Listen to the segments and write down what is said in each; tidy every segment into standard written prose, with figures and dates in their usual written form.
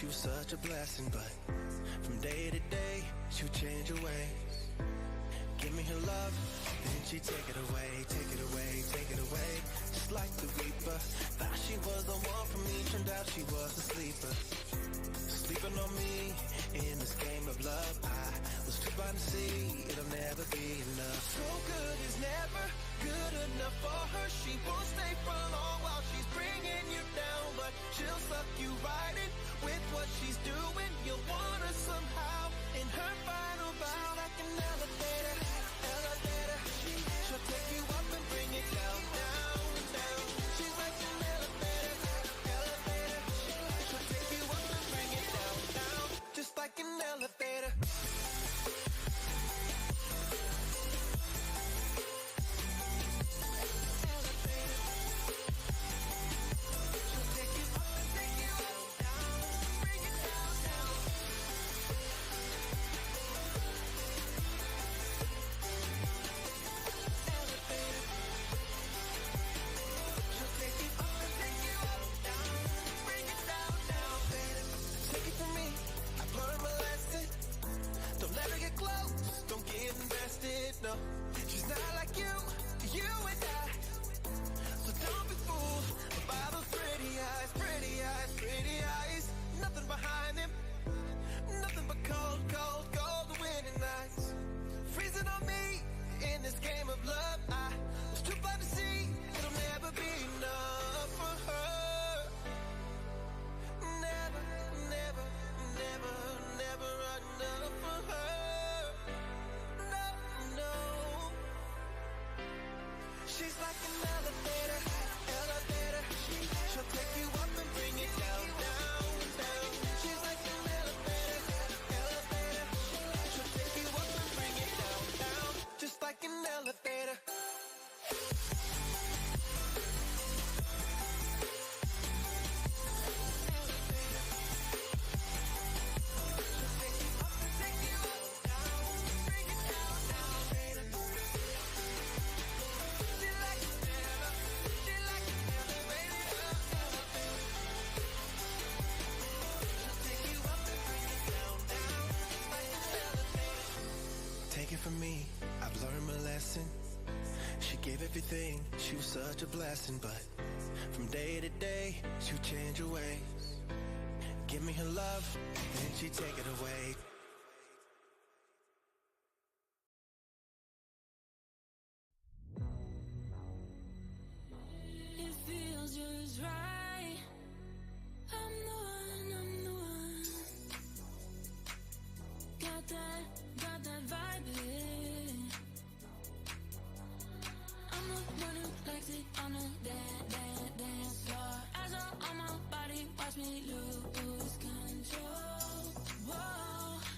she was such a blessing, but from day to day, she would change her ways. Give me her love, then she'd take it away, take it away, take it away. Just like the reaper, thought she was the one for me, turned out she was a sleeper. Sleeping on me in this game of love, I was too blind to see it'll never be enough. So good is never good enough for her. She won't stay for long while she's bringing you down, but she'll suck you right in with what she's doing. You'll want her somehow in her final bow. She's like an elevator, elevator. She'll take you up and bring it down, down, down. She's like an elevator, elevator. She'll take you up and bring it down, down. Just like an elevator. No, she's not like you and I. So don't be fooled by those pretty eyes, pretty eyes, pretty eyes. Nothing behind them, nothing but cold, cold, cold winter nights. Freezing on me in this game of love. I was too blind to see it'll never be enough for her. Never, never, never, never enough for her. She's like an elevator, elevator. She'll take you up and bring it down, down, down. She's like an elevator, elevator. She'll take you up and bring it down, down. Just like an elevator. Take it from me, I've learned my lesson. She gave everything, she was such a blessing, but from day to day, she would change her ways. Give me her love, then she'd take it away. It feels just right. I'm the one, I'm the one. Got that vibe in. I'm the one who likes it on the dance floor. Eyes are on my body, watch me lose control. Whoa.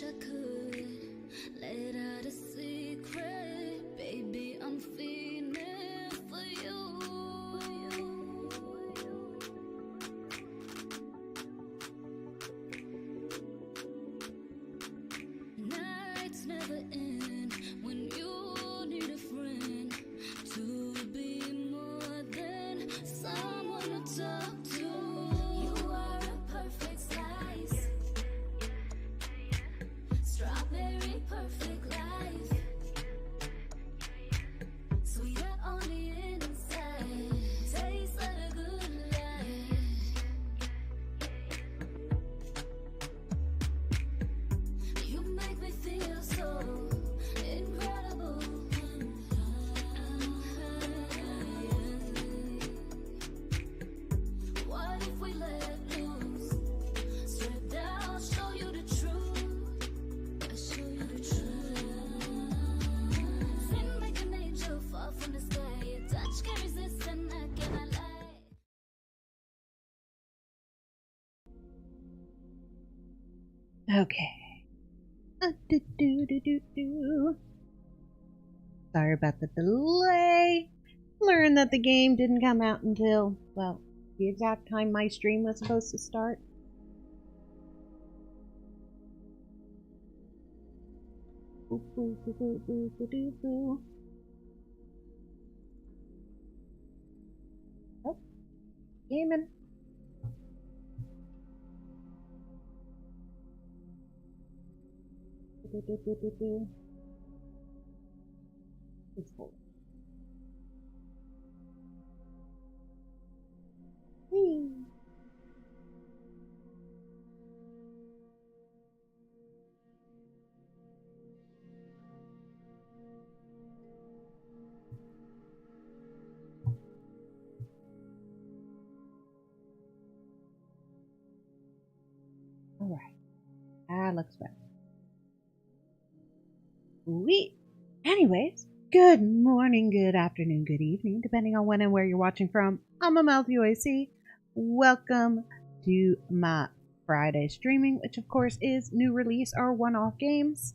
wish I could let out a secret. Baby, I'm feeling for you. Nights never end when you need a friend to be more than someone to talk to. You are a perfect slice, strawberry perfect life, sweeter on the inside, tastes like a good life. You make me feel so incredible. What if we let loose? Strip down, show you the truth. I show you the truth. Sing like an angel, fall from the sky. Your touch can't resist, and I cannot lie. Okay. Sorry about the delay. Learned that the game didn't come out until, well, the exact time my stream was supposed to start. Oh, gaming. It's full. All right, that looks better. Sweet. Anyways, good morning, good afternoon, good evening, depending on when and where you're watching from. I'm AmaltheaAoiSi. Welcome to my Friday streaming, which of course is new release or one-off games.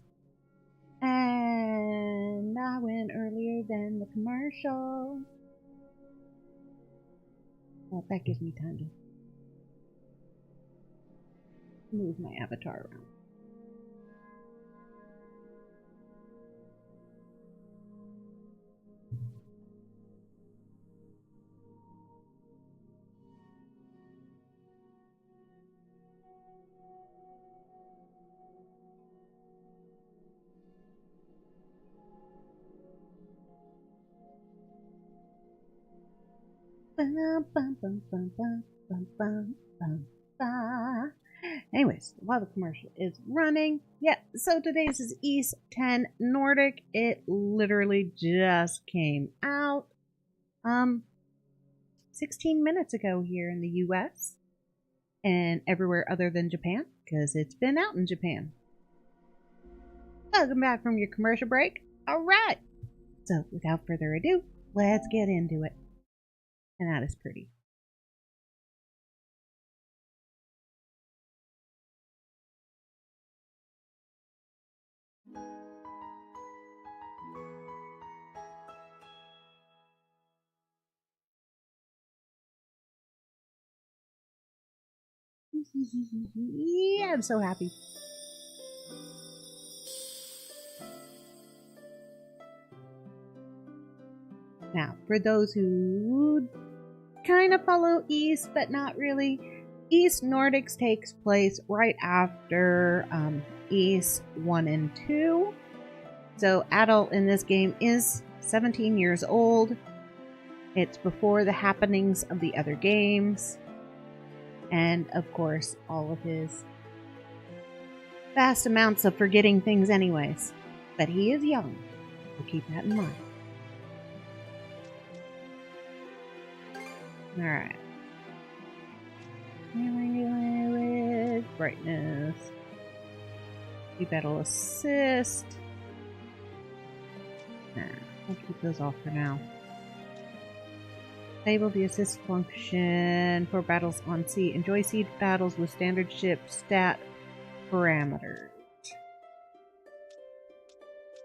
And I went earlier than the commercial. Well, that gives me time to move my avatar around. Anyways, while the commercial is running, yeah, so today's is Eldest 10 Nordic. It literally just came out 16 minutes ago here in the US and everywhere other than Japan, because it's been out in Japan. Welcome back from your commercial break. Alright, so without further ado, let's get into it. And that is pretty. Yeah, I'm so happy. Now, for those who kind of follow East, but not really, East Nordics takes place right after East 1 and 2. So Adol in this game is 17 years old. It's before the happenings of the other games. And, of course, all of his vast amounts of forgetting things anyways. But he is young, so keep that in mind. Alright. With brightness. That'll assist. Nah, I'll keep those off for now. Enable the assist function for battles on sea. Enjoy sea battles with standard ship stat parameters.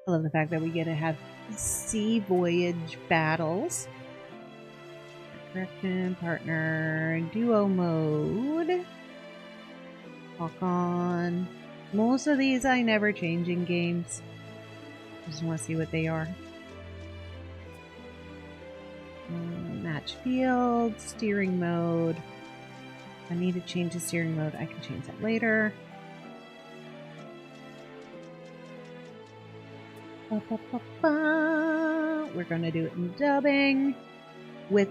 I love the fact that we get to have sea voyage battles. Correction, partner, duo mode. Walk on. Most of these I never change in games. Just want to see what they are. Match field, steering mode. If I need to change the steering mode, I can change that later. We're going to do it in dubbing with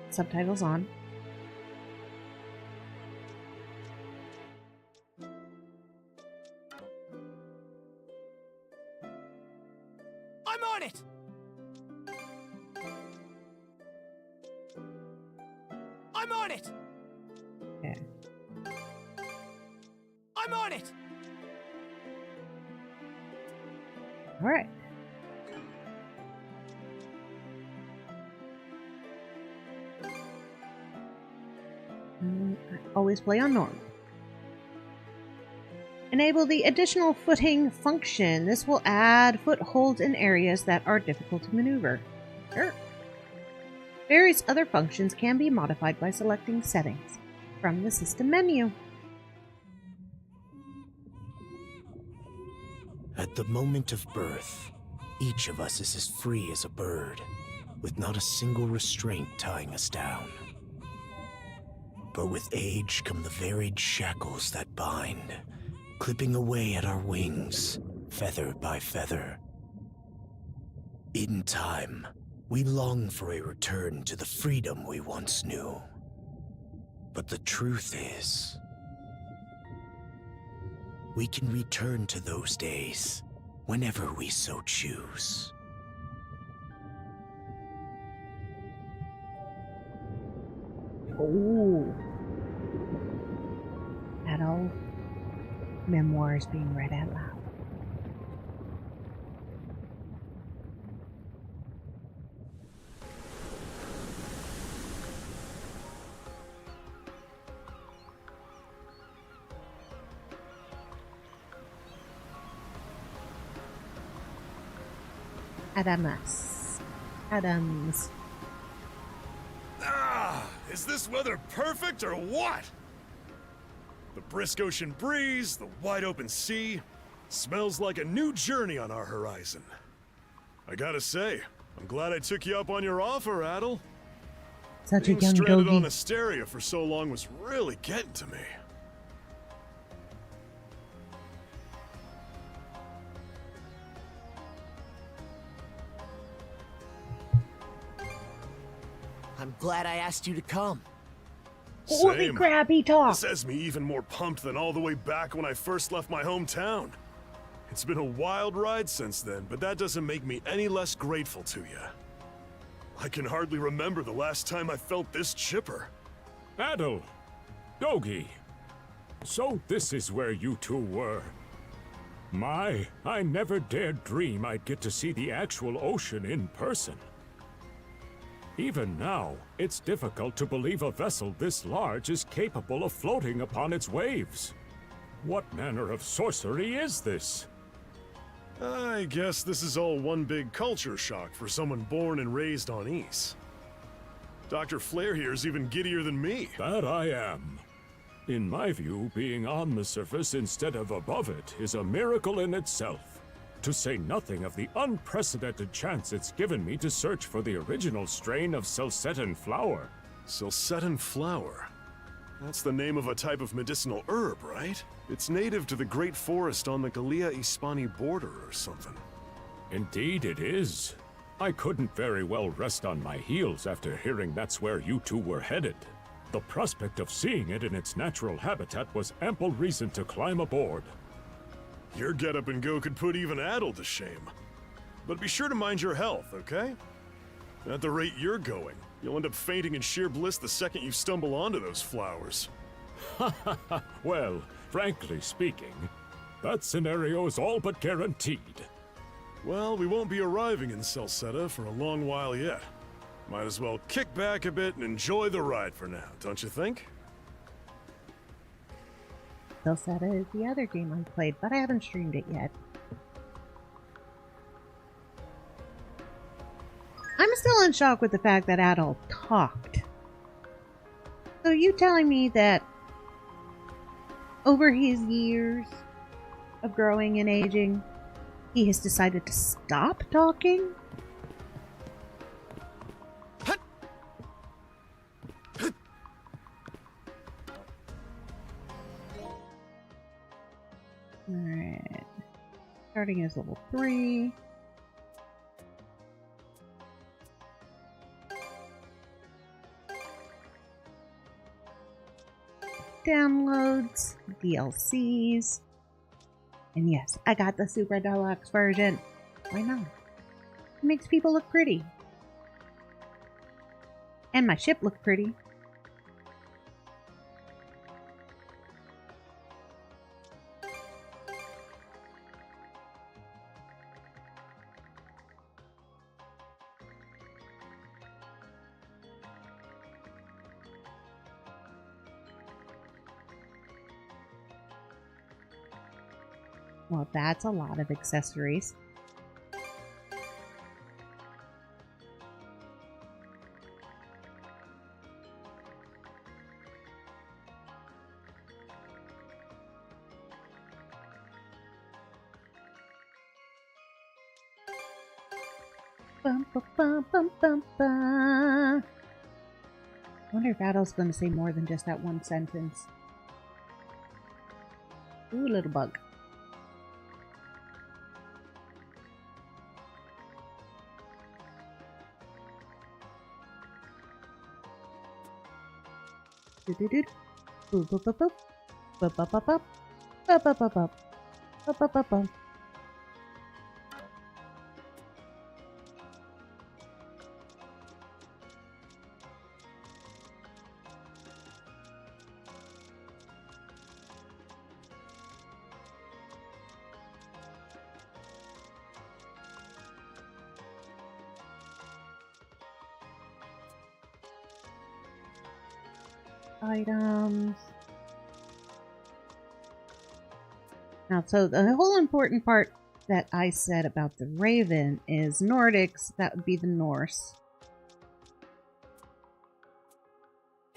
subtitles on. I'm on it! I'm on it! Okay. I'm on it! All right. I always play on normal. Enable the additional footing function. This will add footholds in areas that are difficult to maneuver. Sure. Various other functions can be modified by selecting settings from the system menu. At the moment of birth, each of us is as free as a bird, with not a single restraint tying us down. But with age come the varied shackles that bind, clipping away at our wings, feather by feather. In time, we long for a return to the freedom we once knew. But the truth is, we can return to those days whenever we so choose. Oh. Adol memoirs being read out loud. Adams. Ah, is this weather perfect or what? The brisk ocean breeze, the wide open sea, smells like a new journey on our horizon. I gotta say, I'm glad I took you up on your offer, Adol. Such a Being young stranded doggy. on Asteria for so long was really getting to me. I'm glad I asked you to come. Holy Same. crap, he talks! This has me even more pumped than all the way back when I first left my hometown. It's been a wild ride since then, but that doesn't make me any less grateful to you. I can hardly remember the last time I felt this chipper. Adol, Dogi. So this is where you two were. My, I never dared dream I'd get to see the actual ocean in person. Even now, it's difficult to believe a vessel this large is capable of floating upon its waves. What manner of sorcery is this? I guess this is all one big culture shock for someone born and raised on Ys. Dr. Flair here is even giddier than me. That I am. In my view, being on the surface instead of above it is a miracle in itself. To say nothing of the unprecedented chance it's given me to search for the original strain of Selcetin flower. Selcetin flower? That's the name of a type of medicinal herb, right? It's native to the Great Forest on the Gallia-Hispani border or something. Indeed it is. I couldn't very well rest on my heels after hearing that's where you two were headed. The prospect of seeing it in its natural habitat was ample reason to climb aboard. Your get-up and go could put even Adol to shame. But be sure to mind your health, okay? At the rate you're going, you'll end up fainting in sheer bliss the second you stumble onto those flowers. Well, frankly speaking, that scenario is all but guaranteed. Well, we won't be arriving in Selceta for a long while yet. Might as well kick back a bit and enjoy the ride for now, don't you think? Selceta is the other game I played, but I haven't streamed it yet. I'm still in shock with the fact that Adol talked. So you telling me that over his years of growing and aging, he has decided to stop talking? Alright. Starting as level 3. Downloads, DLCs. And yes, I got the Super Deluxe version. Why not? It makes people look pretty. And my ship looked pretty. Well, that's a lot of accessories. Bum, bum, bum, bum, bum, bum. I wonder if Adol's going to say more than just that one sentence. Ooh, little bug. Do-do-do. Boop, boop, boop, boop. Boop, boop, boop, boop. Boop, boop, boop, boop. Boop, boop, boop, boop. Items. Now, so the whole important part that I said about the Raven is Nordics, that would be the Norse.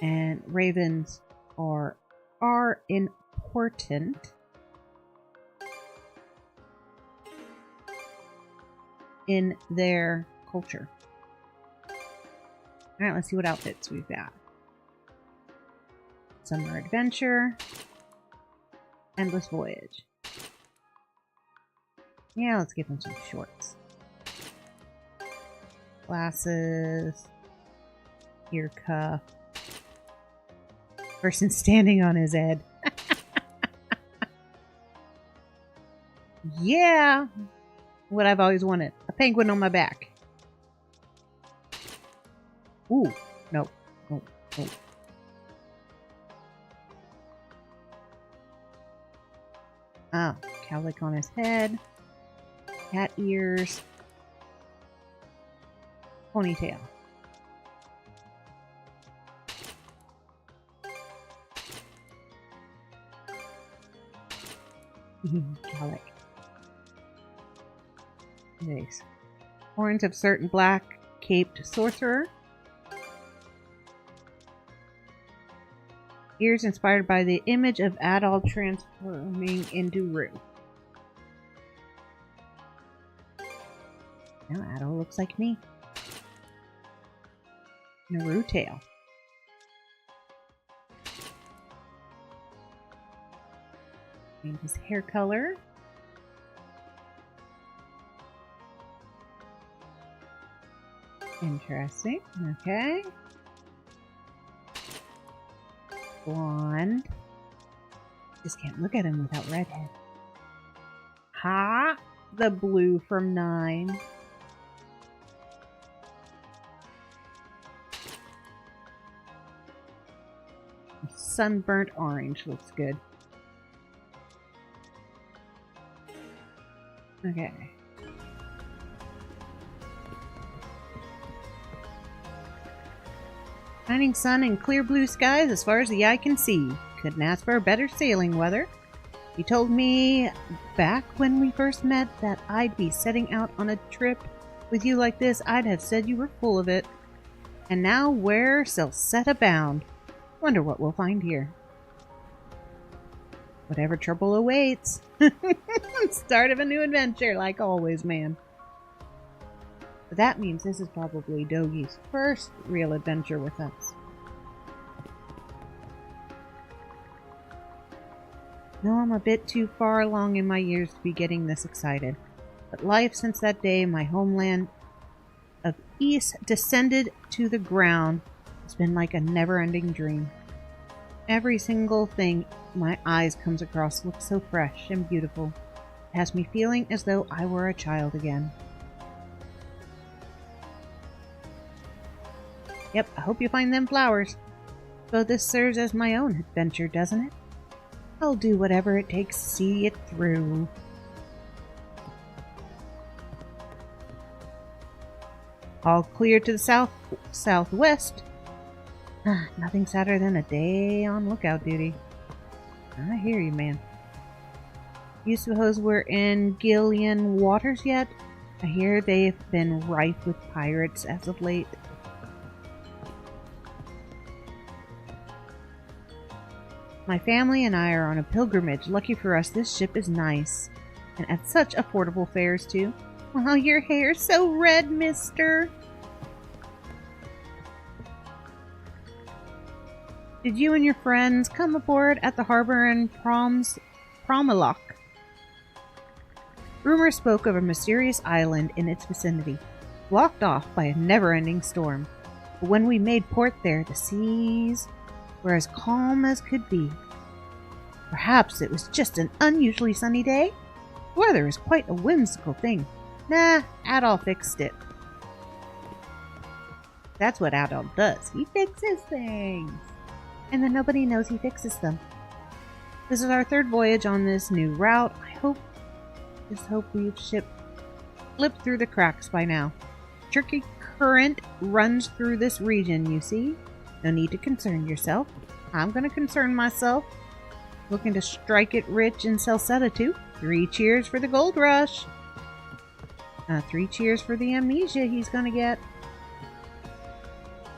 And Ravens are important in their culture. Alright, let's see what outfits we've got. Summer Adventure. Endless Voyage. Yeah, let's give him some shorts. Glasses. Ear cuff. Person standing on his head. Yeah! What I've always wanted. A penguin on my back. Ooh. Nope. Nope. Nope. Oh, cowlick on his head, cat ears, ponytail. Cowlick. Nice. Horns of certain black caped sorcerer. Ears inspired by the image of Adol transforming into Rue. Now Adol looks like me. And a Rue tail. And his hair color. Interesting. Okay. Blonde. Just can't look at him without redhead. Ha! The blue from 9. Sunburnt orange looks good. Okay. Shining sun and clear blue skies as far as the eye can see. Couldn't ask for better sailing weather. You told me back when we first met that I'd be setting out on a trip With you like this, I'd have said you were full of it. And now where shall set abound? Wonder what we'll find here. Whatever trouble awaits. Start of a new adventure, like always, man. But that means this is probably Doggy's first real adventure with us. No, I'm a bit too far along in my years to be getting this excited. But life since that day, my homeland of East descended to the ground, has been like a never-ending dream. Every single thing my eyes comes across looks so fresh and beautiful. It has me feeling as though I were a child again. Yep, I hope you find them flowers. So this serves as my own adventure, doesn't it? I'll do whatever it takes to see it through. All clear to the southwest. Nothing sadder than a day on lookout duty. I hear you, man. You suppose we're in Gillian waters yet? I hear they've been rife with pirates as of late. My family and I are on a pilgrimage. Lucky for us, this ship is nice. And at such affordable fares, too. Wow, your hair's so red, mister. Did you and your friends come aboard at the harbor in Promalok? Rumor spoke of a mysterious island in its vicinity, blocked off by a never-ending storm. But when we made port there, the seas were as calm as could be. Perhaps it was just an unusually sunny day? Weather is quite a whimsical thing. Nah, Adol fixed it. That's what Adol does. He fixes things. And then nobody knows he fixes them. This is our third voyage on this new route. Just hope we've slipped through the cracks by now. Tricky current runs through this region, you see. No need to concern yourself. I'm gonna concern myself. Looking to strike it rich in Salsetta too. 3 cheers for the gold rush. 3 cheers for the amnesia he's gonna get.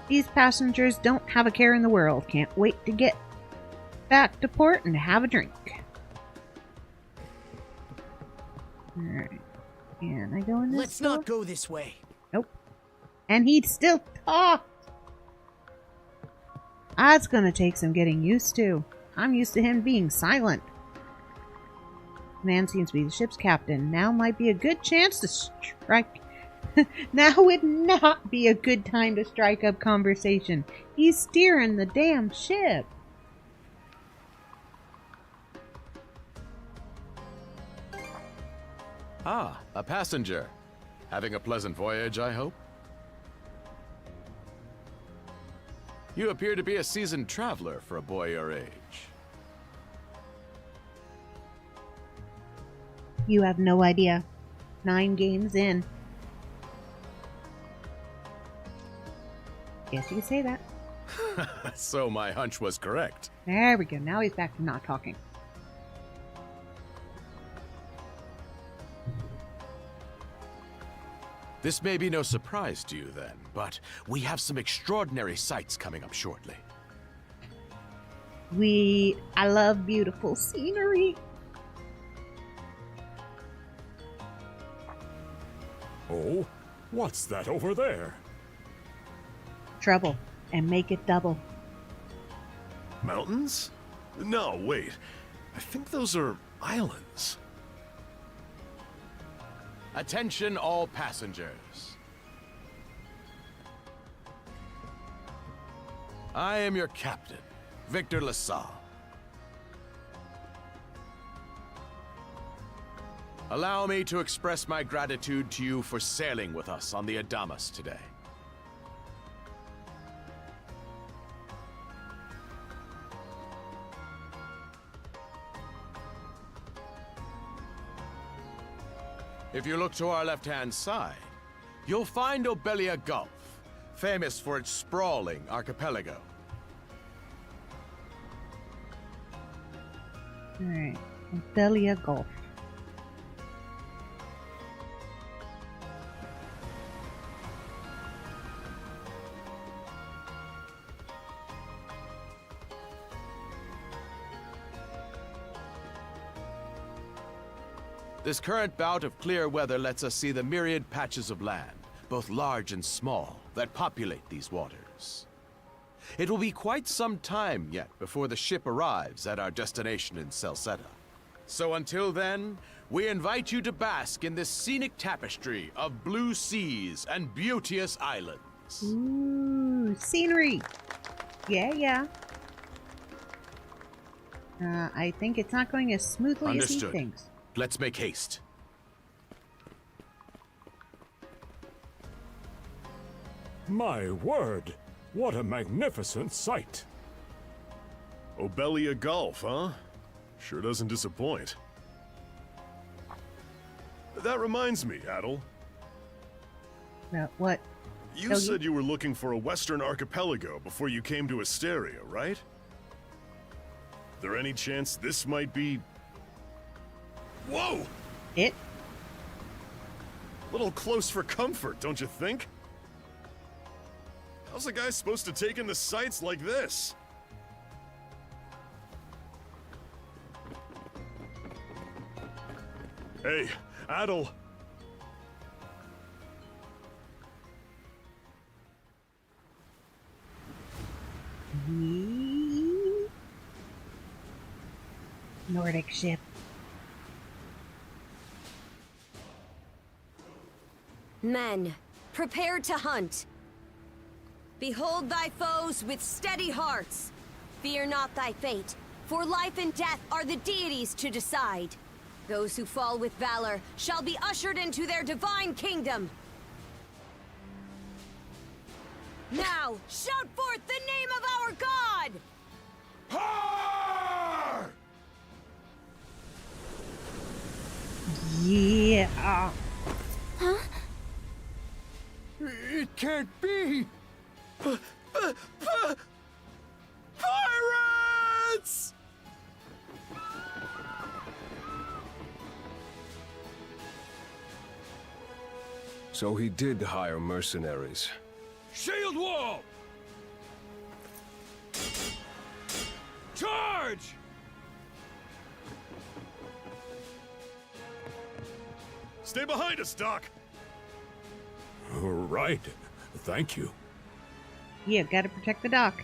These passengers don't have a care in the world. Can't wait to get back to port and have a drink. Alright. Can I go in this Let's door? not go this way. Nope. And he'd still talk. That's gonna take some getting used to. I'm used to him being silent. Man seems to be the ship's captain. Now might be a good chance to strike. Now would not be a good time to strike up conversation. He's steering the damn ship. Ah, a passenger. Having a pleasant voyage, I hope? You appear to be a seasoned traveler for a boy your age. You have no idea. 9 games in. Guess you could say that. So my hunch was correct. There we go. Now he's back to not talking. This may be no surprise to you then, but we have some extraordinary sights coming up shortly. I love beautiful scenery. Oh, what's that over there? Trouble. And make it double. Mountains? No, wait. I think those are islands. Attention all passengers. I am your captain, Victor LaSalle. Allow me to express my gratitude to you for sailing with us on the Adamas today. If you look to our left-hand side, you'll find Obelia Gulf, famous for its sprawling archipelago. Alright. Obelia Gulf. This current bout of clear weather lets us see the myriad patches of land, both large and small, that populate these waters. It will be quite some time yet before the ship arrives at our destination in Celceta. So until then, we invite you to bask in this scenic tapestry of blue seas and beauteous islands. Ooh, scenery. Yeah. I think it's not going as smoothly as he Understood. thinks. Let's make haste. My word! What a magnificent sight! Obelia Gulf, huh? Sure doesn't disappoint. That reminds me, Adol. What? You said you were looking for a western archipelago before you came to Asteria, right? There any chance this might be... Whoa! It? A little close for comfort, don't you think? How's a guy supposed to take in the sights like this? Hey, Adol. Nordic ship. Men, prepare to hunt. Behold thy foes with steady hearts. Fear not thy fate, for life and death are the deities to decide. Those who fall with valor shall be ushered into their divine kingdom. Now, shout forth the name of our god! Har! Yeah. Huh? It can't be! Pirates! So he did hire mercenaries. Shield wall! Charge! Stay behind us, Doc! Right. Thank you. Yeah, gotta protect the dock.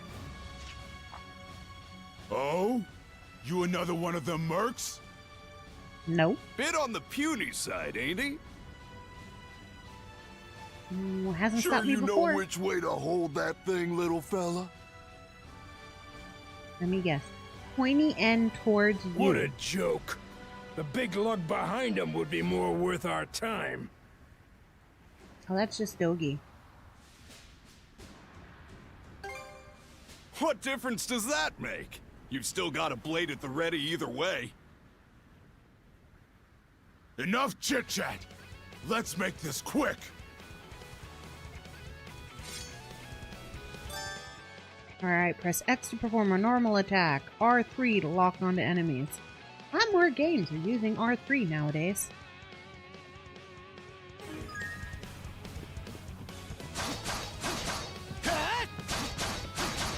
Oh? You another one of them mercs? No. Bit on the puny side, ain't he? Hasn't Sure stopped me you before. know which way to hold that thing, little fella? Let me guess. Pointy end towards you. What a joke. The big lug behind him would be more worth our time. Oh, that's just Dogi. What difference does that make? You've still got a blade at the ready either way. Enough chit-chat! Let's make this quick! Alright, press X to perform a normal attack. R3 to lock onto enemies. A lot more games are using R3 nowadays.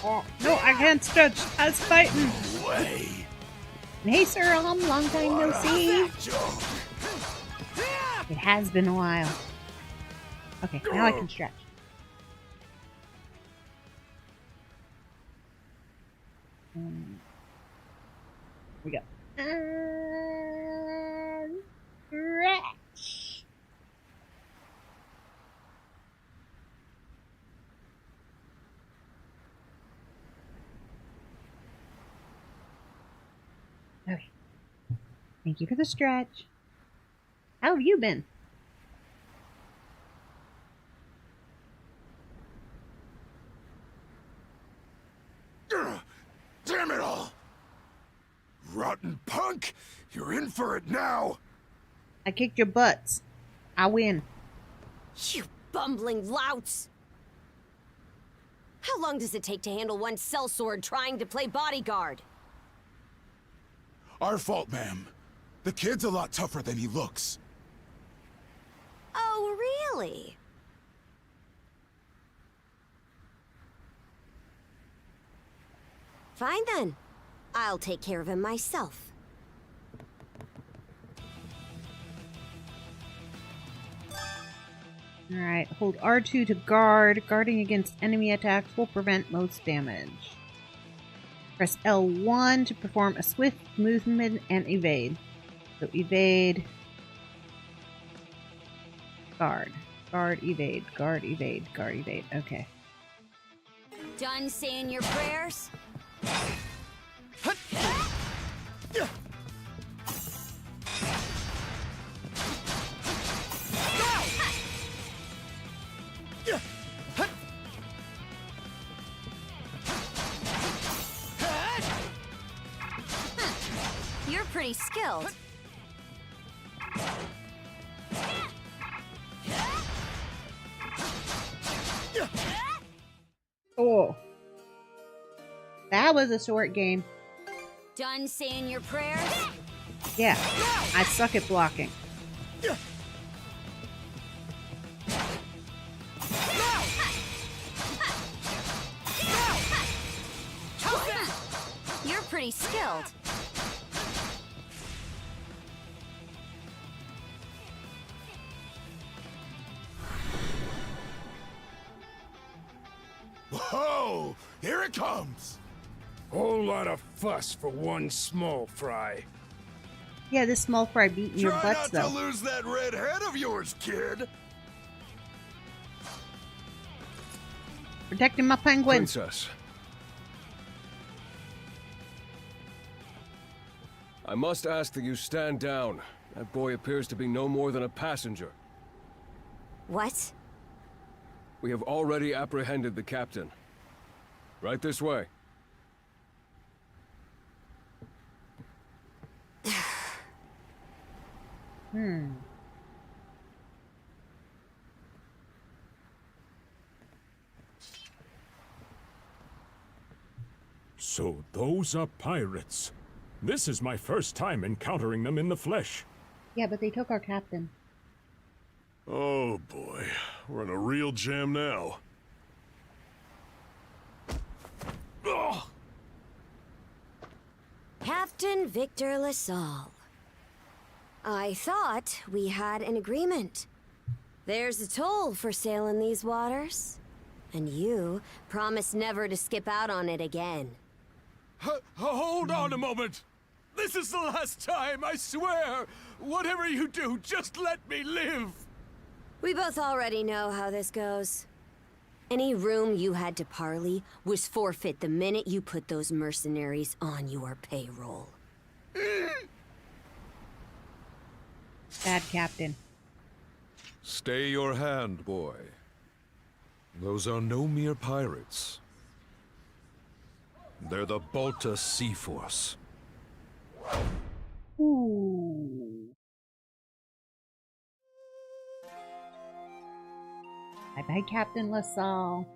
Oh, no, I can't stretch. I was fighting. Way. Hey, Sir, long time no see. It has been a while. Okay, now I can stretch. Here we go. Stretch. Okay. Thank you for the stretch. How have you been? Damn it all! Rotten punk! You're in for it now! I kicked your butts. I win. You bumbling louts! How long does it take to handle one sellsword trying to play bodyguard? Our fault, ma'am. The kid's a lot tougher than he looks. Oh, really? Fine then. I'll take care of him myself. Alright, hold R2 to guard. Guarding against enemy attacks will prevent most damage. Press L1 to perform a swift movement and evade. So evade, guard, guard, evade, guard, evade, guard, evade. Okay. Done saying your prayers? You're pretty skilled. Oh. That was a short game. Done saying your prayers? Yeah, I suck at blocking. You're pretty skilled. Whoa! Here it comes! Whole lot of fuss for one small fry. Yeah, this small fry beating your Try butts, not though. to lose that red head of yours, kid! Protecting my penguin. Princess. I must ask that you stand down. That boy appears to be no more than a passenger. What? We have already apprehended the captain. Right this way. So those are pirates. This is my first time encountering them in the flesh. Yeah, but they took our captain. Oh boy, we're in a real jam now. Ugh. Captain Victor LaSalle. I thought we had an agreement. There's a toll for sailing these waters. And you promised never to skip out on it again. Hold on a moment! This is the last time, I swear! Whatever you do, just let me live! We both already know how this goes. Any room you had to parley was forfeit the minute you put those mercenaries on your payroll. Bad captain. Stay your hand, boy. Those are no mere pirates. They're the Balta Sea Force. Ooh. Bye-bye, Captain LaSalle.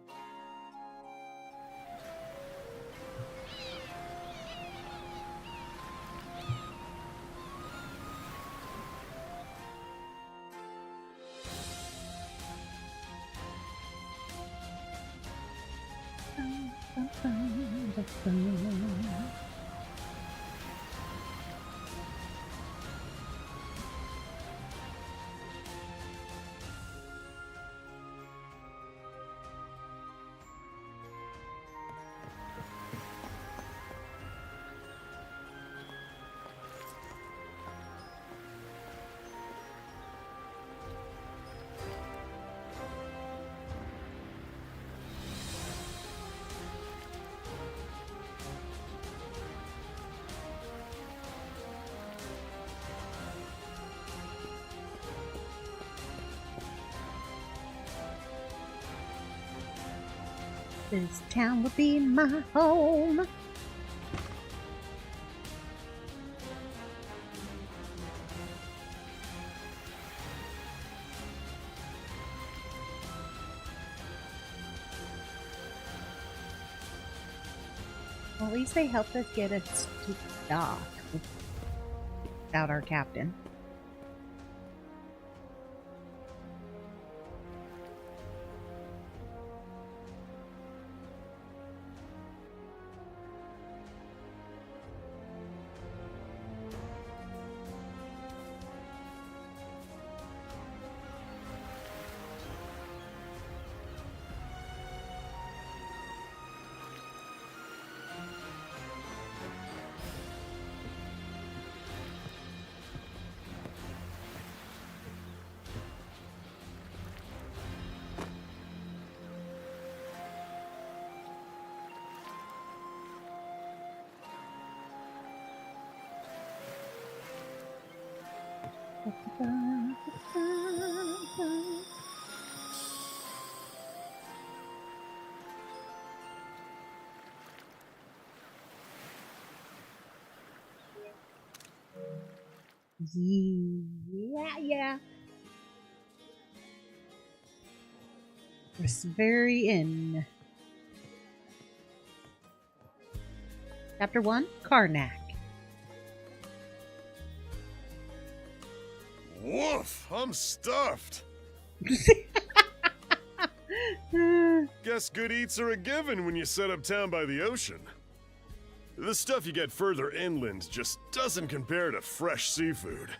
This town will be my home. Well, at least they helped us get us to dock without our captain. Yeah. It's very in. Chapter 1, Karnak. Woof! I'm stuffed. Guess good eats are a given when you set up town by the ocean. The stuff you get further inland just doesn't compare to fresh seafood.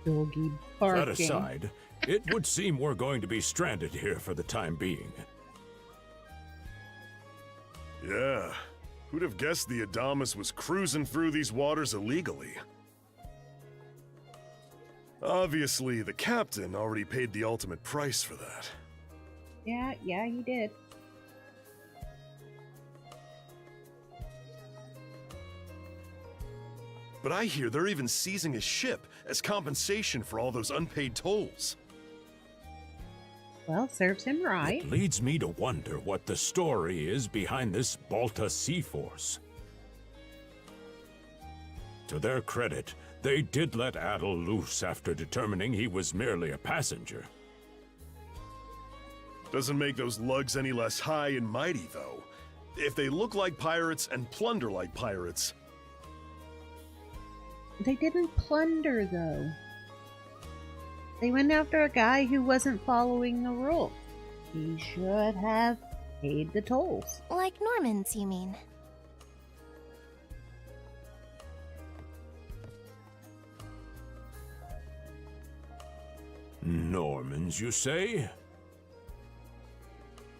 Doggy barking. That aside, it would seem we're going to be stranded here for the time being. Yeah. Who'd have guessed the Adamas was cruising through these waters illegally? Obviously, the captain already paid the ultimate price for that. Yeah, he did. But I hear they're even seizing his ship as compensation for all those unpaid tolls. Well, serves him right. It leads me to wonder what the story is behind this Balta Sea Force. To their credit, they did let Adol loose after determining he was merely a passenger. Doesn't make those lugs any less high and mighty, though. If they look like pirates and plunder like pirates. They didn't plunder, though. They went after a guy who wasn't following the rules. He should have paid the tolls. Like Normans, you mean? Normans, you say?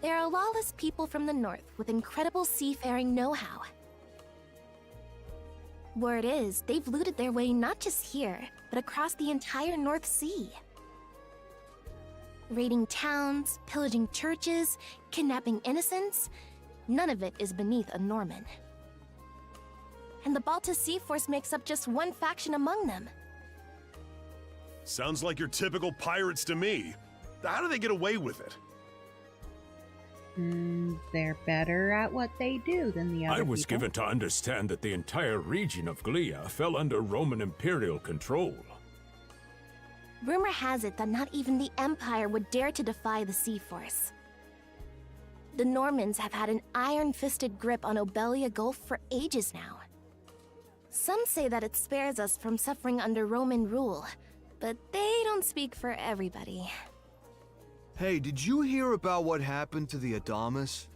They're a lawless people from the north with incredible seafaring know-how. Word is, they've looted their way not just here, but across the entire North Sea. Raiding towns, pillaging churches, kidnapping innocents, none of it is beneath a Norman. And the Balta Sea Force makes up just one faction among them. Sounds like your typical pirates to me. How do they get away with it? They're better at what they do than the other I was people. given to understand that the entire region of Glia fell under Roman imperial control. Rumor has it that not even the Empire would dare to defy the Sea Force. The Normans have had an iron-fisted grip on Obelia Gulf for ages now. Some say that it spares us from suffering under Roman rule, but they don't speak for everybody. Hey, did you hear about what happened to the Adamas?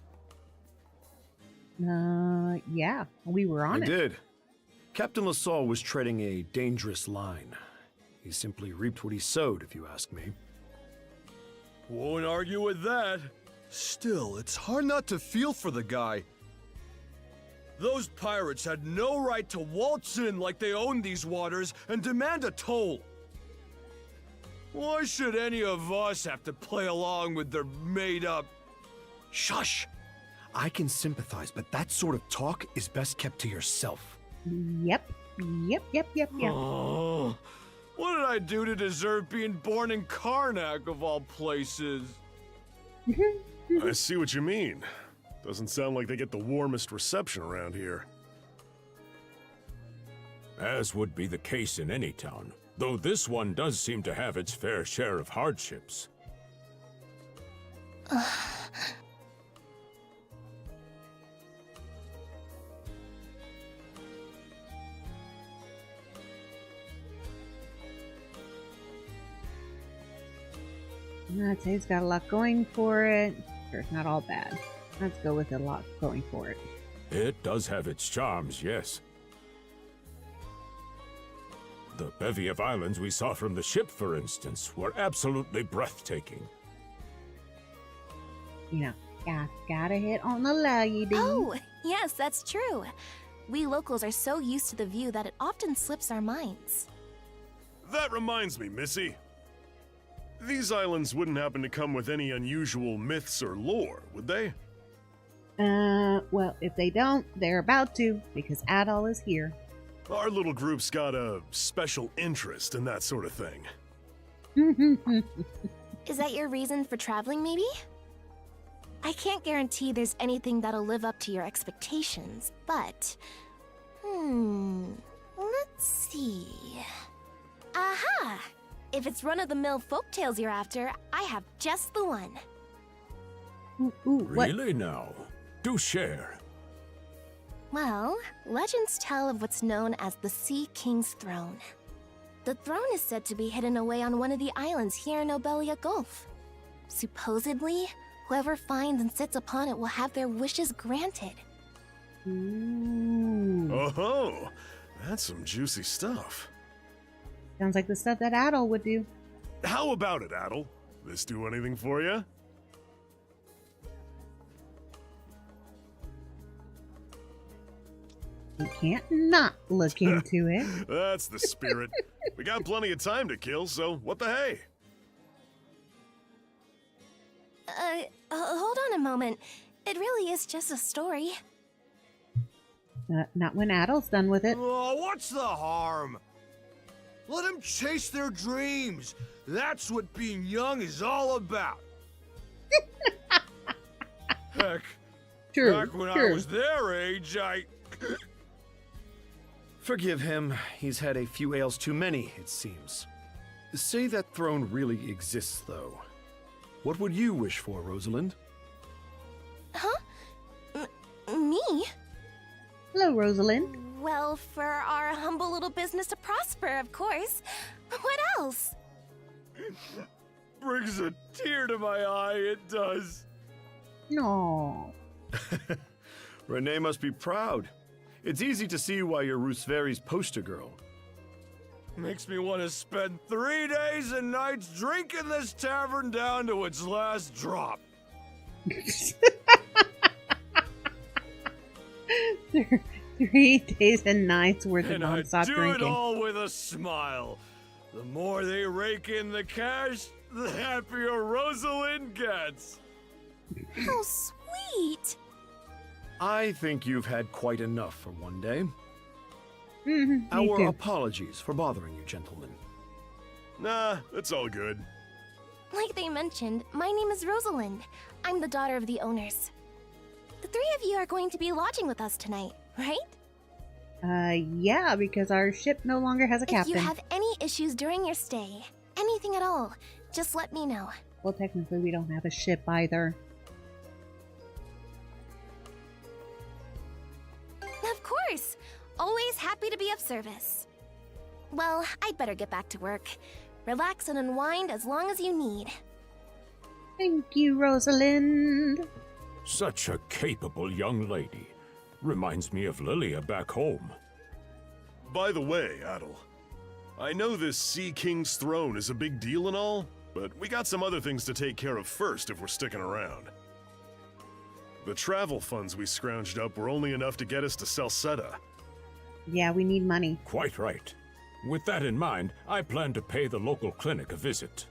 Yeah, we were on it. I did. Captain LaSalle was treading a dangerous line. He simply reaped what he sowed, if you ask me. Won't argue with that. Still, it's hard not to feel for the guy. Those pirates had no right to waltz in like they owned these waters and demand a toll. Why should any of us have to play along with their made-up... Shush! I can sympathize, but that sort of talk is best kept to yourself. Yep. Oh, what did I do to deserve being born in Karnak, of all places? I see what you mean. Doesn't sound like they get the warmest reception around here. As would be the case in any town, though this one does seem to have its fair share of hardships. I'd say it's got a lot going for it. Sure, it's not all bad. Let's go with a lot going for it. It does have its charms, yes. The bevy of islands we saw from the ship, for instance, were absolutely breathtaking. You know, gotta hit on the lady. Oh, yes, that's true. We locals are so used to the view that it often slips our minds. That reminds me, Missy. These islands wouldn't happen to come with any unusual myths or lore, would they? Well, if they don't, they're about to, because Adol is here. Our little group's got a special interest in that sort of thing. Is that your reason for traveling, maybe? I can't guarantee there's anything that'll live up to your expectations, but... let's see... Aha! If it's run-of-the-mill folktales you're after, I have just the one. Really now? Do share. Well, legends tell of what's known as the Sea King's Throne. The throne is said to be hidden away on one of the islands here in Obelia Gulf. Supposedly, whoever finds and sits upon it will have their wishes granted. Oh, that's some juicy stuff. Sounds like the stuff that Adol would do. How about it, Adol? This do anything for you? You can't not look into it. That's the spirit. We got plenty of time to kill, so what the hey? Hold on a moment. It really is just a story. Not when Adol's done with it. Oh, what's the harm? Let them chase their dreams. That's what being young is all about. Heck, back when I was their age, Forgive him. He's had a few ales too many, it seems. Say that throne really exists, though. What would you wish for, Rosalind? Huh? Me? Hello, Rosalind. Well, for our humble little business to prosper, of course. What else? brings a tear to my eye, it does. No. Renee must be proud. It's easy to see why you're Rooseveri's poster girl. Makes me want to spend 3 days and nights drinking this tavern down to its last drop. 3 days and nights worth of non-stop drinking. drinking. And I do it all with a smile. The more they rake in the cash, the happier Rosalind gets. How sweet! I think you've had quite enough for one day. Mm-hmm, Our apologies for bothering you, gentlemen. Nah, it's all good. Like they mentioned, my name is Rosalind. I'm the daughter of the owners. The three of you are going to be lodging with us tonight, right? Yeah, because our ship no longer has a captain. If you have any issues during your stay, anything at all, just let me know. Well, technically we don't have a ship either. Of course! Always happy to be of service. Well, I'd better get back to work. Relax and unwind as long as you need. Thank you, Rosalind. Such a capable young lady. Reminds me of Lilia back home. By the way, Adol, I know this Sea King's throne is a big deal and all, but we got some other things to take care of first if we're sticking around. The travel funds we scrounged up were only enough to get us to Salsetta. Yeah, we need money. Quite right. With that in mind, I plan to pay the local clinic a visit.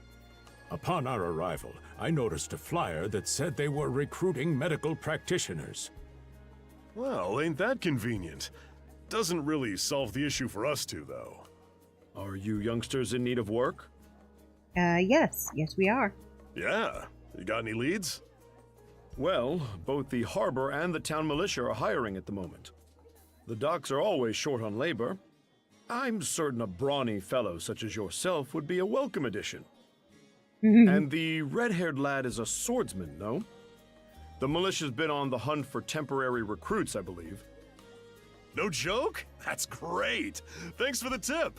Upon our arrival, I noticed a flyer that said they were recruiting medical practitioners. Well, ain't that convenient? Doesn't really solve the issue for us two, though. Are you youngsters in need of work? Yes. Yes, we are. Yeah. You got any leads? Well, both the harbor and the town militia are hiring at the moment. The docks are always short on labor. I'm certain a brawny fellow such as yourself would be a welcome addition. And the red-haired lad is a swordsman, no? The militia's been on the hunt for temporary recruits, I believe. No joke? That's great! Thanks for the tip!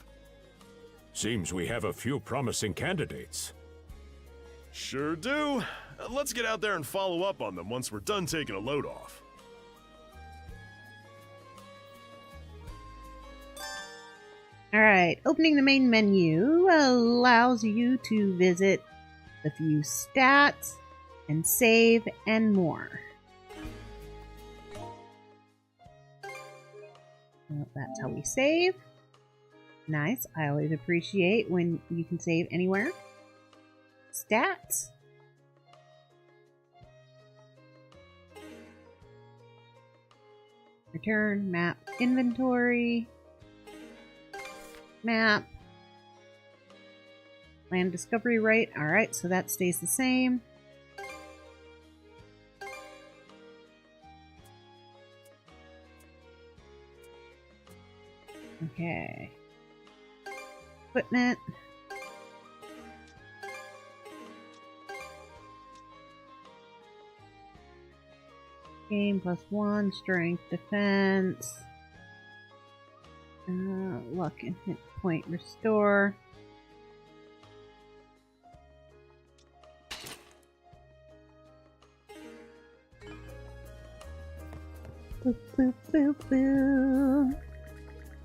Seems we have a few promising candidates. Sure do. Let's get out there and follow up on them once we're done taking a load off. Alright, opening the main menu allows you to visit a few stats and save and more. Well, that's how we save. Nice. I always appreciate when you can save anywhere. Stats. Return, map, inventory. Map. Land discovery rate. Alright, so that stays the same. Okay. Equipment. Game +1, strength, defense. Luck and hit point restore. Boop, boop, boop, boop.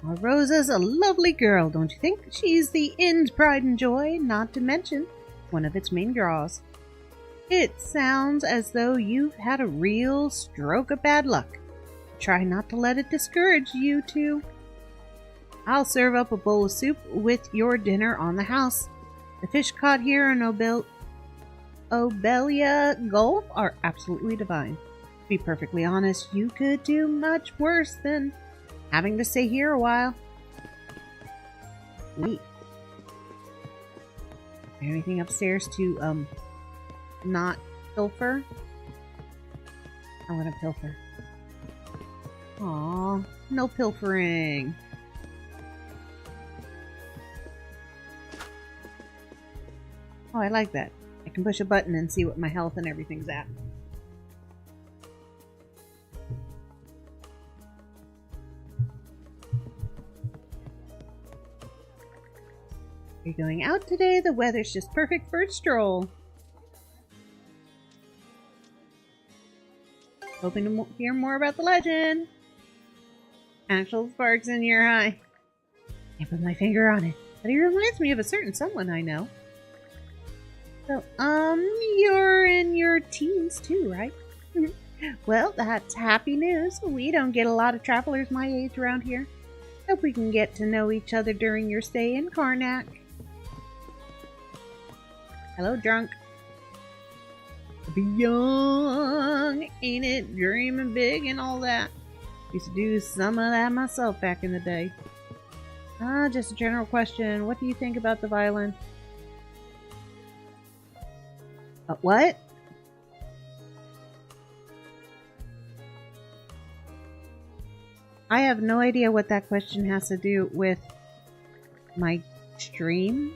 Well, Rosa's a lovely girl, don't you think? She's the inn's pride and joy, not to mention one of its main draws. It sounds as though you've had a real stroke of bad luck. Try not to let it discourage you two. I'll serve up a bowl of soup with your dinner on the house. The fish caught here in Obelia Gulf are absolutely divine. To be perfectly honest, you could do much worse than having to stay here a while. Sweet. Anything upstairs to, not pilfer? I want to pilfer. Aw, no pilfering. Oh, I like that. I can push a button and see what my health and everything's at. You're going out today? The weather's just perfect for a stroll. Hoping to hear more about the legend. Actual sparks in your eye. Can't put my finger on it, but he reminds me of a certain someone I know. So, you're in your teens too, right? Well, that's happy news. We don't get a lot of travelers my age around here. Hope we can get to know each other during your stay in Karnak. Hello, drunk. Be young, ain't it? Dreaming big and all that. Used to do some of that myself back in the day. Just a general question. What do you think about the violence? What? I have no idea what that question has to do with my stream.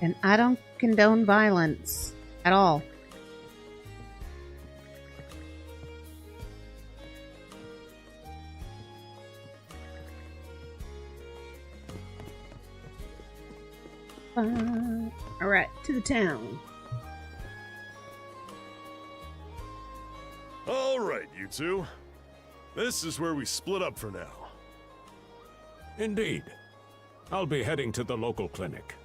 And I don't condone violence at all. Alright, to the town. Alright, you two. This is where we split up for now. Indeed. I'll be heading to the local clinic.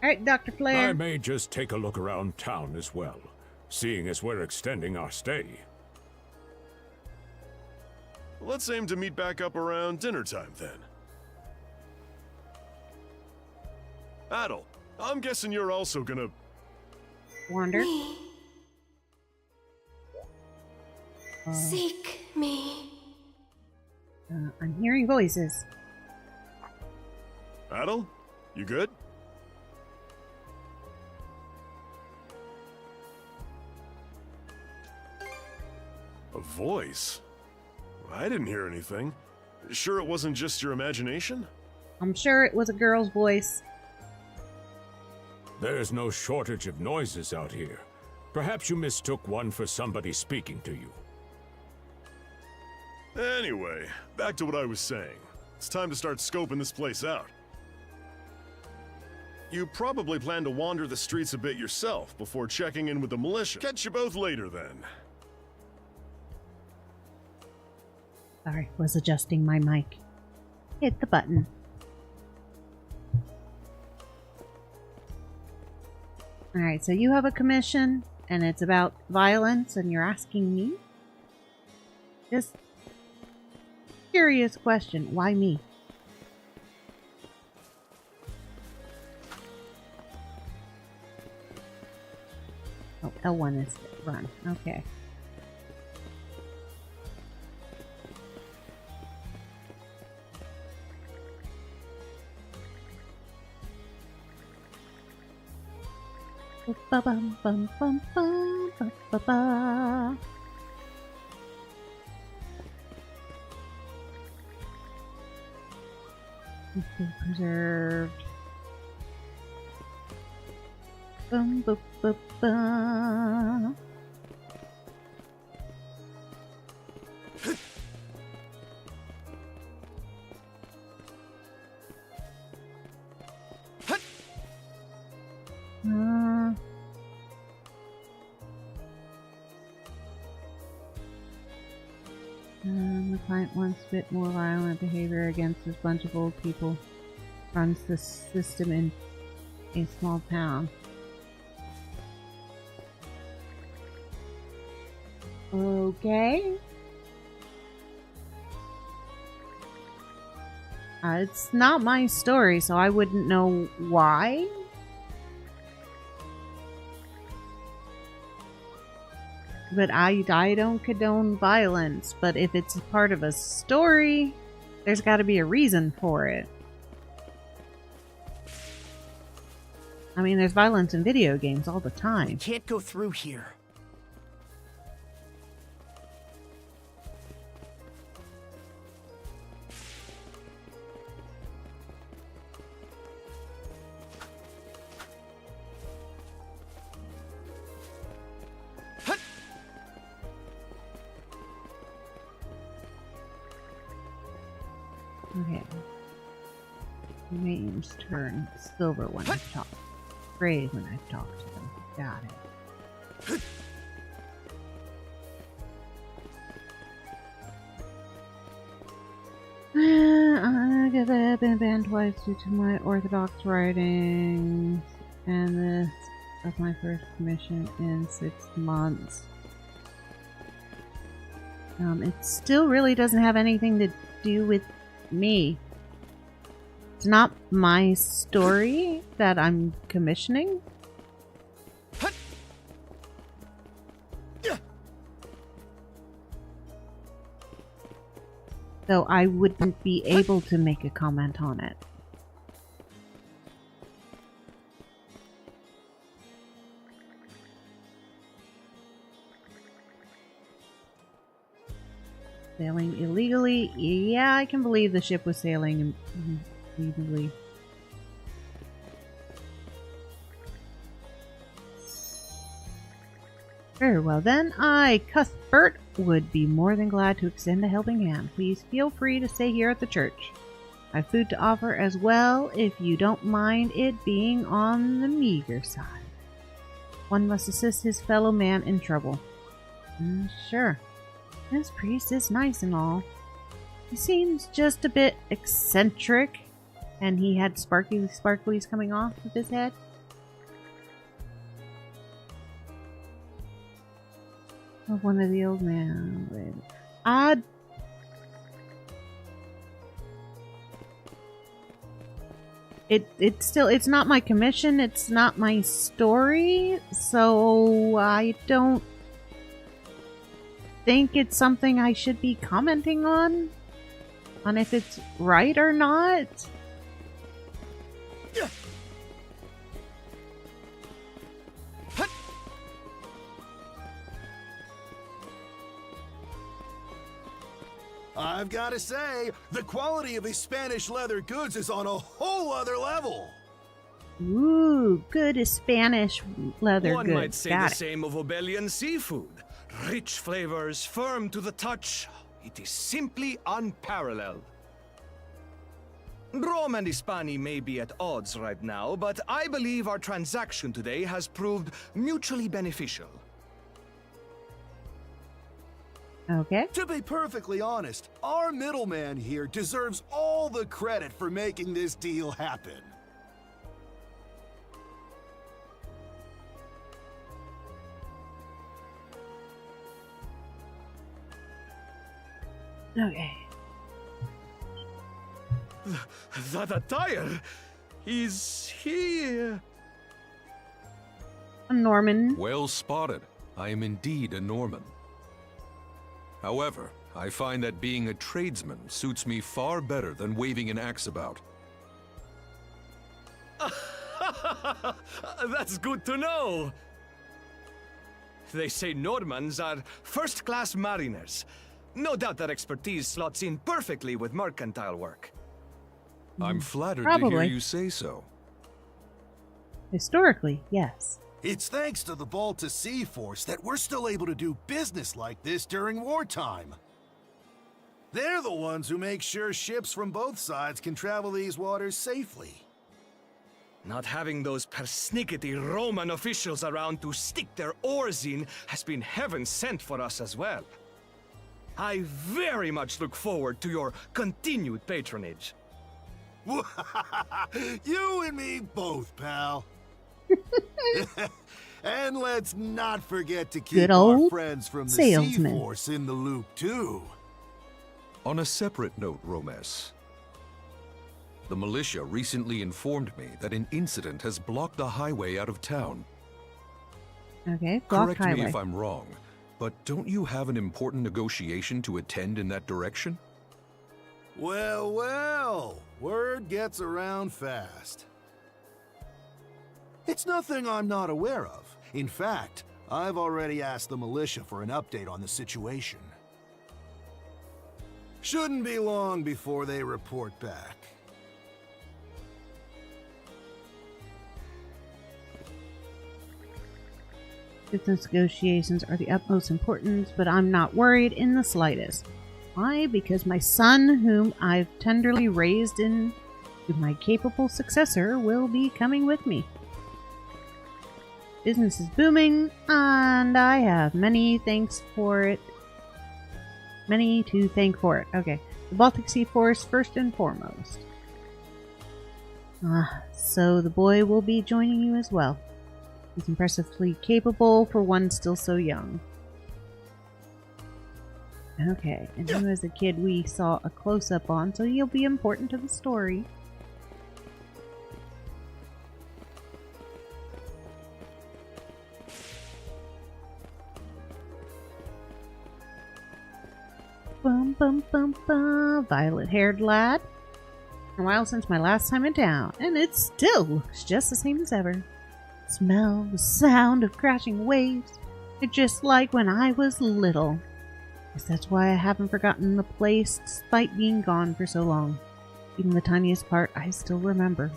Alright, Dr. Flair. I may just take a look around town as well, seeing as we're extending our stay. Let's aim to meet back up around dinner time then. Adol, I'm guessing you're also gonna... wander? Seek me. I'm hearing voices. Adol, you good? A voice? I didn't hear anything. Sure it wasn't just your imagination? I'm sure it was a girl's voice. There's no shortage of noises out here. Perhaps you mistook one for somebody speaking to you. Anyway, back to what I was saying. It's time to start scoping this place out. You probably plan to wander the streets a bit yourself before checking in with the militia. Catch you both later then. Sorry, was adjusting my mic. Hit the button. Alright, so you have a commission, and it's about violence, and you're asking me? Just curious question. Why me? Oh, L1 is run. Okay. Ba-ba-bum-bum-bum-ba-ba-ba. Stay preserved. Bum ba ba ba. The client wants a bit more violent behavior against this bunch of old people. Runs the system in a small town. Okay. It's not my story, so I wouldn't know why. But I don't condone violence, but if it's part of a story, there's got to be a reason for it. I mean, there's violence in video games all the time. Can't go through here. Okay. Names turn silver when I talk. Gray when I talk to them. Got it. I've been banned twice due to my orthodox writings, and this was my first commission in 6 months. It still really doesn't have anything to do with me. It's not my story that I'm commissioning. So I wouldn't be able to make a comment on it. Sailing illegally? Yeah, I can believe the ship was sailing illegally. Very well then, I, Cuthbert, would be more than glad to extend a helping hand. Please feel free to stay here at the church. I have food to offer as well, if you don't mind it being on the meager side. One must assist his fellow man in trouble. Sure. This priest is nice and all. He seems just a bit eccentric, and he had sparklies coming off of his head. Of one of the old men. It's not my commission, it's not my story, so I don't think it's something I should be commenting on if it's right or not. I've got to say, the quality of these Spanish leather goods is on a whole other level. Ooh, good Spanish leather goods. One might say Got the same of Obelian seafood. Rich flavors, firm to the touch. It is simply unparalleled. Rome and Hispania may be at odds right now, but I believe our transaction today has proved mutually beneficial. Okay. To be perfectly honest, our middleman here deserves all the credit for making this deal happen. Okay. That attire is here. A Norman. Well spotted. I am indeed a Norman. However, I find that being a tradesman suits me far better than waving an axe about. That's good to know. They say Normans are first-class mariners. No doubt their expertise slots in perfectly with mercantile work. I'm flattered to Probably. hear you say so. Historically, yes. It's thanks to the Baltic Sea Force that we're still able to do business like this during wartime. They're the ones who make sure ships from both sides can travel these waters safely. Not having those persnickety Roman officials around to stick their oars in has been heaven sent for us as well. I very much look forward to your continued patronage. You and me both, pal. And let's not forget to keep Good our old friends from the salesman. Sea Force in the loop, too. On a separate note, Romes, the militia recently informed me that an incident has blocked the highway out of town. Okay, block Correct highway. me if I'm wrong, but don't you have an important negotiation to attend in that direction? Well, well, word gets around fast. It's nothing I'm not aware of. In fact, I've already asked the militia for an update on the situation. Shouldn't be long before they report back. Business negotiations are the utmost importance, but I'm not worried in the slightest. Why? Because my son, whom I've tenderly raised into my capable successor, will be coming with me. Business is booming, and I have many thanks for it. Many to thank for it. Okay. The Baltic Sea Force first and foremost. So the boy will be joining you as well. He's impressively capable for one still so young. Okay, and he was a kid we saw a close-up on, so he'll be important to the story. Bum bum bum bum. Violet-haired lad. A while since my last time in town, and it still looks just the same as ever. Smell, the sound of crashing waves. They're just like when I was little. Guess that's why I haven't forgotten the place despite being gone for so long. Even the tiniest part I still remember.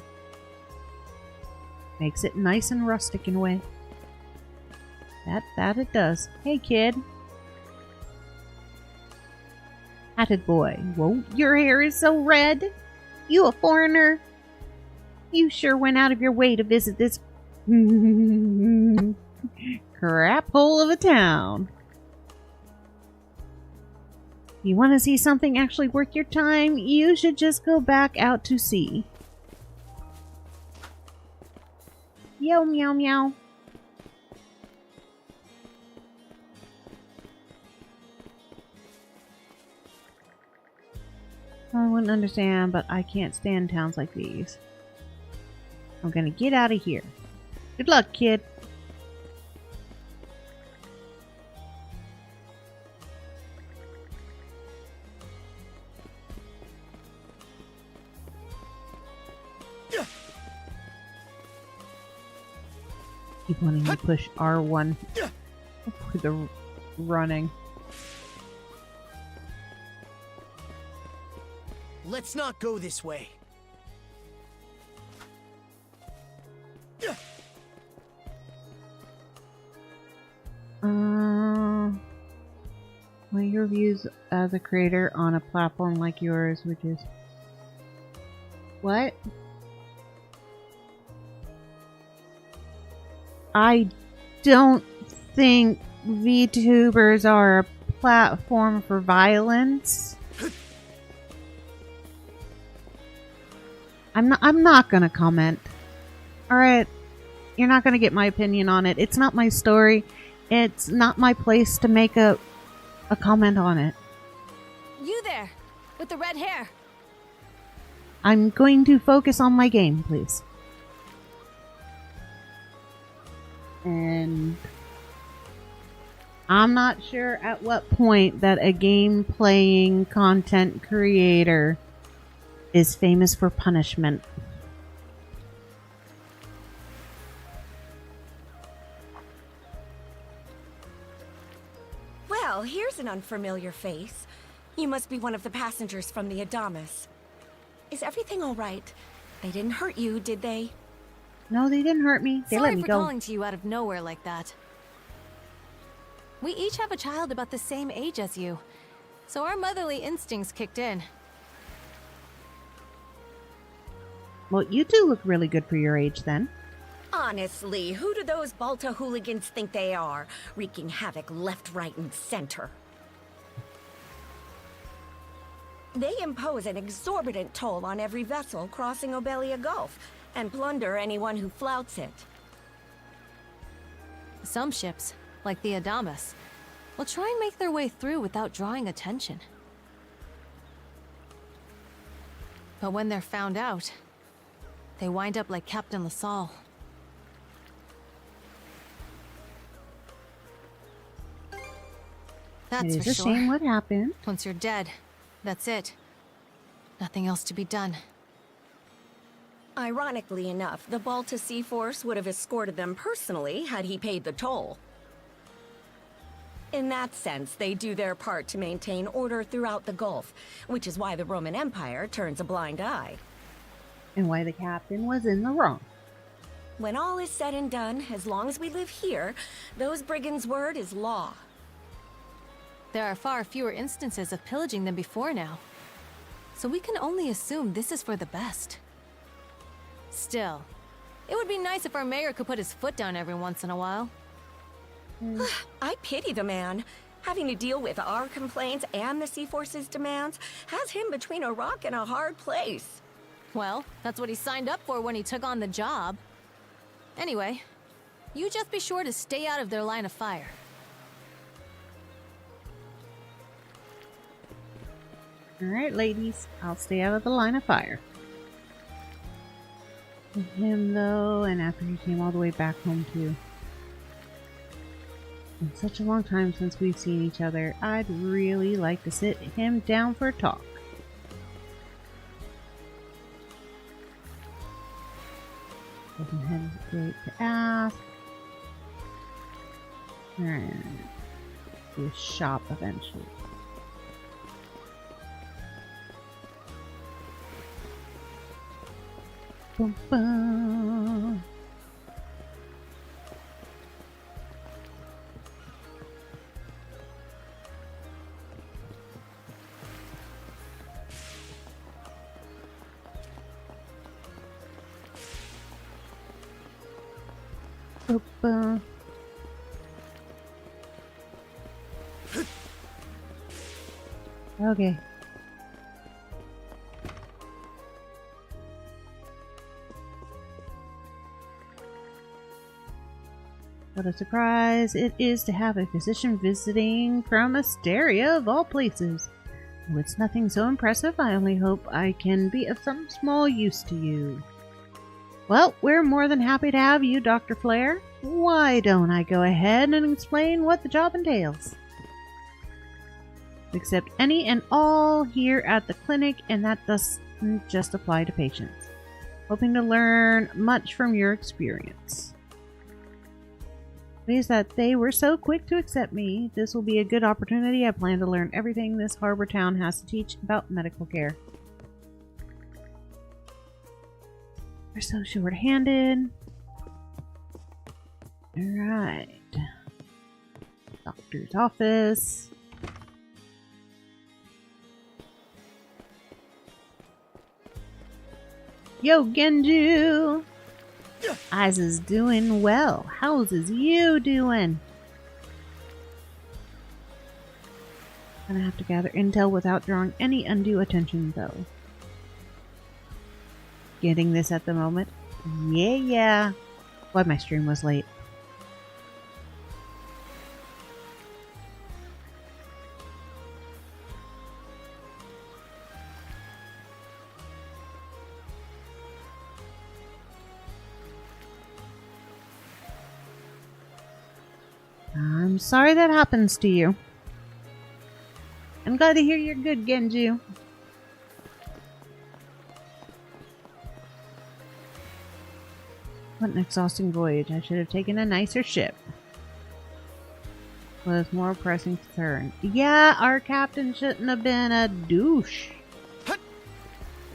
Makes it nice and rustic in a way. That it does. Hey kid. Hatted boy. Whoa, your hair is so red. You a foreigner? You sure went out of your way to visit this crap hole of a town. You want to see something actually worth your time? You should just go back out to sea. Yo, meow, meow. I wouldn't understand, but I can't stand towns like these. I'm gonna get out of here. Good luck, kid. Keep wanting to push R1 for the running. Let's not go this way. What are your views as a creator on a platform like yours, which is... What? I don't think VTubers are a platform for violence. I'm not gonna comment. Alright, you're not gonna get my opinion on it. It's not my story. It's not my place to make a comment on it. You there, with the red hair. I'm going to focus on my game, please. And I'm not sure at what point that a game-playing content creator is famous for punishment. Well, here's an unfamiliar face. You must be one of the passengers from the Adamas. Is everything all right? They didn't hurt you, did they? No, they didn't hurt me. They let me Sorry for go. calling to you out of nowhere like that. We each have a child about the same age as you, so our motherly instincts kicked in. Well, you two look really good for your age then. Honestly, who do those Balta hooligans think they are? Wreaking havoc left, right, and center. They impose an exorbitant toll on every vessel crossing Obelia Gulf, and plunder anyone who flouts it. Some ships, like the Adamas, will try and make their way through without drawing attention. But when they're found out, they wind up like Captain LaSalle. That's It for is a sure. shame what happened. Once you're dead, that's it. Nothing else to be done. Ironically enough, the Balta Sea Force would have escorted them personally had he paid the toll. In that sense, they do their part to maintain order throughout the Gulf, which is why the Roman Empire turns a blind eye. And why the captain was in the wrong. When all is said and done, as long as we live here, those brigands' word is law. There are far fewer instances of pillaging than before now, so we can only assume this is for the best. Still, it would be nice if our mayor could put his foot down every once in a while. I pity the man. Having to deal with our complaints and the Sea Force's demands has him between a rock and a hard place. Well, that's what he signed up for when he took on the job. Anyway, you just be sure to stay out of their line of fire. Alright, ladies. I'll stay out of the line of fire. With him, though, and after he came all the way back home, too. In such a long time since we've seen each other, I'd really like to sit him down for a talk. Doesn't hesitate to ask. Alright. Do a shop eventually. Bum, bum. Bum, bum. Okay. What a surprise it is to have a physician visiting from Asteria of all places. Oh, it's nothing so impressive. I only hope I can be of some small use to you. Well, we're more than happy to have you, Dr. Flair. Why don't I go ahead and explain what the job entails? Accept any and all here at the clinic, and that doesn't just apply to patients. Hoping to learn much from your experience. Pleased that they were so quick to accept me. This will be a good opportunity. I plan to learn everything this harbor town has to teach about medical care. We're so short-handed. Alright. Doctor's office. Yo, Genju! Isa's doing well. How's you doing? Gonna have to gather intel without drawing any undue attention, though. Getting this at the moment. Yeah. Why my stream was late. I'm sorry that happens to you. I'm glad to hear you're good, Genju. What an exhausting voyage. I should have taken a nicer ship. was more pressing concern. Yeah, our captain shouldn't have been a douche.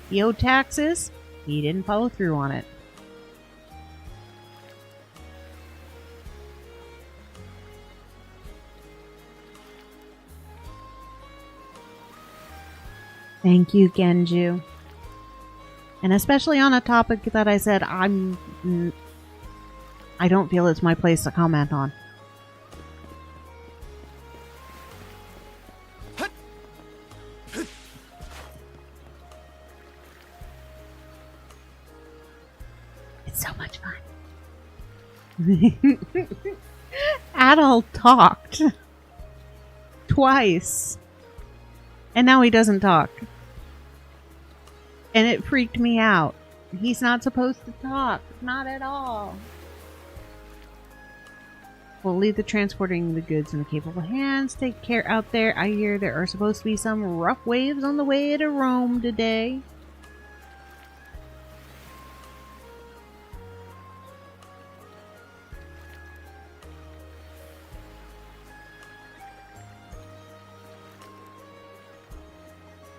He owed taxes. He didn't follow through on it. Thank you, Genju. And especially on a topic that I said I don't feel it's my place to comment on. It's so much fun. Adol talked twice. And now he doesn't talk. And it freaked me out. He's not supposed to talk. Not at all. We'll leave the transporting the goods in the capable hands. Take care out there. I hear there are supposed to be some rough waves on the way to Rome today.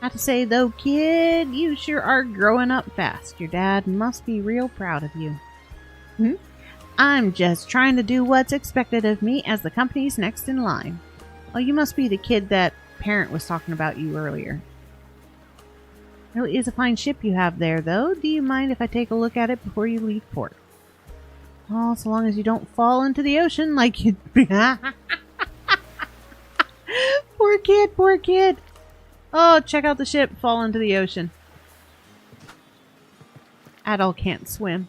Have to say though, kid, you sure are growing up fast. Your dad must be real proud of you. I'm just trying to do what's expected of me as the company's next in line. Oh, you must be the kid that parent was talking about you earlier. It is a fine ship you have there, though. Do you mind if I take a look at it before you leave port? Oh, so long as you don't fall into the ocean like you... Poor kid, poor kid. Oh, check out the ship fall into the ocean. Adol can't swim.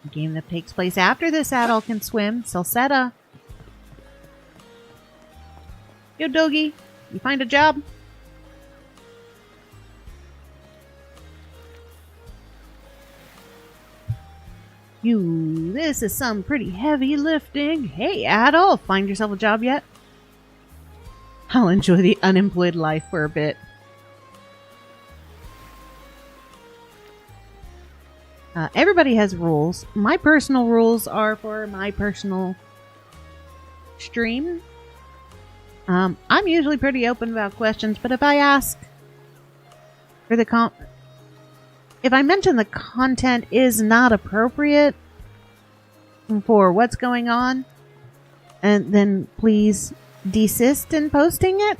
A game that takes place after this Adol can swim. Salsetta. Yo, Dogi. You find a job? This is some pretty heavy lifting. Hey, Adol, find yourself a job yet? I'll enjoy the unemployed life for a bit. Everybody has rules. My personal rules are for my personal stream. I'm usually pretty open about questions, but if I ask for the if I mention the content is not appropriate for what's going on, and then please desist in posting it.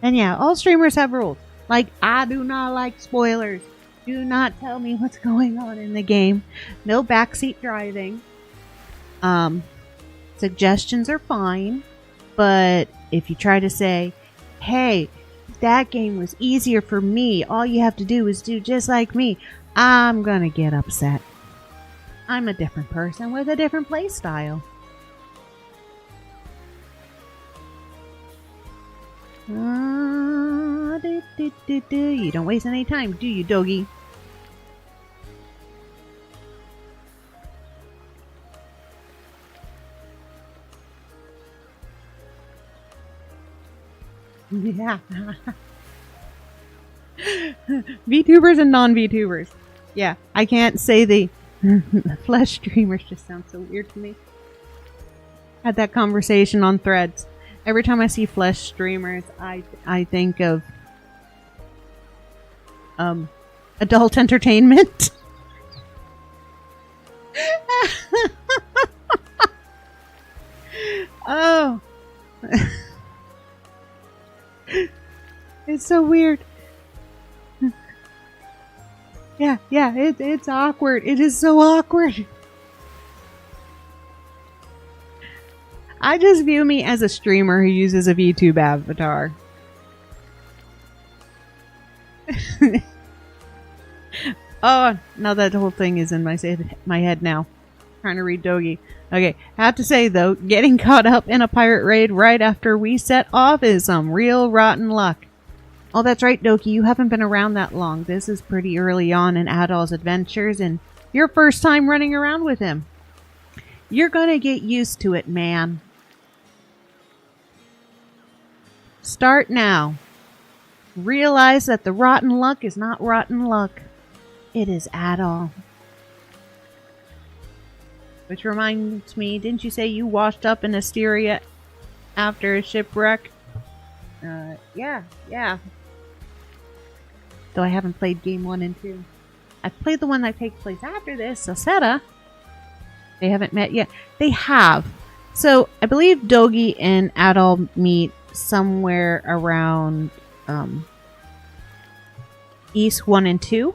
And yeah, all streamers have rules. Like, I do not like spoilers. Do not tell me what's going on in the game. No backseat driving. Suggestions are fine, but if you try to say, hey, that game was easier for me, all you have to do is do just like me, I'm gonna get upset. I'm a different person with a different play style. You don't waste any time, do you, Dogi? Yeah. VTubers and non-VTubers. Yeah, I can't say the flesh streamers just sound so weird to me. Had that conversation on Threads. Every time I see flesh streamers, I think of adult entertainment. Oh. It's so weird. Yeah, it's awkward. It is so awkward. I just view me as a streamer who uses a VTube avatar. Oh, now that whole thing is in my head now. Trying to read Dogi. Okay, I have to say though, getting caught up in a pirate raid right after we set off is some real rotten luck. Oh, that's right, Doki, you haven't been around that long. This is pretty early on in Adol's adventures and your first time running around with him. You're gonna get used to it, man. Start now. Realize that the rotten luck is not rotten luck. It is Adol. Which reminds me, didn't you say you washed up in Asteria after a shipwreck? Yeah. Though I haven't played game 1 and 2. I've played the one that takes place after this, Salsetta. They haven't met yet. They have. So, I believe Dogi and Adol meet somewhere around East 1 and 2.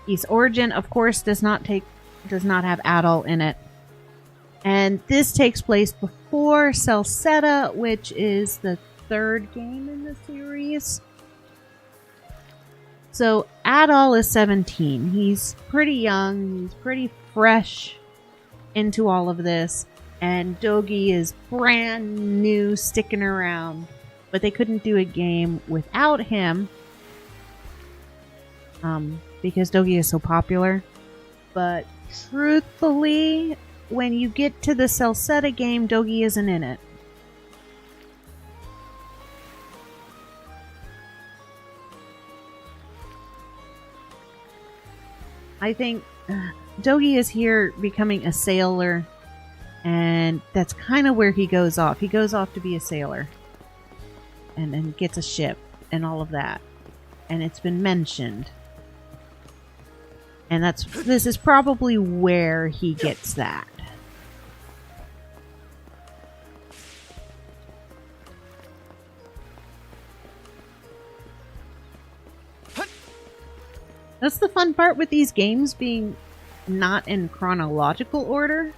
East Origin, of course, does not have Adol in it. And this takes place before Salsetta, which is the 3rd game in the series. So Adol is 17. He's pretty young. He's pretty fresh into all of this. And Dogi is brand new, sticking around. But they couldn't do a game without him. Because Dogi is so popular. But truthfully, when you get to the Salsetta game, Dogi isn't in it. I think Dogi is here becoming a sailor, and that's kind of where he goes off. He goes off to be a sailor, and then gets a ship, and all of that. And it's been mentioned. And this is probably where he gets that. That's the fun part with these games being not in chronological order.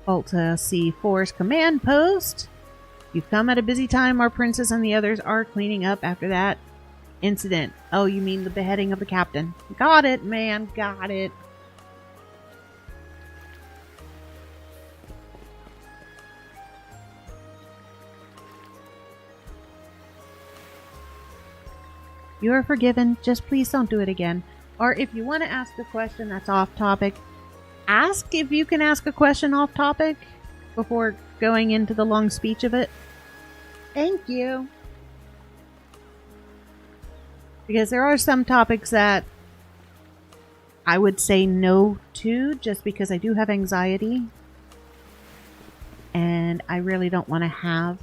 Alta C Force Command Post. You've come at a busy time. Our princess and the others are cleaning up after that incident. Oh, you mean the beheading of the captain. Got it, man. Got it. You are forgiven. Just please don't do it again. Or if you want to ask a question that's off topic, ask if you can ask a question off topic before going into the long speech of it. Thank you. Because there are some topics that I would say no to just because I do have anxiety. And I really don't want to have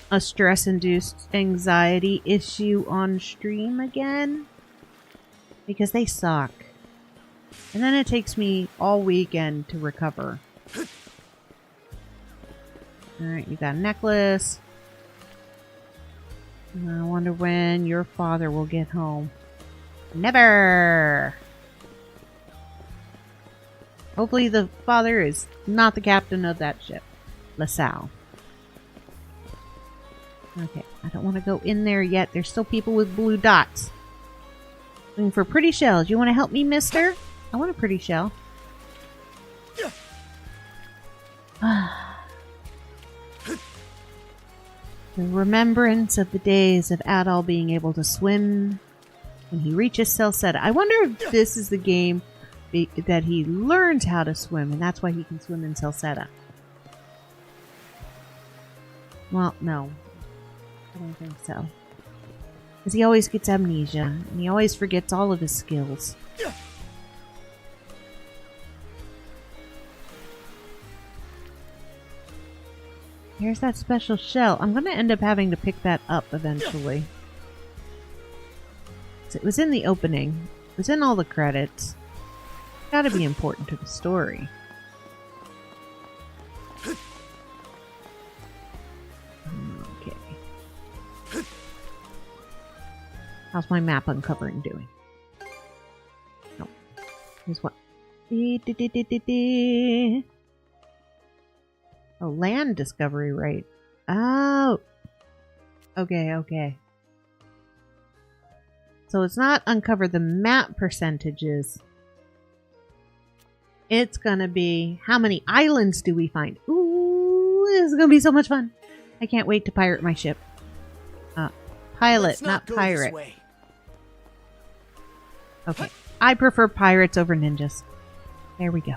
a stress-induced anxiety issue on stream again. Because they suck. And then it takes me all weekend to recover. Alright, you got a necklace. I wonder when your father will get home. Never! Hopefully the father is not the captain of that ship. LaSalle. Okay, I don't want to go in there yet. There's still people with blue dots. Looking for pretty shells. You want to help me, mister? I want a pretty shell. The remembrance of the days of Adol being able to swim when he reaches Salsetta. I wonder if this is the game that he learns how to swim, and that's why he can swim in Salsetta. Well, no. I don't think so. Because he always gets amnesia, and he always forgets all of his skills. Here's that special shell. I'm going to end up having to pick that up eventually. It was in the opening. It was in all the credits. It's got to be important to the story. Okay. How's my map uncovering doing? No. Here's what. Oh, land discovery rate. Oh. Okay. So it's not uncover the map percentages. It's gonna be how many islands do we find? Ooh, this is gonna be so much fun. I can't wait to pirate my ship. Pilot, not pirate. Okay. I prefer pirates over ninjas. There we go.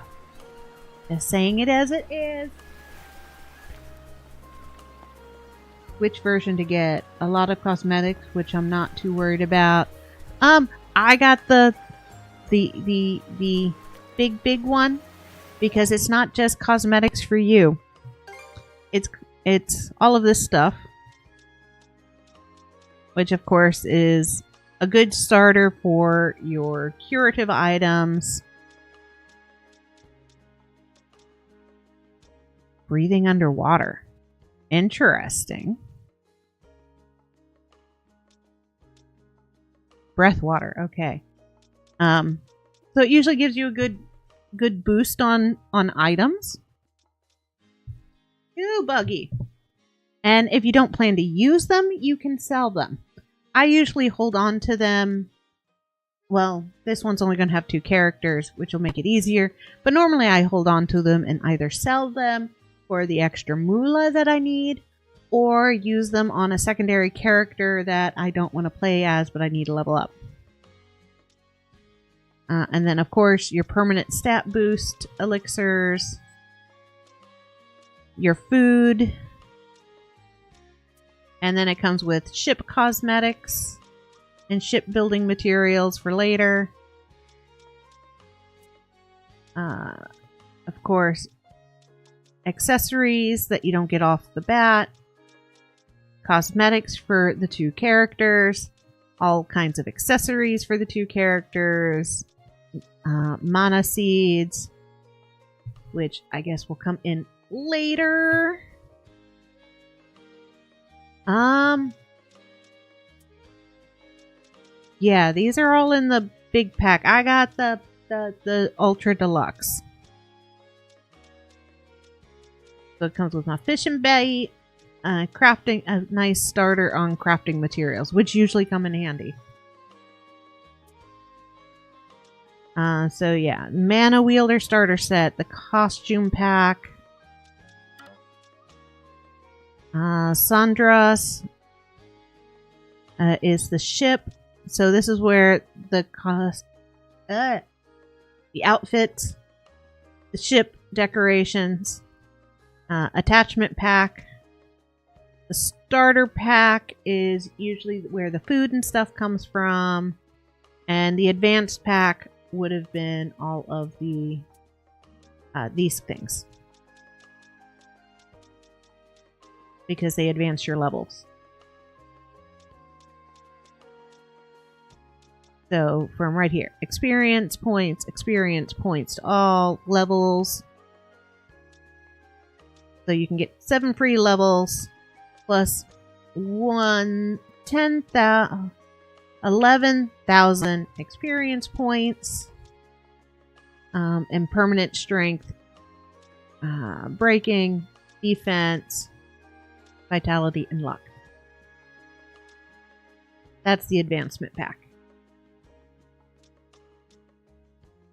Just saying it as it is. Which version to get? A lot of cosmetics, which I'm not too worried about. I got the big one, because it's not just cosmetics for you. It's all of this stuff, which of course is a good starter for your curative items. Breathing underwater. Interesting. Breath water, okay. So it usually gives you a good boost on items. Ooh, buggy. And if you don't plan to use them, you can sell them. I usually hold on to them. Well, this one's only going to have 2 characters, which will make it easier. But normally I hold on to them and either sell them for the extra moolah that I need, or use them on a secondary character that I don't want to play as, but I need to level up. And then, of course, your permanent stat boost elixirs, your food, and then it comes with ship cosmetics and shipbuilding materials for later. Of course, accessories that you don't get off the bat, cosmetics for the 2 characters, all kinds of accessories for the 2 characters, mana seeds, which I guess will come in later. Yeah, these are all in the big pack. I got the Ultra Deluxe. So it comes with my fishing bait, crafting, a nice starter on crafting materials, which usually come in handy. So yeah, Mana Wielder starter set, the costume pack, Sandra's is the ship. So this is where the outfits, the ship decorations, attachment pack. The starter pack is usually where the food and stuff comes from, and the advanced pack would have been all of the these things, because they advance your levels. So from right here, experience points to all levels. So you can get 7 free levels plus 11,000 experience points, and permanent strength, breaking, defense, vitality, and luck. That's the advancement pack.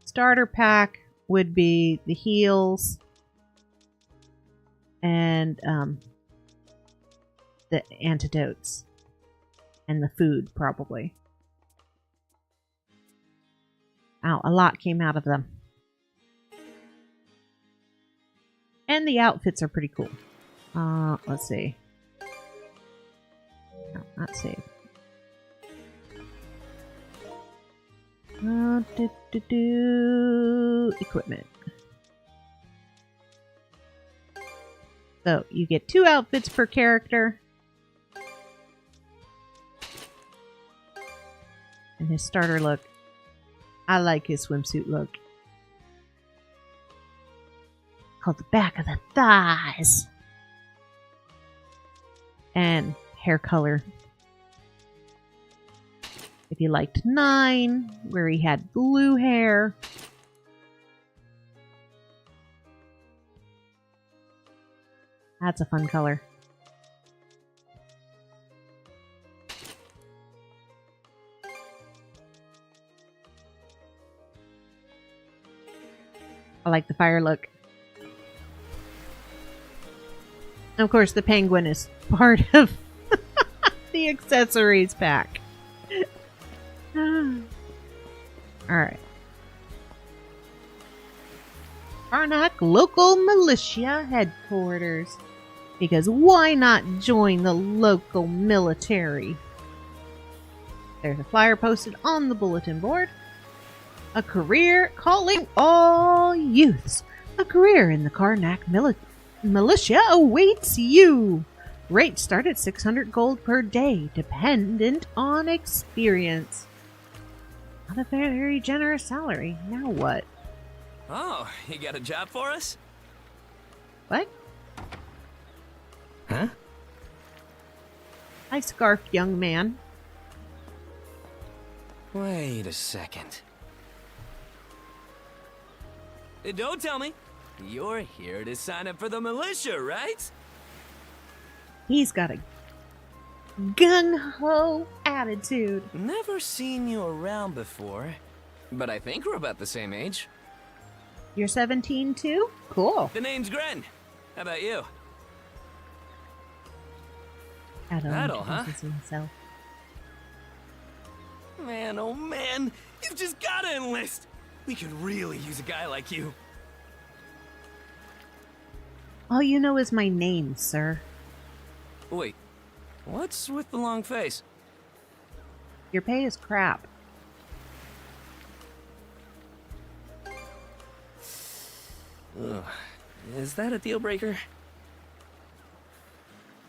Starter pack would be the heals and the antidotes and the food, probably. Ow, a lot came out of them. And the outfits are pretty cool. Let's see. No, not save. Equipment. So you get 2 outfits per character. And his starter look. I like his swimsuit look. Called the back of the thighs. And hair color. If you liked 9, where he had blue hair. That's a fun color. I like the fire look. And of course, the penguin is part of the accessories pack. Alright. Karnak Local Militia Headquarters. Because why not join the local military? There's a flyer posted on the bulletin board. A career calling all youths. A career in the Karnak militia awaits you. Rates start at 600 gold per day, dependent on experience. Not a very generous salary. Now what? Oh, you got a job for us? What? Huh? I scarfed young man. Wait a second. Don't tell me. You're here to sign up for the militia, right? He's got a gung-ho attitude. Never seen you around before, but I think we're about the same age. You're 17 too? Cool. The name's Gren. How about you? Adol, huh? Himself. Man, oh man, you've just gotta enlist. We could really use a guy like you. All you know is my name, sir. Wait, what's with the long face? Your pay is crap. Ugh. Is that a deal breaker?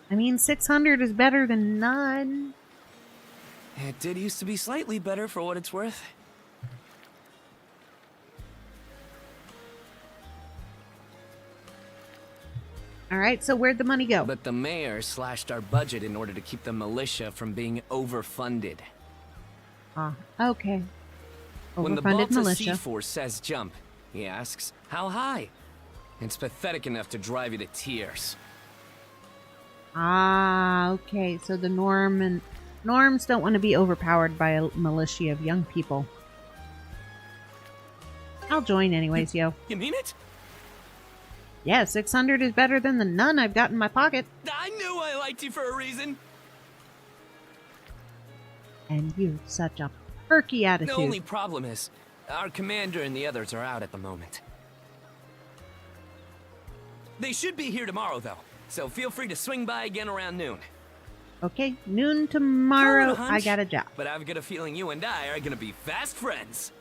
I mean, 600 is better than none. It did used to be slightly better for what it's worth. Alright, so where'd the money go? But the mayor slashed our budget in order to keep the militia from being overfunded. Ah, okay. When the Overfunded Balta militia. Sea Force says jump, he asks, how high? It's pathetic enough to drive you to tears. Ah, okay. So the norms don't want to be overpowered by a militia of young people. I'll join anyways, yo. You mean it? Yeah, 600 is better than the none I've got in my pocket. I knew I liked you for a reason. And you've such a perky attitude. The only problem is, our commander and the others are out at the moment. They should be here tomorrow, though, so feel free to swing by again around noon. Okay, noon tomorrow, Call it a I hunch, got a job. But I've got a feeling you and I are gonna be fast friends.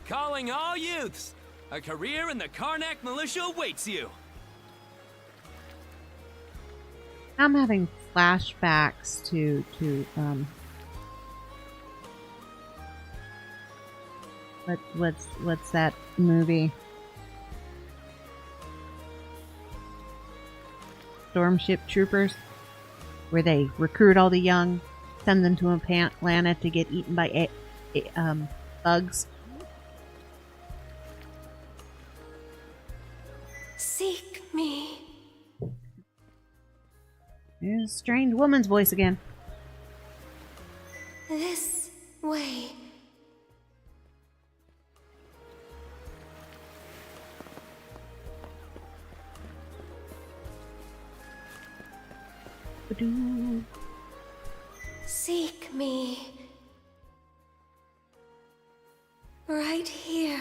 Calling all youths! A career in the Karnak militia awaits you! I'm having flashbacks to what's that movie? Stormship Troopers, where they recruit all the young, send them to a planet to get eaten by bugs. Seek me. There's a strange woman's voice again. This way. Seek me. Right here.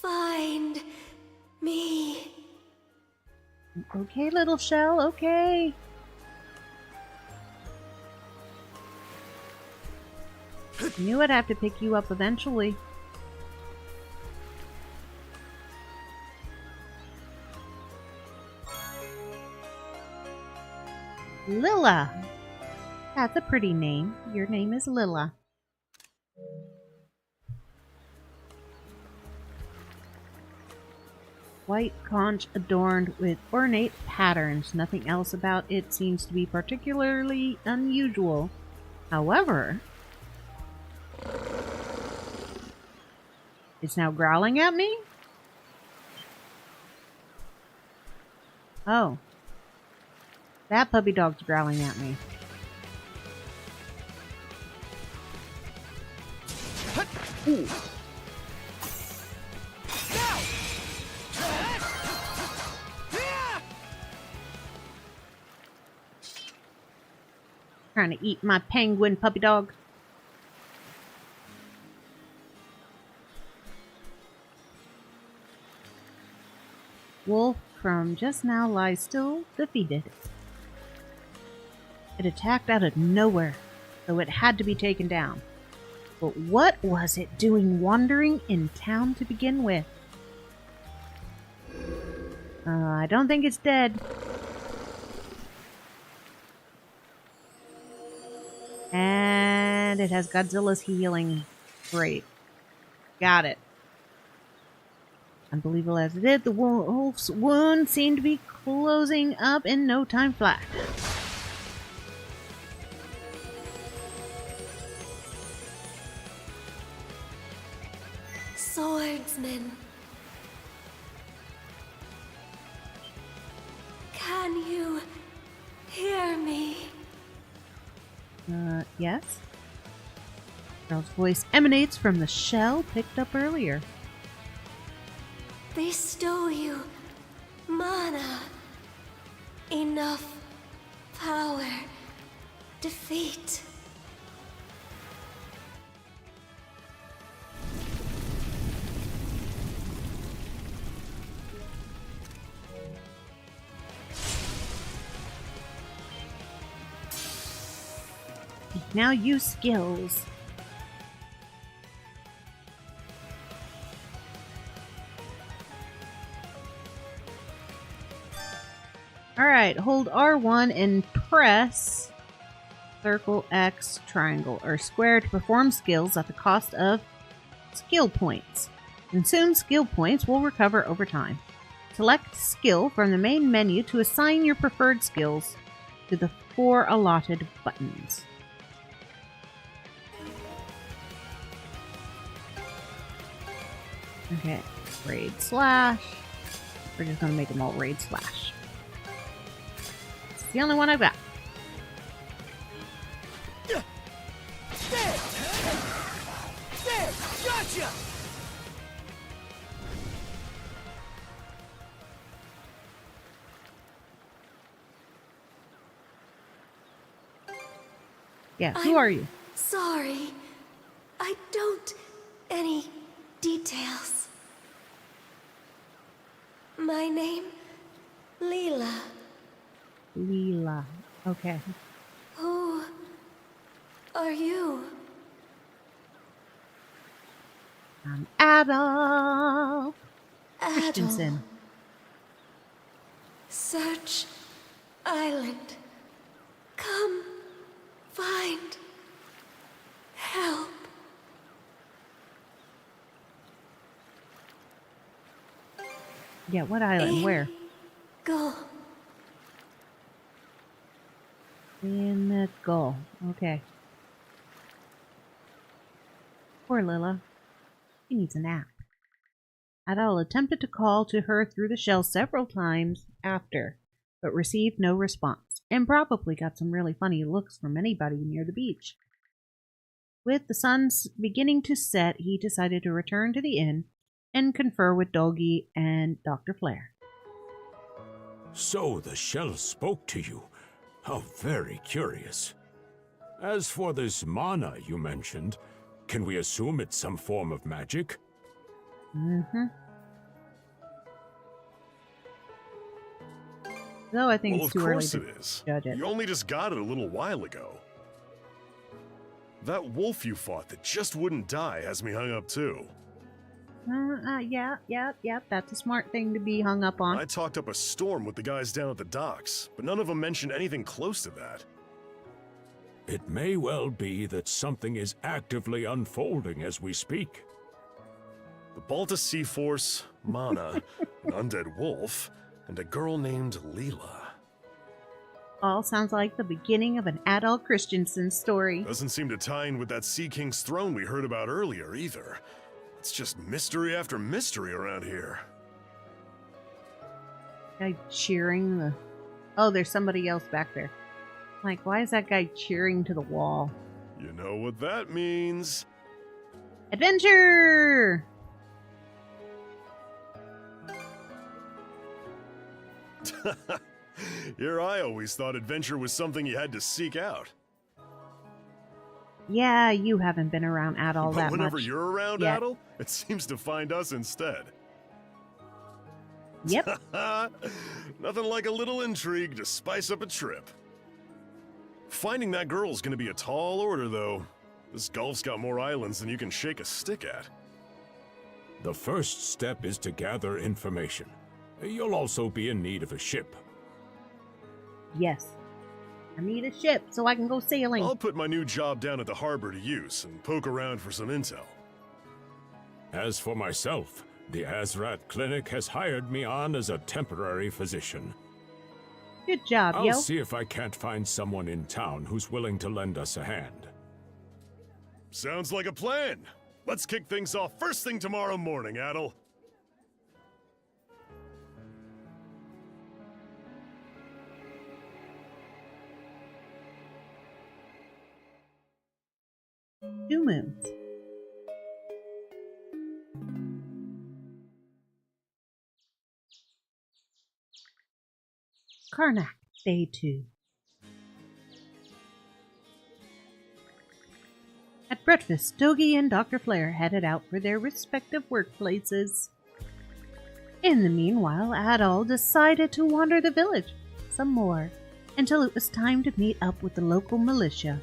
Find me. Okay, little shell, okay. Knew I'd have to pick you up eventually. Lilla. That's a pretty name. Your name is Lilla. White conch adorned with ornate patterns. Nothing else about it seems to be particularly unusual. However, it's now growling at me? Oh. That puppy dog's growling at me. Ooh. Trying to eat my penguin puppy dog. Wolf from just now lies still defeated. It attacked out of nowhere, so it had to be taken down. But what was it doing wandering in town to begin with? I don't think it's dead. And it has Godzilla's healing. Great. Got it. Unbelievable as it is, the wolf's wound seemed to be closing up in no time flat. Swordsman. Can you hear me? Yes? Girl's voice emanates from the shell picked up earlier. Bestow you mana. Enough power. Defeat. Now use skills. Alright, hold R1 and press circle, X, triangle, or square to perform skills at the cost of skill points. Consumed skill points will recover over time. Select skill from the main menu to assign your preferred skills to the 4 allotted buttons. Okay, raid slash. We're just gonna make them all raid slash. It's the only one I've got. There! There! Gotcha! Yeah, who are you? Sorry. I don't any details. My name, Leela. Leela. Okay. Who are you? I'm Adol. Christensen. Search Island. Come find help. Yeah, what island? Where? Go. In the goal. Okay. Poor Lila. She needs a nap. Adol attempted to call to her through the shell several times after, but received no response, and probably got some really funny looks from anybody near the beach. With the sun beginning to set, he decided to return to the inn and confer with Doggy and Dr. Flare. So the shell spoke to you. How very curious. As for this mana you mentioned, can we assume it's some form of magic? Mm-hmm. Though I think Well, it's of too early course to it is. judge it. You only just got it a little while ago. That wolf you fought that just wouldn't die has me hung up too. Yeah, that's a smart thing to be hung up on. I talked up a storm with the guys down at the docks, but none of them mentioned anything close to that. It may well be that something is actively unfolding as we speak. The Balta Sea Force, Mana, an undead wolf, and a girl named Leela. All sounds like the beginning of an Adol Christensen story. Doesn't seem to tie in with that Sea King's throne we heard about earlier, either. It's just mystery after mystery around here. Guy cheering the... Oh, there's somebody else back there. Like, why is that guy cheering to the wall? You know what that means. Adventure! Here I always thought adventure was something you had to seek out. Yeah, you haven't been around Adol that But whenever much you're around, yet. Adol, it seems to find us instead. Yep. Nothing like a little intrigue to spice up a trip. Finding that girl's gonna be a tall order, though. This Gulf's got more islands than you can shake a stick at. The first step is to gather information. You'll also be in need of a ship. Yes. I need a ship so I can go sailing. I'll put my new job down at the harbor to use and poke around for some intel. As for myself, the Azrat Clinic has hired me on as a temporary physician. Good job, I'll yo. see if I can't find someone in town who's willing to lend us a hand. Sounds like a plan. Let's kick things off first thing tomorrow morning, Adol. Two moons. Karnak, Day 2. At breakfast, Dogi and Dr. Flare headed out for their respective workplaces. In the meanwhile, Adol decided to wander the village some more until it was time to meet up with the local militia.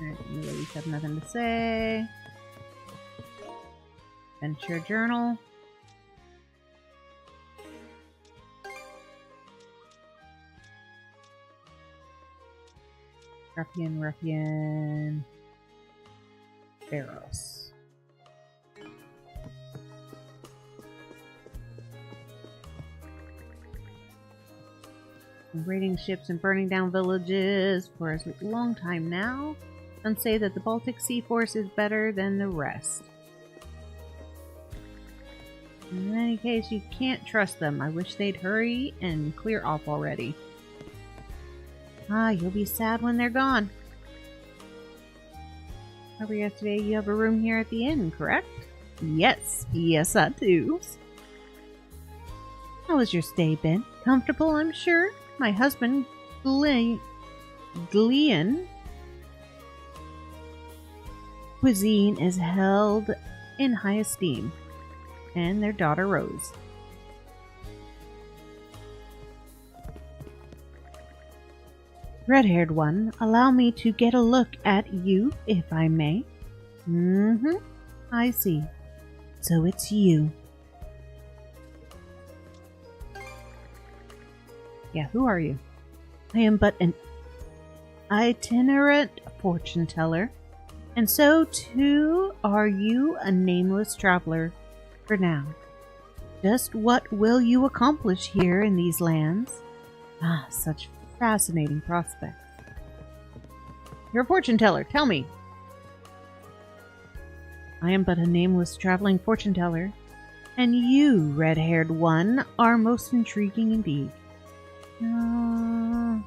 Alright, you ladies have nothing to say. Adventure journal. Ruffian. Barrows. Raiding ships and burning down villages for a long time now. Some say that the Baltic Sea Force is better than the rest. In any case, you can't trust them. I wish they'd hurry and clear off already. Ah, you'll be sad when they're gone. Remember yesterday you have a room here at the inn, correct? Yes, yes I do. How has your stay been? Comfortable, I'm sure? My husband, Glean Cuisine is held in high esteem, and their daughter Rose. Red-haired one, allow me to get a look at you, if I may. I see. So it's you. Yeah, who are you? I am but an itinerant fortune teller, and so too are you, a nameless traveler, for now. Just what will you accomplish here in these lands? Ah, such fascinating prospects. You're a fortune teller, tell me. I am but a nameless traveling fortune teller, and you, red-haired one, are most intriguing indeed. Fine.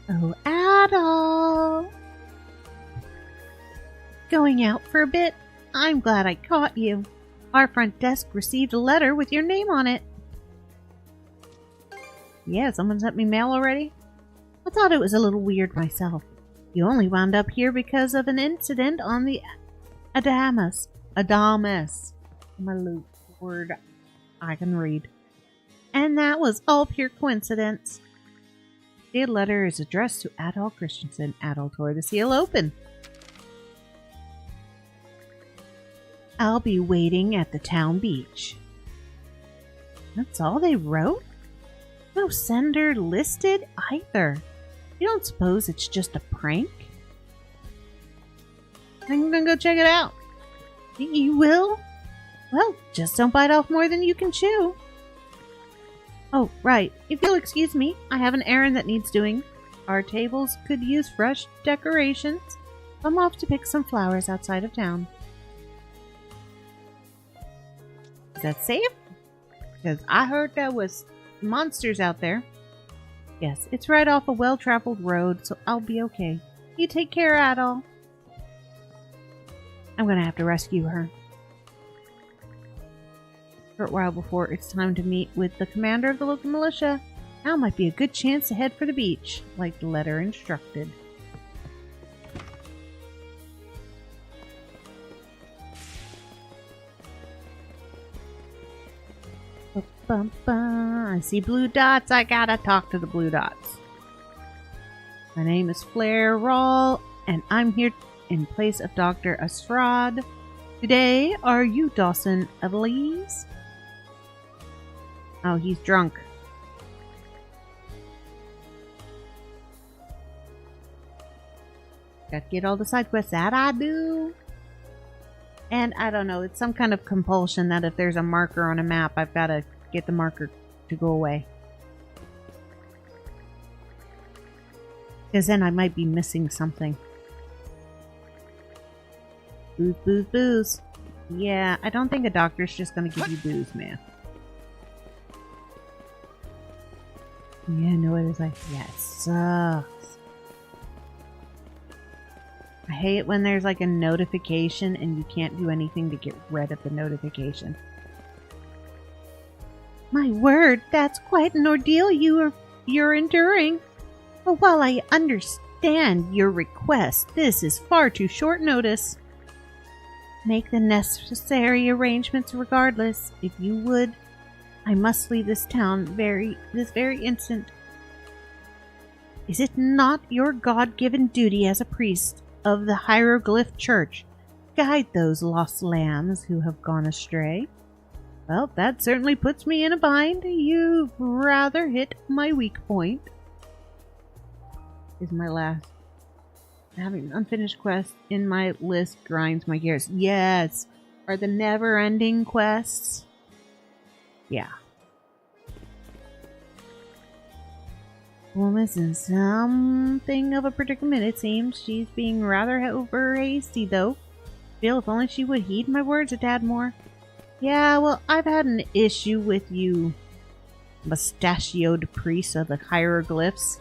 Oh, Adol! Going out for a bit? I'm glad I caught you. Our front desk received a letter with your name on it. Yeah, someone sent me mail already? I thought it was a little weird myself. You only wound up here because of an incident on the Adamus. My word I can read. And that was all pure coincidence. The letter is addressed to Adol Christensen. Adol tore the seal open. I'll be waiting at the town beach. That's all they wrote? No sender listed either. You don't suppose it's just a prank? I'm gonna go check it out. You will? Well, just don't bite off more than you can chew. Oh, right. If you'll excuse me, I have an errand that needs doing. Our tables could use fresh decorations. I'm off to pick some flowers outside of town. Is that safe? Because I heard there was monsters out there. Yes, it's right off a well-traveled road, so I'll be okay. You take care, Adol. I'm gonna have to rescue her. A short while before it's time to meet with the commander of the local militia. Now might be a good chance to head for the beach, like the letter instructed. I see blue dots. I gotta talk to the blue dots. My name is Flair Rawl, and I'm here in place of Dr. Asrad. Today, are you Dawson Elise? Oh, he's drunk. Gotta get all the side quests. That I do. And I don't know, it's some kind of compulsion that if there's a marker on a map, I've got to get the marker to go away. Because then I might be missing something. Booze, booze, booze. Yeah, I don't think a doctor's just going to give you booze, man. Yeah, no, it is like, yeah, it sucks. I hate it when there's like a notification and you can't do anything to get rid of the notification. My word, that's quite an ordeal you're enduring. But while I understand your request, this is far too short notice. Make the necessary arrangements regardless. If you would, I must leave this town this very instant. Is it not your God-given duty as a priest of the Hieroglyph Church guide those lost lambs who have gone astray? Well, that certainly puts me in a bind. You've rather hit my weak point. Is my last. Having an unfinished quest in my list grinds my gears. Yes! Are the never-ending quests? Yeah. Woman's in something of a predicament, it seems. She's being rather over hasty, though. Feel if only she would heed my words a tad more. Yeah, well, I've had an issue with you, mustachioed priest of the hieroglyphs.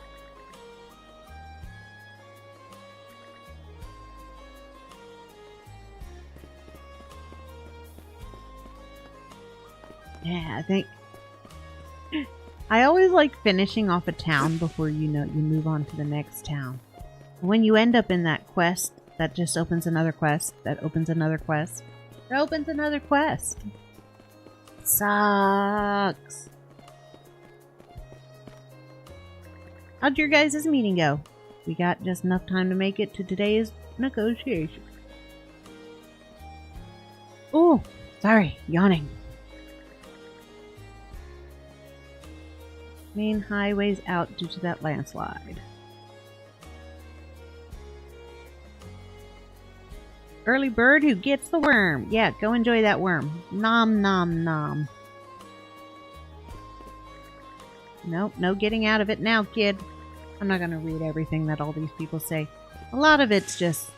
Yeah, I think... I always like finishing off a town before you move on to the next town. When you end up in that quest, that just opens another quest, that opens another quest, that opens another quest. Sucks. How'd your guys' meeting go? We got just enough time to make it to today's negotiation. Oh, sorry, yawning. Main highway's out due to that landslide. Early bird who gets the worm. Yeah, go enjoy that worm. Nom nom nom. Nope, no getting out of it now, kid. I'm not going to read everything that all these people say. A lot of it's just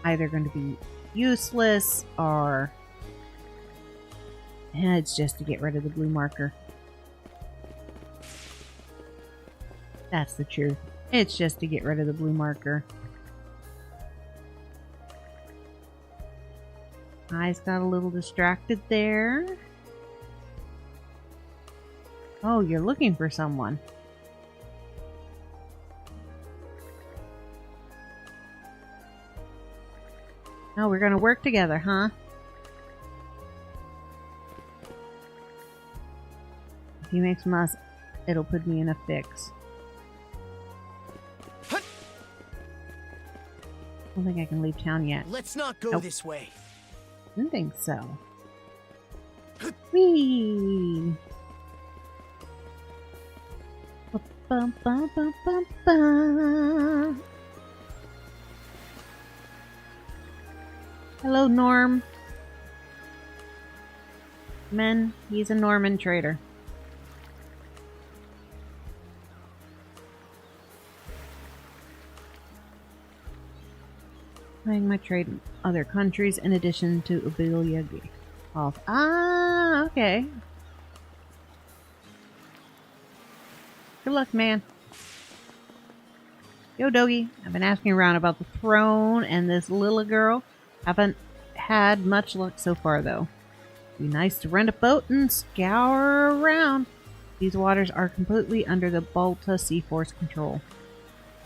either going to be useless or... it's just to get rid of the blue marker. That's the truth. It's just to get rid of the blue marker. Eyes got a little distracted there. Oh, you're looking for someone. Oh, we're gonna work together, huh? If he makes muss, it'll put me in a fix. I don't think I can leave town yet. Let's not go this way. I don't think so. Whee! Bum, bum, bum, bum, bum. Hello, Norm. Men, he's a Norman trader. Playing my trade in other countries in addition to Abilia. Ah, okay. Good luck, man. Yo, Doggy. I've been asking around about the throne and this little girl. Haven't had much luck so far, though. Be nice to rent a boat and scour around. These waters are completely under the Balta Sea Force control.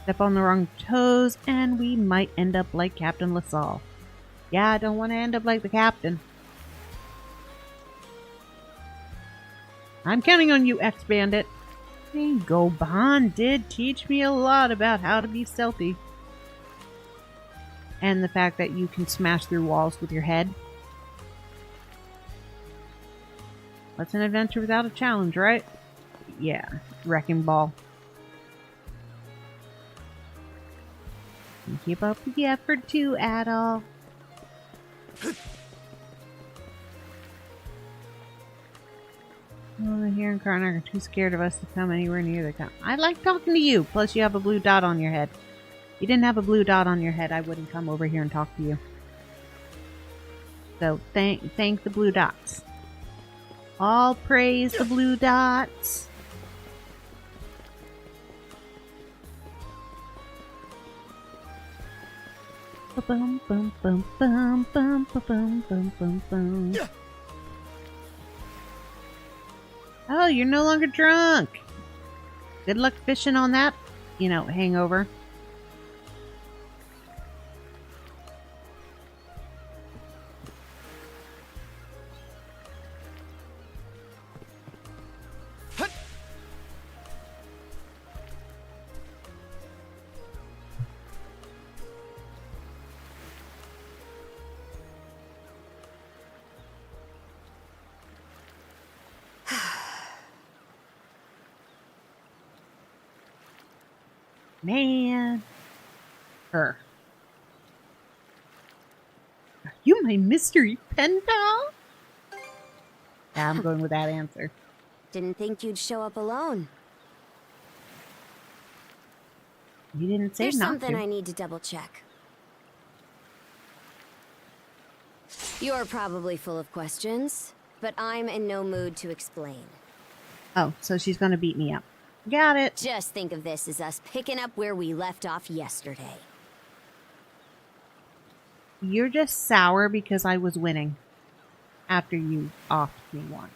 Step on the wrong toes, and we might end up like Captain LaSalle. Yeah, I don't want to end up like the captain. I'm counting on you, ex-bandit. Bingo Bond did teach me a lot about how to be stealthy. And the fact that you can smash through walls with your head. What's an adventure without a challenge, right? Yeah, Wrecking Ball. And keep up the effort too, Adol. Oh, here in Karnak are too scared of us to come anywhere near the camp. I like talking to you. Plus, you have a blue dot on your head. If you didn't have a blue dot on your head, I wouldn't come over here and talk to you. So, thank the blue dots. All praise the blue dots. Bum bum bum bum bum bum bum bum bum. Oh, you're no longer drunk. Good luck fishing on that, hangover. Man. Her. Are you my mystery pen pal? Yeah, I'm going with that answer. Didn't think you'd show up alone. You didn't say There's not something to. I need to double check. You're probably full of questions, but I'm in no mood to explain. Oh, so she's going to beat me up. Got it. Just think of this as us picking up where we left off yesterday. You're just sour because I was winning. After you offed me once.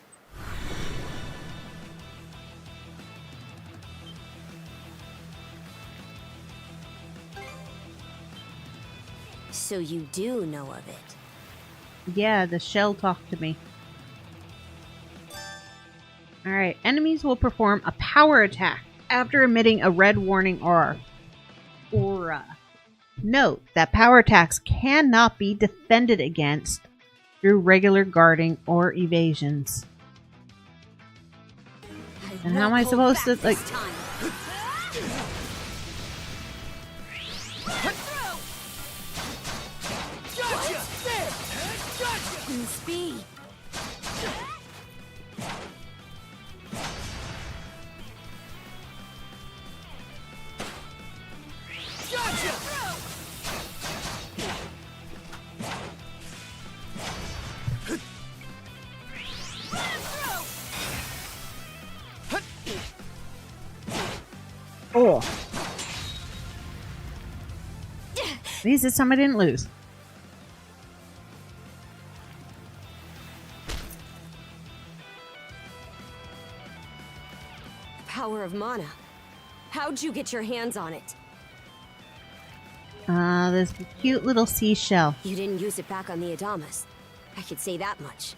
So you do know of it? Yeah, the shell talked to me. Alright, enemies will perform a power attack after emitting a red warning aura. Note that power attacks cannot be defended against through regular guarding or evasions. And how am I supposed to, like... Speed. Oh. At least this time I didn't lose. Power of mana. How'd you get your hands on it? This cute little seashell. You didn't use it back on the Adamas. I could say that much.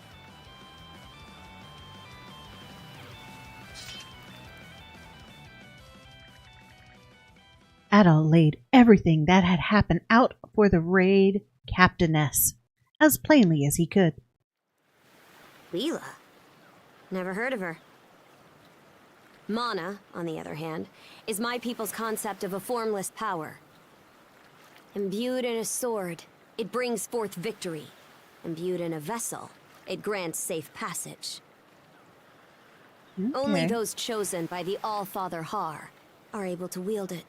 Adol laid everything that had happened out for the raid captainess, as plainly as he could. Leela? Never heard of her. Mana, on the other hand, is my people's concept of a formless power. Imbued in a sword, it brings forth victory. Imbued in a vessel, it grants safe passage. Okay. Only those chosen by the All-Father Har are able to wield it.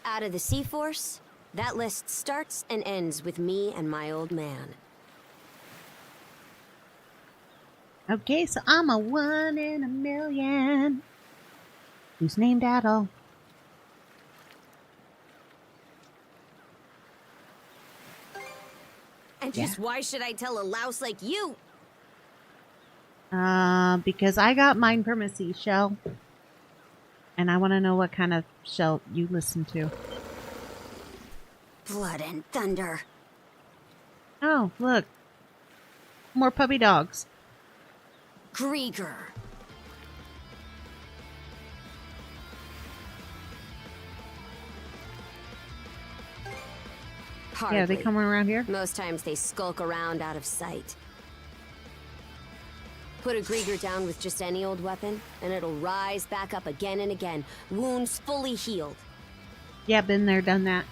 Out of the Sea Force, that list starts and ends with me and my old man. Okay, so I'm a 1 in a million. Who's named Adol? And just why should I tell a louse like you? Because I got mine from a seashell. And I want to know what kind of shell you listen to. Blood and thunder. Oh, look. More puppy dogs. Grieger. Hardly. Yeah, they come around here? Most times they skulk around out of sight. Put a Grieger down with just any old weapon, and it'll rise back up again and again, wounds fully healed. Yeah, been there, done that.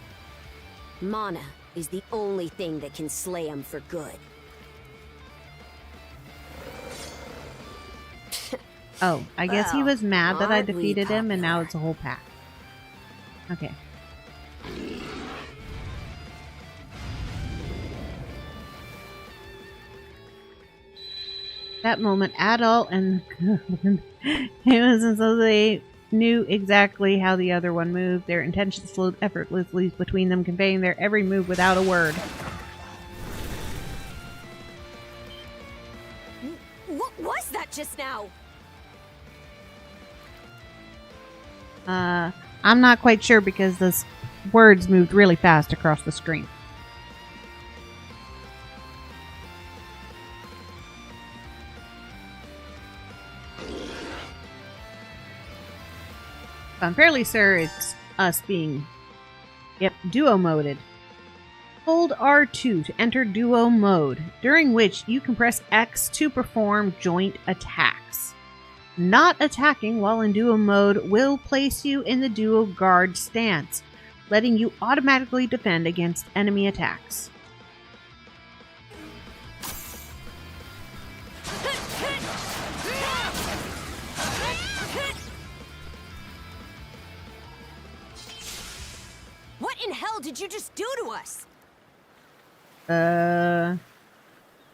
Mana is the only thing that can slay him for good. Oh, I guess he was mad that I aren't we defeated him, and now popular? it's a whole pack. Okay. That moment, Adol and it was as though they knew exactly how the other one moved. Their intentions flowed effortlessly between them, conveying their every move without a word. What was that just now? I'm not quite sure because the words moved really fast across the screen. I'm fairly sure it's us being, duo moded. Hold R2 to enter duo mode, during which you can press X to perform joint attacks. Not attacking while in duo mode will place you in the duo guard stance, letting you automatically defend against enemy attacks. What in hell did you just do to us?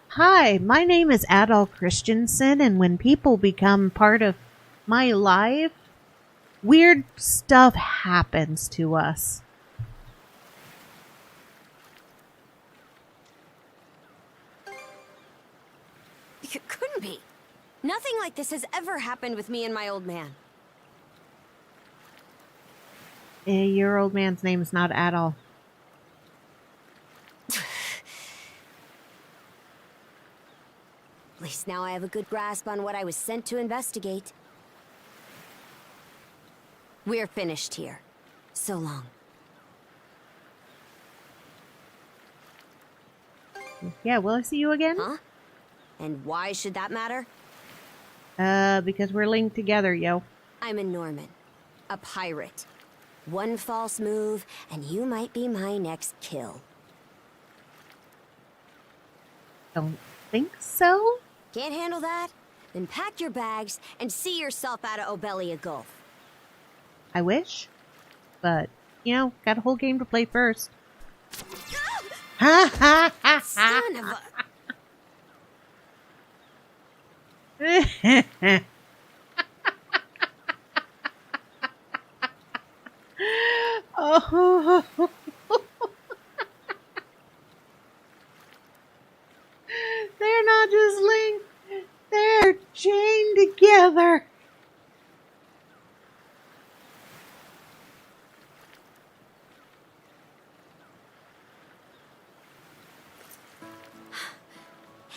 Hi, my name is Adol Christensen, and when people become part of my life, weird stuff happens to us. It couldn't be. Nothing like this has ever happened with me and my old man. Your old man's name is not Adol. At least now I have a good grasp on what I was sent to investigate. We're finished here. So long. Yeah, will I see you again? Huh? And why should that matter? Because we're linked together, yo. I'm a Norman. A pirate. One false move, and you might be my next kill. Don't think so? Can't handle that? Then pack your bags and see yourself out of Obelia Gulf. I wish. But, got a whole game to play first. Ha ha ha! Son of a... Oh. They're not just linked, they're chained together.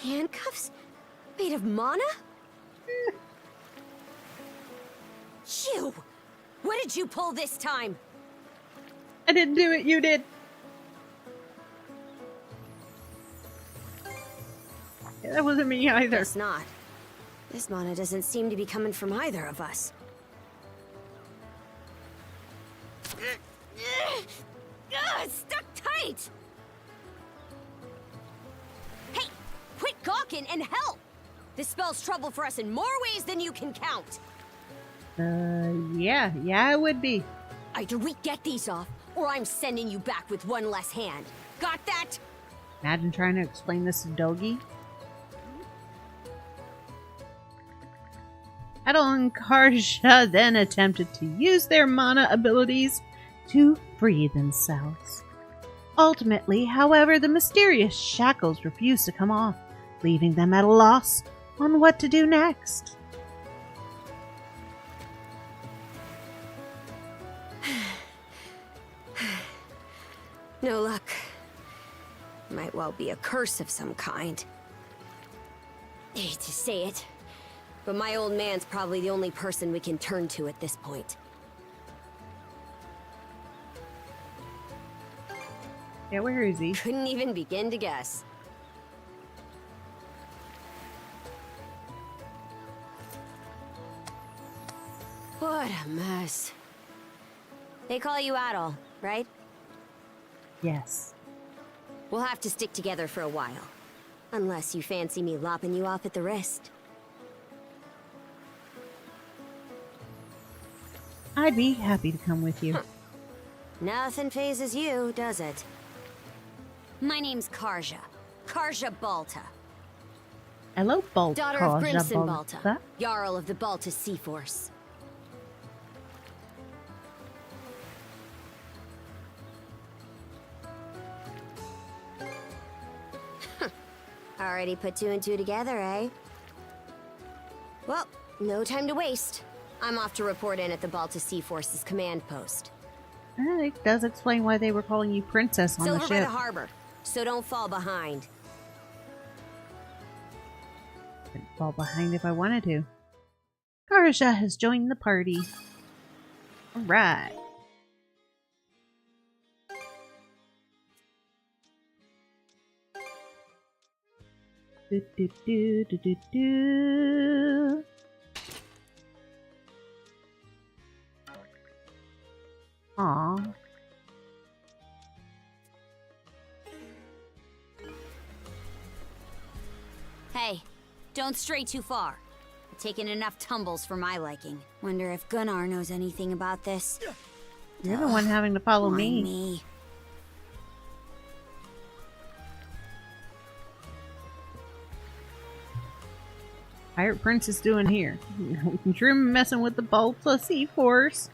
Handcuffs? Made of mana? You! What did you pull this time? I didn't do it, you did. Yeah, that wasn't me either. Guess not. This mana doesn't seem to be coming from either of us. It's stuck tight! Hey! Quit gawking and help! This spells trouble for us in more ways than you can count. Yeah, it would be. Either we get these off, or I'm sending you back with one less hand. Got that? Imagine trying to explain this to Dogi. Adol and Karja then attempted to use their mana abilities to free themselves. Ultimately, however, the mysterious shackles refused to come off, leaving them at a loss on what to do next. No luck. Might well be a curse of some kind. hate to say it, but my old man's probably the only person we can turn to at this point. Yeah, where is he? Couldn't even begin to guess. What a mess. They call you Adol, right? Yes. We'll have to stick together for a while. Unless you fancy me lopping you off at the wrist. I'd be happy to come with you. Huh. Nothing phases you, does it? My name's Karja. Karja Balta. Hello, Balta. Daughter of Grimson Balta, Jarl of the Balta Sea Force. Already put two and two together, eh? Well, no time to waste. I'm off to report in at the Balta Sea Force's command post. It does explain why they were calling you Princess on Still the over by ship. the harbor, so don't fall behind. Couldn't fall behind if I wanted to. Karja has joined the party. Alright. Do, do, do, do, do, do. Aw. Hey, don't stray too far. I've taken enough tumbles for my liking. Wonder if Gunnar knows anything about this. You're the one having to follow me. Pirate Prince is doing here? We can sure messing with the Balta Sea Force.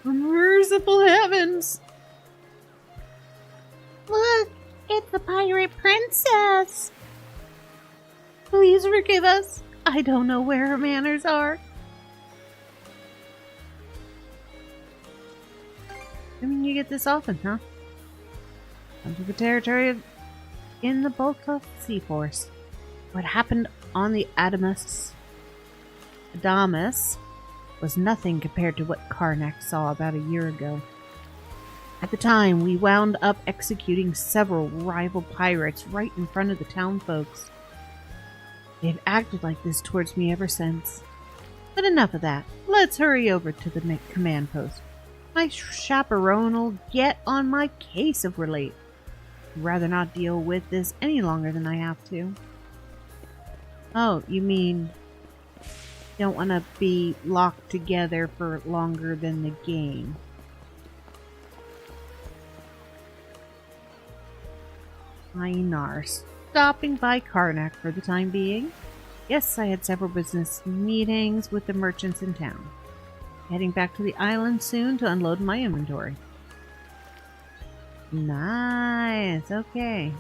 Merciful heavens! Look, it's the Pirate Princess! Please forgive us. I don't know where her manners are. I mean, you get this often, huh? Under the territory of in the Balta Sea Force. What happened on the Adamus was nothing compared to what Karnak saw about a year ago. At the time, we wound up executing several rival pirates right in front of the town folks. They've acted like this towards me ever since. But enough of that. Let's hurry over to the command post. My chaperone'll get on my case if we're late. I'd rather not deal with this any longer than I have to. Oh, you mean don't want to be locked together for longer than the game. Einar, stopping by Karnak for the time being. Yes, I had several business meetings with the merchants in town. Heading back to the island soon to unload my inventory. Nice, okay.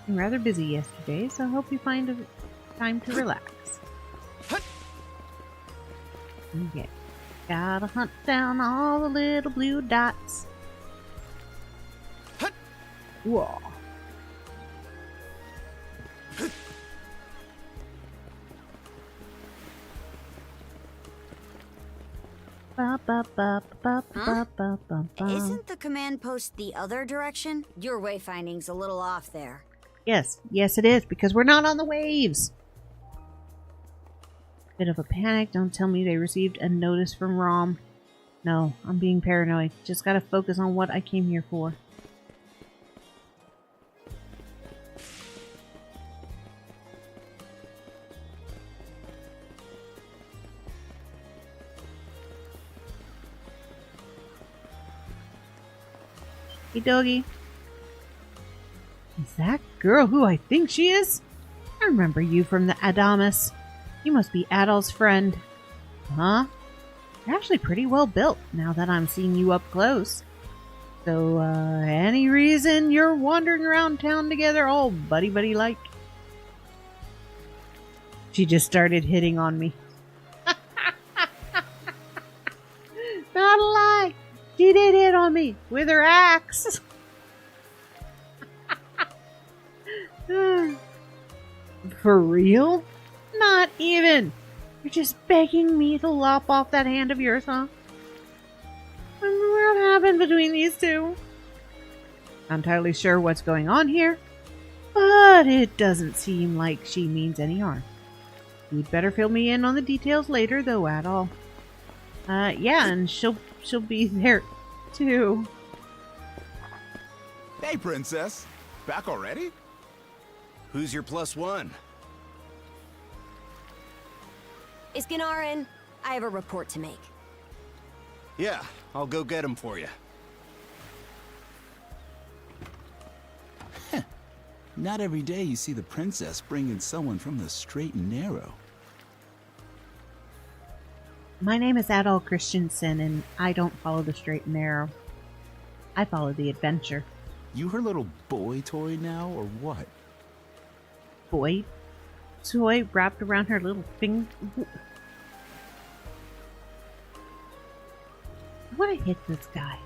I'm rather busy yesterday, so I hope you find a time to relax. Okay. Gotta hunt down all the little blue dots. Whoa. Isn't the command post the other direction? Your wayfinding's a little off there. Yes, yes it is, because we're not on the waves. Bit of a panic. Don't tell me they received a notice from Rom. No, I'm being paranoid. Just gotta focus on what I came here for. Hey, doggy. Is that girl who I think she is? I remember you from the Adamus. You must be Adol's friend. Huh? You're actually pretty well built now that I'm seeing you up close. So, any reason you're wandering around town together all buddy-buddy like? She just started hitting on me. not a lie. She did hit on me with her axe. For real? Not even. You're just begging me to lop off that hand of yours, huh? What happened between these two? Not entirely sure what's going on here, but it doesn't seem like she means any harm. You'd better fill me in on the details later, though, Adol. Yeah, and she'll be there too. Hey, princess, back already? Who's your +1? Is Gunnar in? I have a report to make. Yeah, I'll go get him for you. Not every day you see the princess bringing someone from the straight and narrow. My name is Adol Christensen, and I don't follow the straight and narrow. I follow the adventure. You her little boy toy now, or what? Boy toy wrapped around her little finger. I want to hit this guy.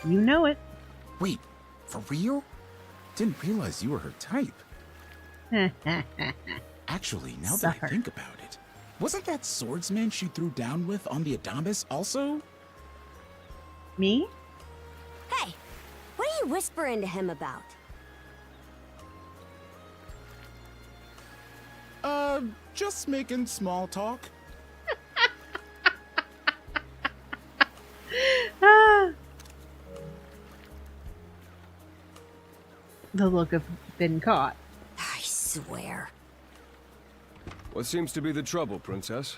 You know it. Wait, for real? Didn't realize you were her type. Actually, now that I think about it, wasn't that swordsman she threw down with on the Adamas also? Me? Hey, what are you whispering to him about? Just making small talk. The look of been caught. I swear. What seems to be the trouble, Princess?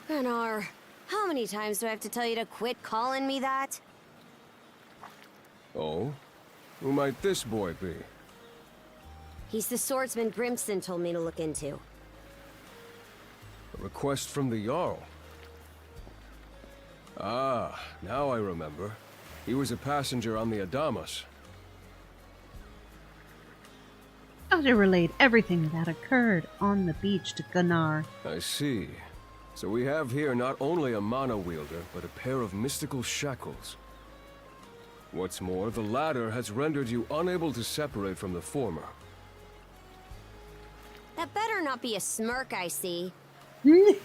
Gunnar, how many times do I have to tell you to quit calling me that? Oh? Who might this boy be? He's the swordsman Grimson told me to look into. A request from the Jarl. Ah, now I remember. He was a passenger on the Adamas. Elder relayed everything that occurred on the beach to Gunnar. I see. So we have here not only a mana wielder, but a pair of mystical shackles. What's more, the latter has rendered you unable to separate from the former. That better not be a smirk I see. It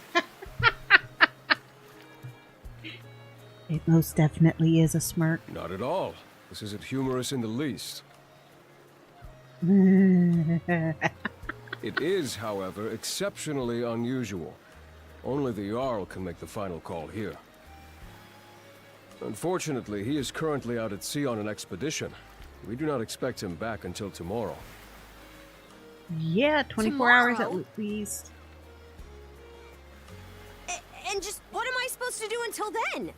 most definitely is a smirk. Not at all. This isn't humorous in the least. It is, however, exceptionally unusual. Only the Jarl can make the final call here. Unfortunately, he is currently out at sea on an expedition. We do not expect him back until tomorrow. Yeah, 24 hours at least. And just what am I supposed to do until then?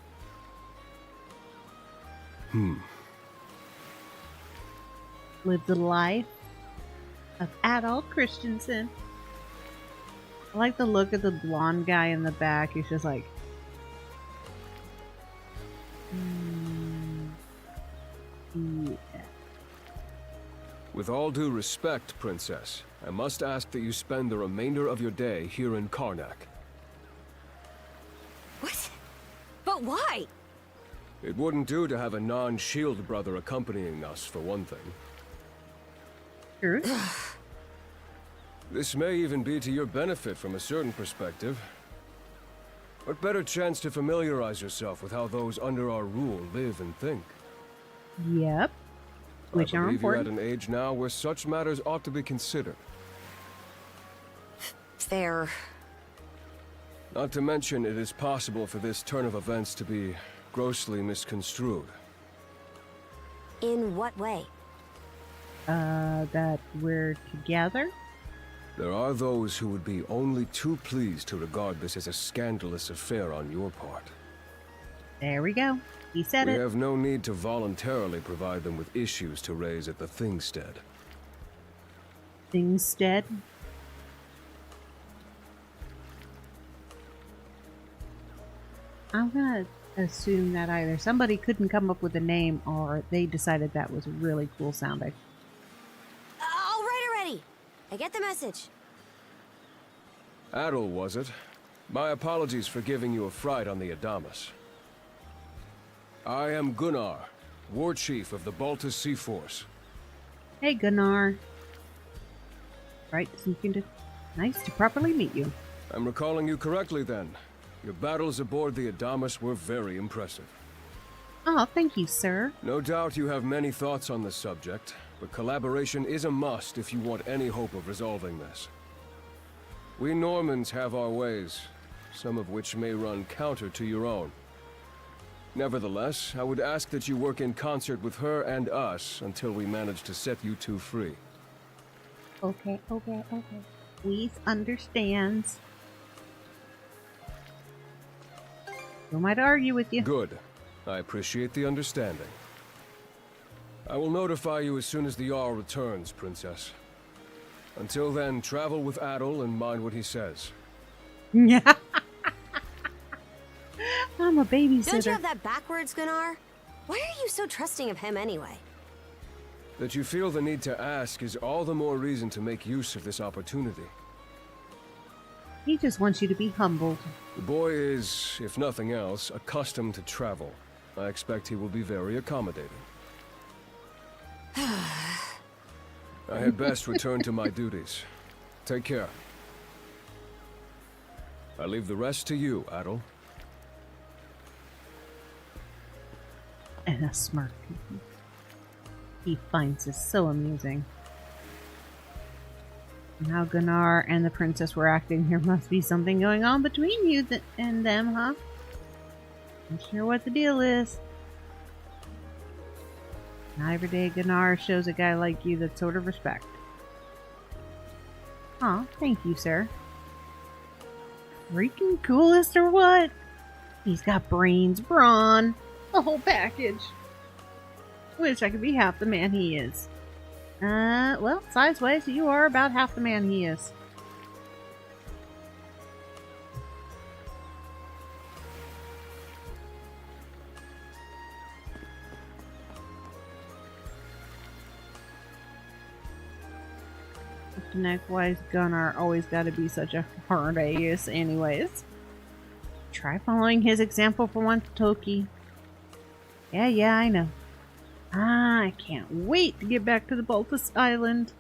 Live the life of Adol Christensen. I like the look of the blonde guy in the back. He's just like... yeah. With all due respect, Princess, I must ask that you spend the remainder of your day here in Karnak. What? But why? It wouldn't do to have a non-shield brother accompanying us, for one thing. True. This may even be to your benefit from a certain perspective. What better chance to familiarize yourself with how those under our rule live and think? Yep. Which are important. You're at an age now where such matters ought to be considered. Fair. Not to mention, it is possible for this turn of events to be grossly misconstrued. In what way? That we're together? There are those who would be only too pleased to regard this as a scandalous affair on your part. There we go. He said it. We have no need to voluntarily provide them with issues to raise at the Thingstead. Thingstead? I'm gonna assume that either somebody couldn't come up with a name or they decided that was really cool sounding. I get the message. Adol, was it? My apologies for giving you a fright on the Adamas. I am Gunnar, War Chief of the Baltus Sea Force. Hey, Gunnar. Right, SeaKelington. Nice to properly meet you. I'm recalling you correctly then. Your battles aboard the Adamas were very impressive. Oh, thank you, sir. No doubt you have many thoughts on the subject, but collaboration is a must if you want any hope of resolving this. We Normans have our ways, some of which may run counter to your own. Nevertheless, I would ask that you work in concert with her and us until we manage to set you two free. Okay. Please understands. Who might argue with you? Good. I appreciate the understanding. I will notify you as soon as the Jarl returns, Princess. Until then, travel with Adol and mind what he says. Yeah. I'm a babysitter. Don't you have that backwards, Gunnar? Why are you so trusting of him anyway? That you feel the need to ask is all the more reason to make use of this opportunity. He just wants you to be humbled. The boy is, if nothing else, accustomed to travel. I expect he will be very accommodating. I had best return to my duties. Take care. I leave the rest to you, Adol. And a smirk. He finds this so amusing. And how Gunnar and the princess were acting, there must be something going on between you and them, huh? Not sure what the deal is. Not every day Gunnar shows a guy like you that sort of respect. Aw, thank you, sir. Freaking coolest or what? He's got brains, brawn, the whole package. Wish I could be half the man he is. Well, size-wise, you are about half the man he is. Neck-wise, Gunnar always gotta be such a hard ass anyways. Try following his example for once, Toki. Yeah, I know. I can't wait to get back to the Baltus Island.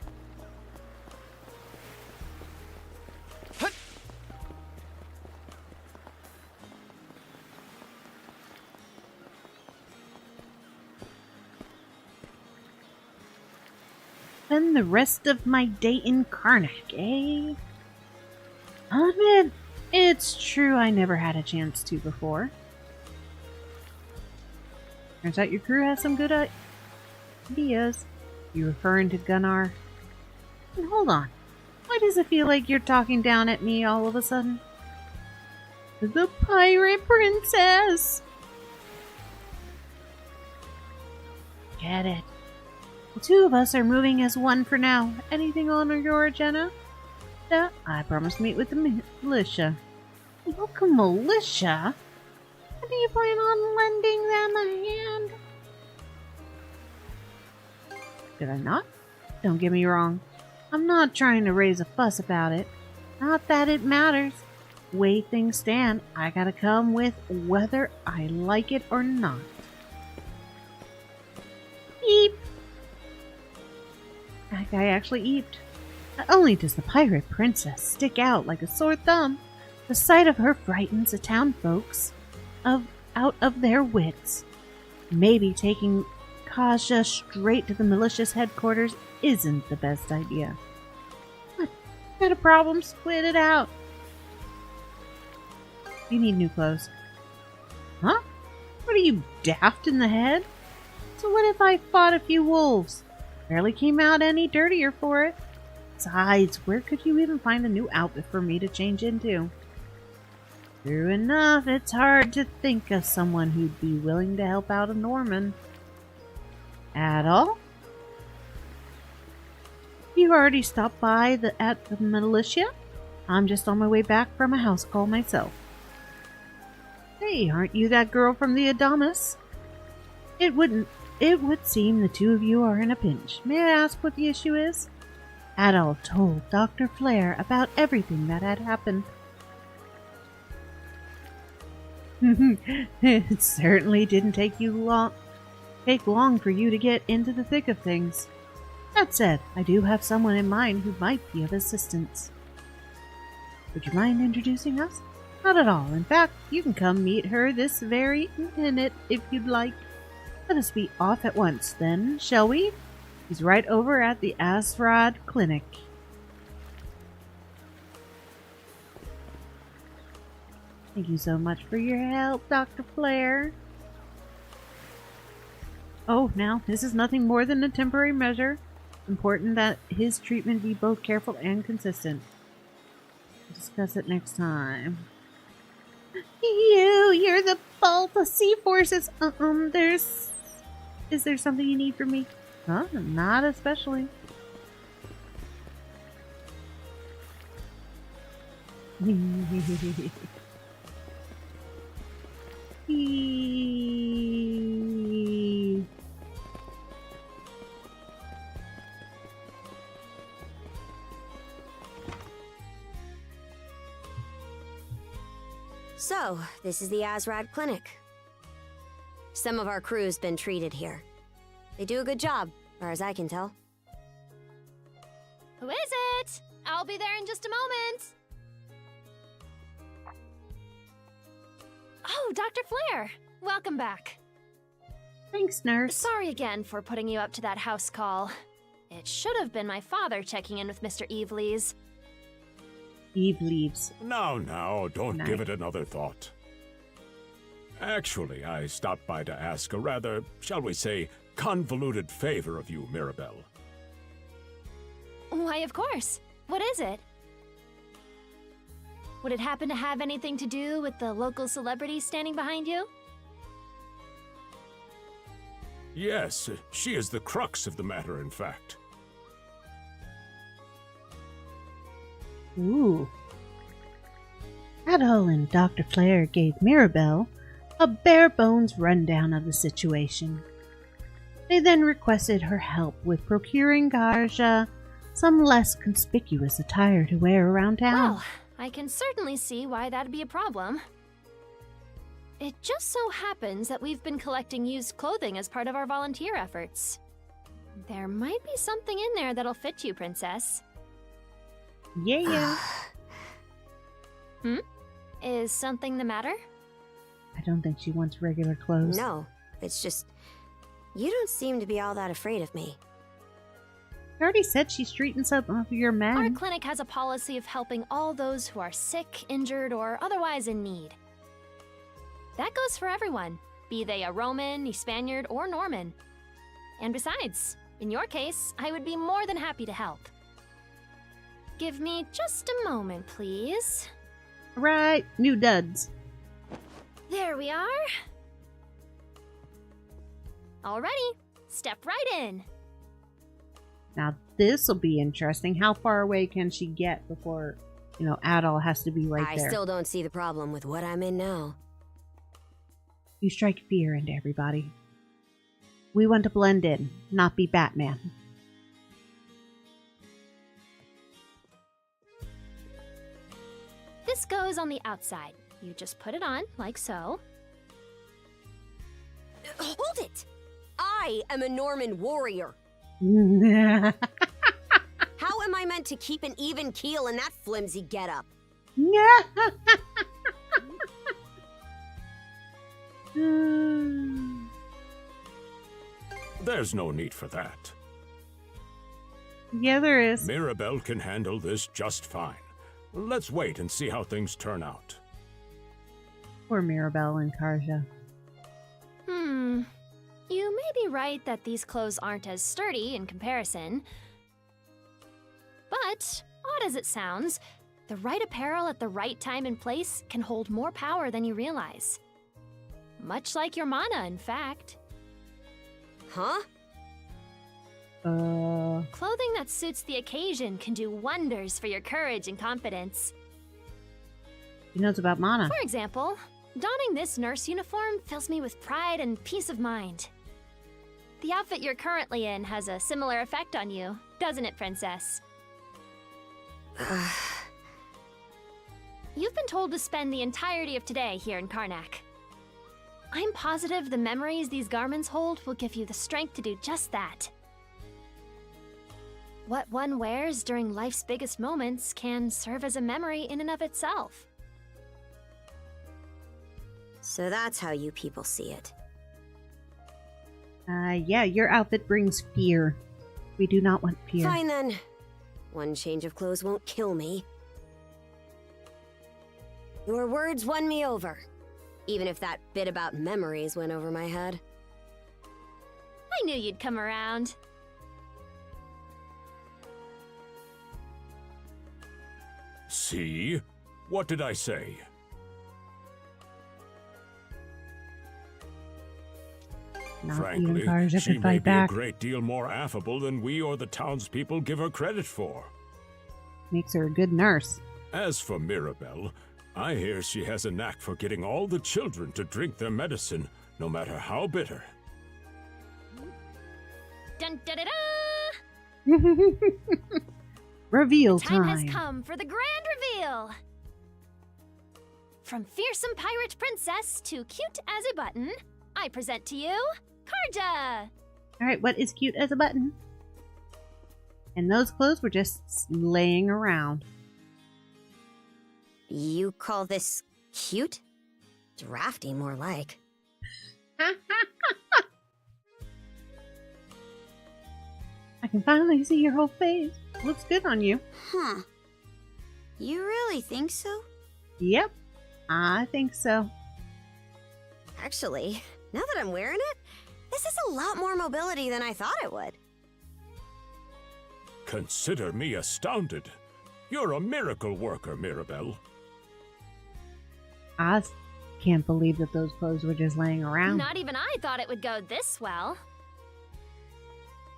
Spend the rest of my day in Karnak, eh? I'll admit, it's true I never had a chance to before. Turns out your crew has some good ideas. You referring to Gunnar? And hold on. Why does it feel like you're talking down at me all of a sudden? The pirate princess! Get it. The two of us are moving as one for now. Anything on your agenda? I promised to meet with the militia. Local militia? How do you plan on lending them a hand? Did I not? Don't get me wrong. I'm not trying to raise a fuss about it. Not that it matters. Way things stand, I gotta come with whether I like it or not. Eep! That guy actually eeped. Not only does the pirate princess stick out like a sore thumb, the sight of her frightens the town folks out of their wits. Maybe taking Kaja straight to the militia's headquarters isn't the best idea. What? Got a problem? Split it out. You need new clothes. Huh? What are you, daft in the head? So what if I fought a few wolves? Barely came out any dirtier for it. Besides, where could you even find a new outfit for me to change into? True enough, it's hard to think of someone who'd be willing to help out a Norman. Adol? You already stopped by at the militia? I'm just on my way back from a house call myself. Hey, aren't you that girl from the Adamas? It would seem the two of you are in a pinch. May I ask what the issue is? Adol told Dr. Flare about everything that had happened. It certainly didn't take long for you to get into the thick of things. That said, I do have someone in mind who might be of assistance. Would you mind introducing us? Not at all. In fact, you can come meet her this very minute if you'd like. Let us be off at once, then, shall we? He's right over at the Asrad Clinic. Thank you so much for your help, Dr. Flare. Oh, now, this is nothing more than a temporary measure. Important that his treatment be both careful and consistent. We'll discuss it next time. You're the bolt of C-Forces. Is there something you need from me? Huh? Not especially. So, this is the Asrad Clinic. Some of our crew's been treated here. They do a good job, as far as I can tell. Who is it? I'll be there in just a moment. Oh, Dr. Flare. Welcome back. Thanks, nurse. Sorry again for putting you up to that house call. It should have been my father checking in with Mr. Evelys. Eve leaves. Now, don't give it another thought. Actually, I stopped by to ask a rather, shall we say, convoluted favor of you, Mirabelle. Why, of course. What is it? Would it happen to have anything to do with the local celebrity standing behind you? Yes, she is the crux of the matter, in fact. Ooh. Adol and Dr. Flare gave Mirabelle a bare-bones rundown of the situation. They then requested her help with procuring Garja some less conspicuous attire to wear around town. Well, I can certainly see why that'd be a problem. It just so happens that we've been collecting used clothing as part of our volunteer efforts. There might be something in there that'll fit you, Princess. Yeah. Is something the matter? I don't think she wants regular clothes. No, it's just... You don't seem to be all that afraid of me. I already said she's treating some of your men. Our clinic has a policy of helping all those who are sick, injured, or otherwise in need. That goes for everyone, be they a Roman, a Spaniard, or Norman. And besides, in your case, I would be more than happy to help. Give me just a moment, please. Right, new duds. There we are. Alrighty, step right in. Now this will be interesting. How far away can she get before, Adol has to be right there? I still don't see the problem with what I'm in now. You strike fear into everybody. We want to blend in, not be Batman. This goes on the outside. You just put it on, like so. Hold it! I am a Norman warrior. Yeah. How am I meant to keep an even keel in that flimsy getup? There's no need for that. Yeah, there is. Mirabelle can handle this just fine. Let's wait and see how things turn out. Poor Mirabelle and Karja. You may be right that these clothes aren't as sturdy in comparison. But, odd as it sounds, the right apparel at the right time and place can hold more power than you realize. Much like your mana, in fact. Huh? Clothing that suits the occasion can do wonders for your courage and confidence. She knows about mana. For example, donning this nurse uniform fills me with pride and peace of mind. The outfit you're currently in has a similar effect on you, doesn't it, Princess? You've been told to spend the entirety of today here in Karnak. I'm positive the memories these garments hold will give you the strength to do just that. What one wears during life's biggest moments can serve as a memory in and of itself. So that's how you people see it. Yeah, your outfit brings fear. We do not want fear. Fine then. One change of clothes won't kill me. Your words won me over. Even if that bit about memories went over my head. I knew you'd come around. See? What did I say? Not Frankly, even Karja she could may fight be back. a great deal more affable than we or the townspeople give her credit for. Makes her a good nurse. As for Mirabelle, I hear she has a knack for getting all the children to drink their medicine, no matter how bitter. Dun da da da! Reveal Time time. has come for the grand reveal. From fearsome pirate princess to cute as a button, I present to you Karja. All right, what is cute as a button? And those clothes were just laying around. You call this cute? Drafty, more like. I can finally see your whole face. Looks good on you. Huh. You really think so? Yep, I think so. Actually, now that I'm wearing it, this is a lot more mobility than I thought it would. Consider me astounded. You're a miracle worker, Mirabelle. I can't believe that those clothes were just laying around. Not even I thought it would go this well.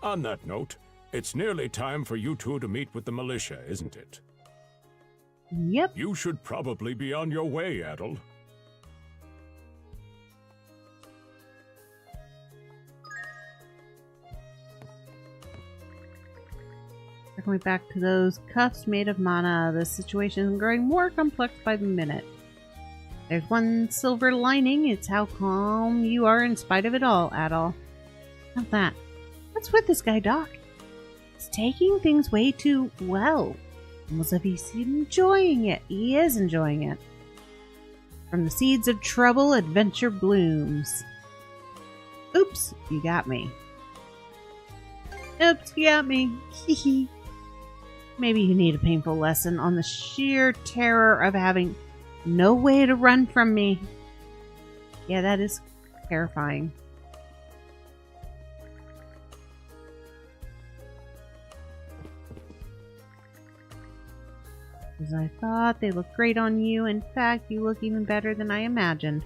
On that note, it's nearly time for you two to meet with the militia, isn't it? Yep. You should probably be on your way, Adol. Going back to those cuffs made of mana, the situation is growing more complex by the minute. There's one silver lining, it's how calm you are in spite of it all, Adol. Not that. What's with this guy, Doc? He's taking things way too well. Almost as if he's enjoying it. He is enjoying it. From the seeds of trouble, adventure blooms. Oops, you got me. Oops, you got me. Hehe. Maybe you need a painful lesson on the sheer terror of having no way to run from me. Yeah, that is terrifying. As I thought, they look great on you. In fact, you look even better than I imagined.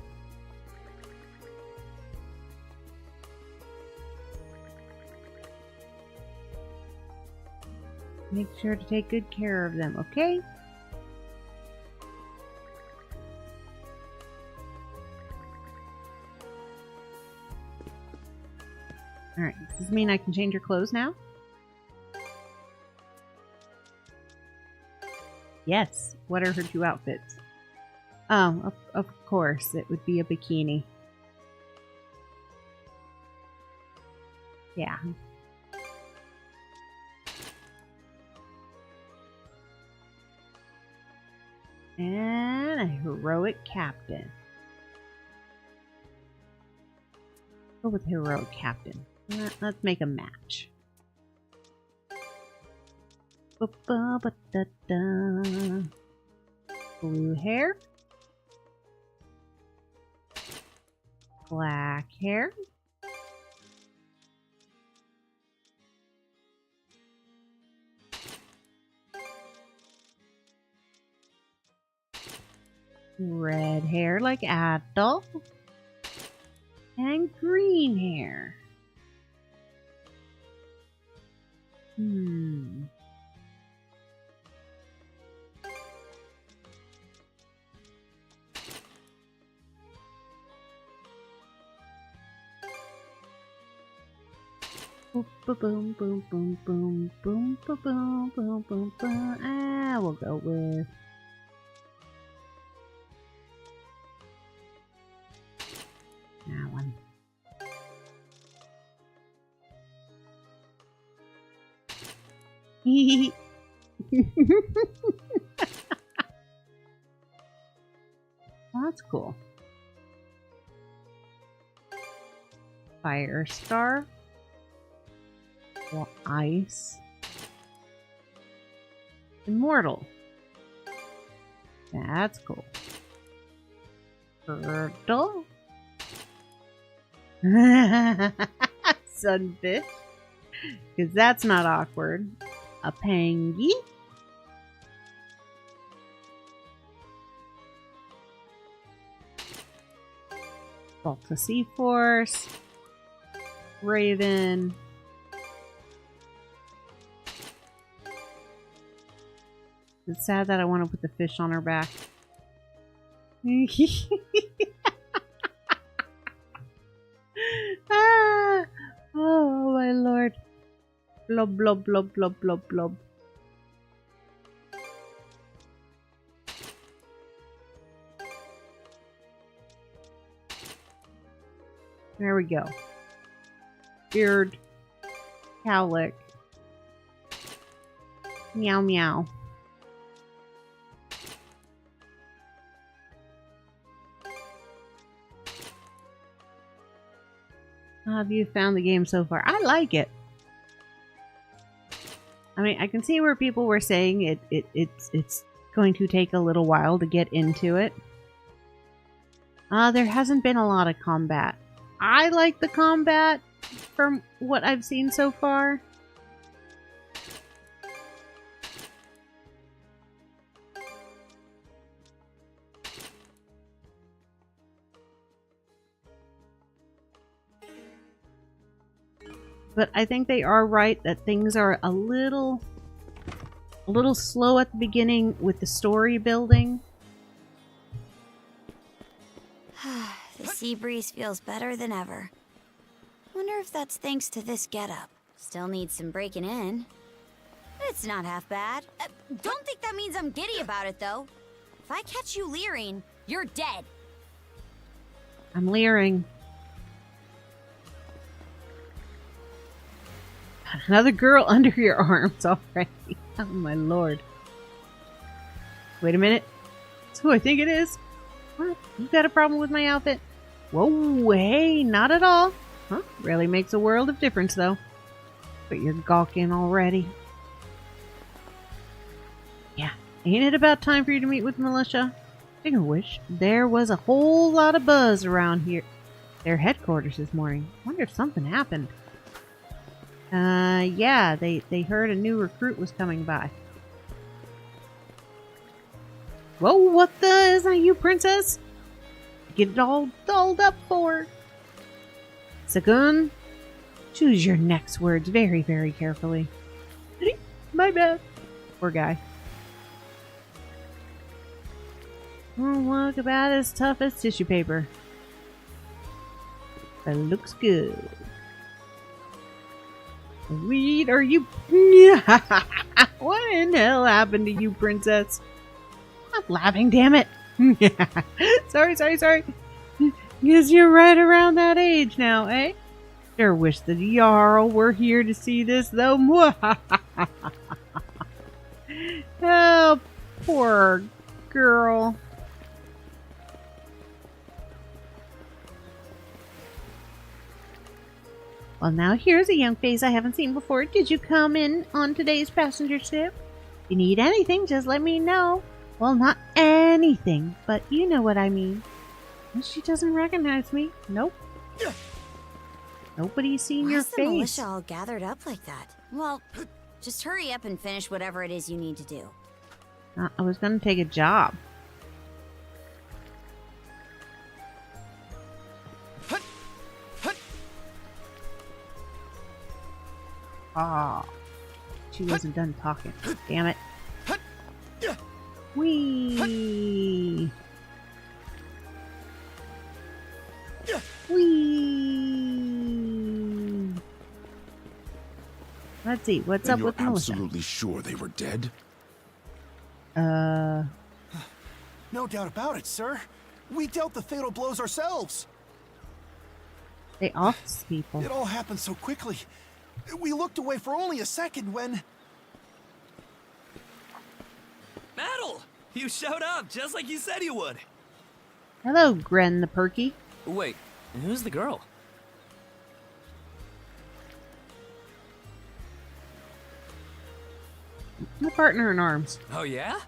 Make sure to take good care of them, okay? Alright, does this mean I can change your clothes now? Yes. What are her two outfits? Oh, of course, it would be a bikini. Yeah. And a heroic captain. Go with heroic captain. Let's make a match. Ba-ba-ba-da-da. Blue hair. Black hair. Red hair like Adol. And green hair. Boom, boom, boom, boom, boom, boom, boom, boom, boom, boom, boom. Ah, we'll go with that one. That's cool. Fire star. Well, ice. Immortal. That's cool. Turtle. Sunfish. Because that's not awkward. A pangy. Volta Sea Force. Raven. It's sad that I want to put the fish on her back. Ah! Oh my lord. Blob, blob, blob, blob, blob, blob. There we go. Beard. Cowlick. Meow meow. How have you found the game so far? I like it. I mean, I can see where people were saying it's going to take a little while to get into it. There hasn't been a lot of combat. I like the combat from what I've seen so far. But I think they are right that things are a little slow at the beginning with the story building. The sea breeze feels better than ever. Wonder if that's thanks to this getup. Still needs some breaking in. It's not half bad. Don't think that means I'm giddy about it, though. If I catch you leering, you're dead. I'm leering. Another girl under your arms already. Oh my lord. Wait a minute. That's who I think it is. What? You got a problem with my outfit? Whoa, hey, not at all. Huh? Really makes a world of difference though. But you're gawking already. Yeah, ain't it about time for you to meet with militia? Speaking of which, there was a whole lot of buzz around here. Their headquarters this morning. Wonder if something happened. Yeah, they heard a new recruit was coming by. Whoa, what the? Is that you, princess? Get it all dolled up for. Sagun, choose your next words very, very carefully. My bad. Poor guy. Won't look about as tough as tissue paper. But it looks good. Reed, are you... What in hell happened to you, princess? Stop laughing, damn it. Sorry. Guess you're right around that age now, eh? Sure wish the Jarl were here to see this, though. Oh, poor girl. Well, now here's a young face I haven't seen before. Did you come in on today's passenger ship? If you need anything, just let me know. Well, not anything, but you know what I mean. And she doesn't recognize me. Nope. Nobody's seen your face. Why's the militia all gathered up like that? Well, just hurry up and finish whatever it is you need to do. I was going to take a job. Ah, she wasn't done talking. Damn it. Whee! Whee! Let's see, what's Then up you're with militia? absolutely sure they were dead? No doubt about it, sir. We dealt the fatal blows ourselves. They office people. It all happened so quickly. We looked away for only a second when... Adol! You showed up just like you said you would. Hello, Gren the Perky. Wait, who's the girl? My partner in arms. Oh yeah?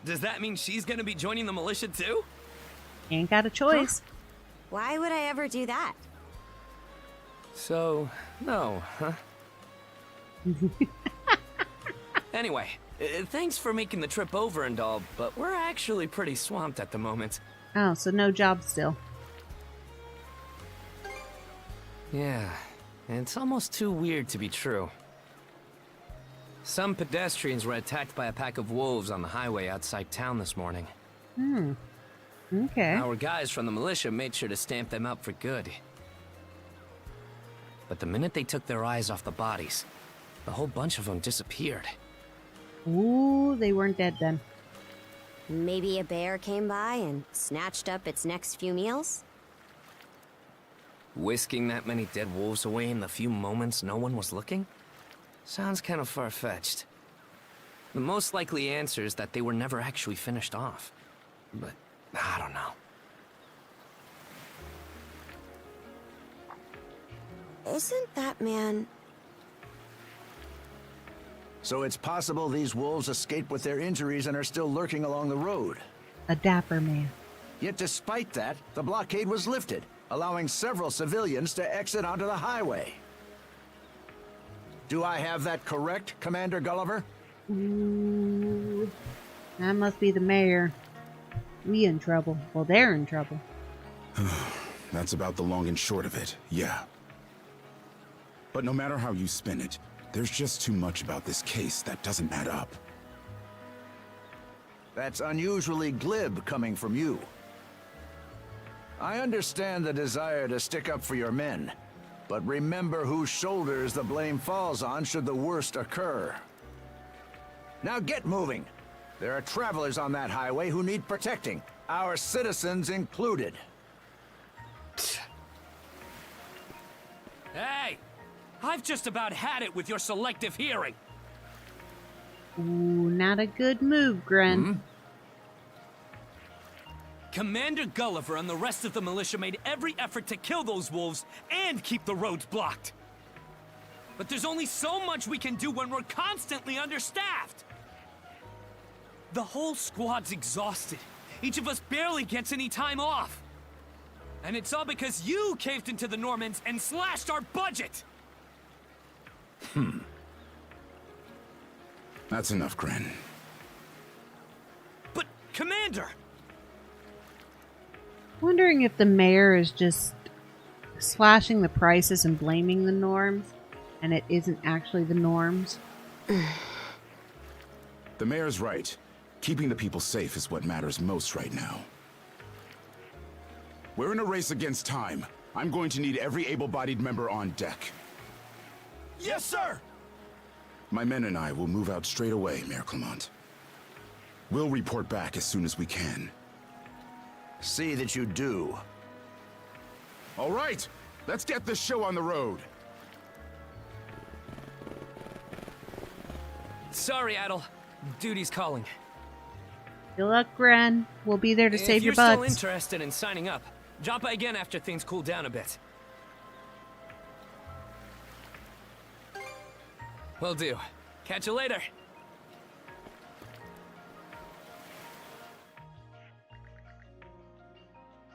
Does that mean she's gonna be joining the militia too? Ain't got a choice. Why would I ever do that? So, no, huh? Anyway, thanks for making the trip over and all, but we're actually pretty swamped at the moment. Oh, so no job still. Yeah, it's almost too weird to be true. Some pedestrians were attacked by a pack of wolves on the highway outside town this morning. Okay. Our guys from the militia made sure to stamp them out for good. But the minute they took their eyes off the bodies, the whole bunch of them disappeared. Ooh, they weren't dead then. Maybe a bear came by and snatched up its next few meals? Whisking that many dead wolves away in the few moments no one was looking? Sounds kind of far-fetched. The most likely answer is that they were never actually finished off. But I don't know. Isn't that man... So it's possible these wolves escaped with their injuries and are still lurking along the road. A dapper man. Yet despite that, the blockade was lifted, allowing several civilians to exit onto the highway. Do I have that correct, Commander Gulliver? Ooh, that must be the mayor. We in trouble. Well, they're in trouble. That's about the long and short of it, yeah. But no matter how you spin it, there's just too much about this case that doesn't add up. That's unusually glib coming from you. I understand the desire to stick up for your men, but remember whose shoulders the blame falls on should the worst occur. Now get moving. There are travelers on that highway who need protecting, our citizens included. Hey! I've just about had it with your selective hearing. Ooh, not a good move, Gren. Commander Gulliver and the rest of the militia made every effort to kill those wolves and keep the roads blocked. But there's only so much we can do when we're constantly understaffed. The whole squad's exhausted. Each of us barely gets any time off. And it's all because you caved into the Normans and slashed our budget! That's enough, Gren. But, Commander! Wondering if the mayor is just slashing the prices and blaming the norms, and it isn't actually the norms. The mayor's right. Keeping the people safe is what matters most right now. We're in a race against time. I'm going to need every able-bodied member on deck. Yes, sir! My men and I will move out straight away, Mayor Clement. We'll report back as soon as we can. See that you do. All right, let's get this show on the road. Sorry, Adol. Duty's calling. Good luck, Gren. We'll be there to save your If you're still butts. interested in signing up, drop by again after things cool down a bit. Will do. Catch you later.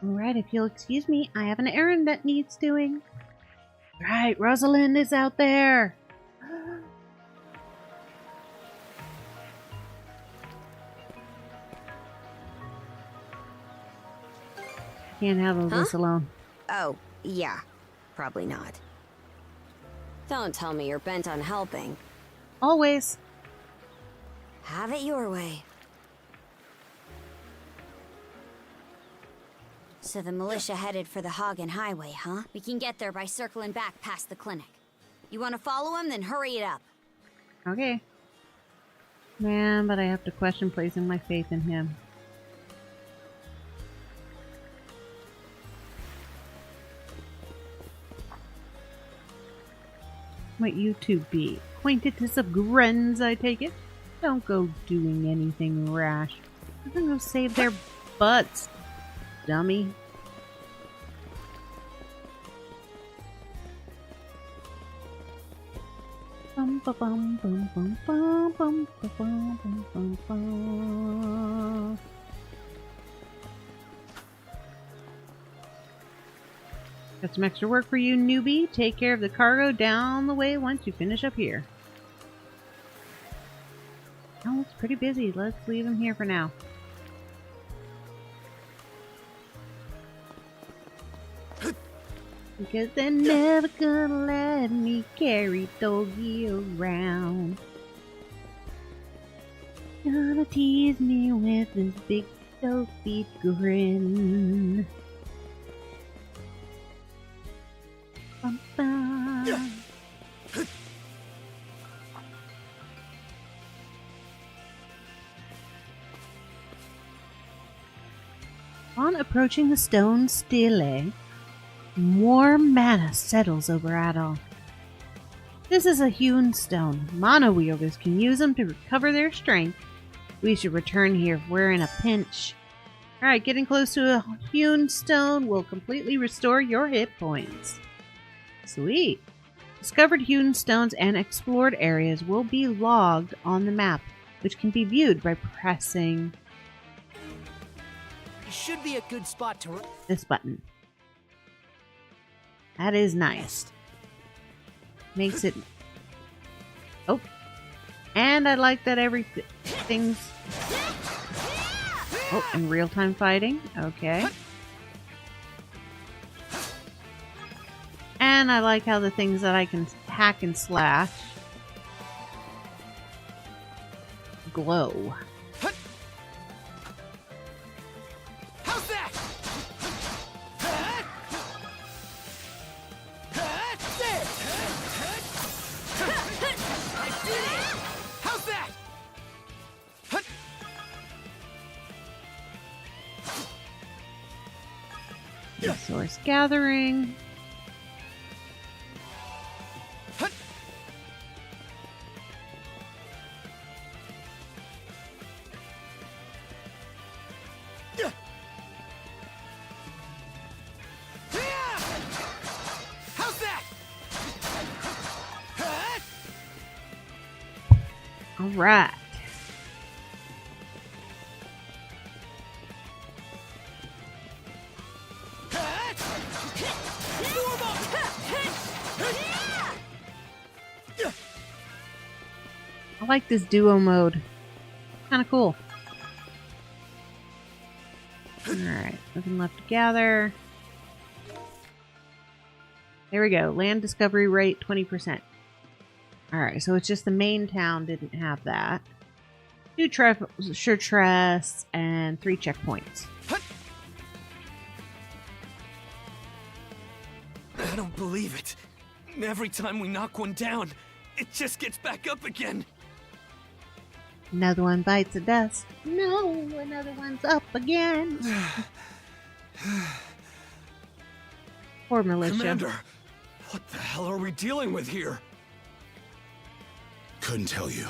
Alright, if you'll excuse me, I have an errand that needs doing. Right, Rosalind is out there. Can't handle this alone. Oh, yeah. Probably not. Don't tell me you're bent on helping. Always. Have it your way. So the militia headed for the Hagen Highway, huh? We can get there by circling back past the clinic. You want to follow him? Then hurry it up. Okay. Man, but I have to question placing my faith in him. Might you two be acquainted to some grens, I take it? Don't go doing anything rash. You're gonna go save their butts, dummy. Bum ba bum bum bum bum bum ba bum bum bum bum. Got some extra work for you, newbie. Take care of the cargo down the way once you finish up here. Oh, it's pretty busy. Let's leave him here for now. Because they're never gonna let me carry doggy around. Gonna tease me with this big dopey grin. Bum, bum. On approaching the stone stele, more mana settles over Adol. This is a hewn stone. Mana wielders can use them to recover their strength. We should return here if we're in a pinch. Alright, getting close to a hewn stone will completely restore your hit points. Sweet. Discovered hewn stones and explored areas will be logged on the map, which can be viewed by pressing It should be a good spot to... this button. That is nice. Makes it... Oh. And I like that everything's... Oh, and real-time fighting. Okay. And I like how the things that I can hack and slash glow. Resource gathering. All right. I like this duo mode. Kind of cool. Alright, nothing left to gather. There we go. Land discovery rate 20%. Alright, so it's just the main town didn't have that. 2 treasure chests and 3 checkpoints. I don't believe it. Every time we knock one down, it just gets back up again. Another one bites the dust. No, another one's up again. Poor militia. Commander, what the hell are we dealing with here? Couldn't tell you.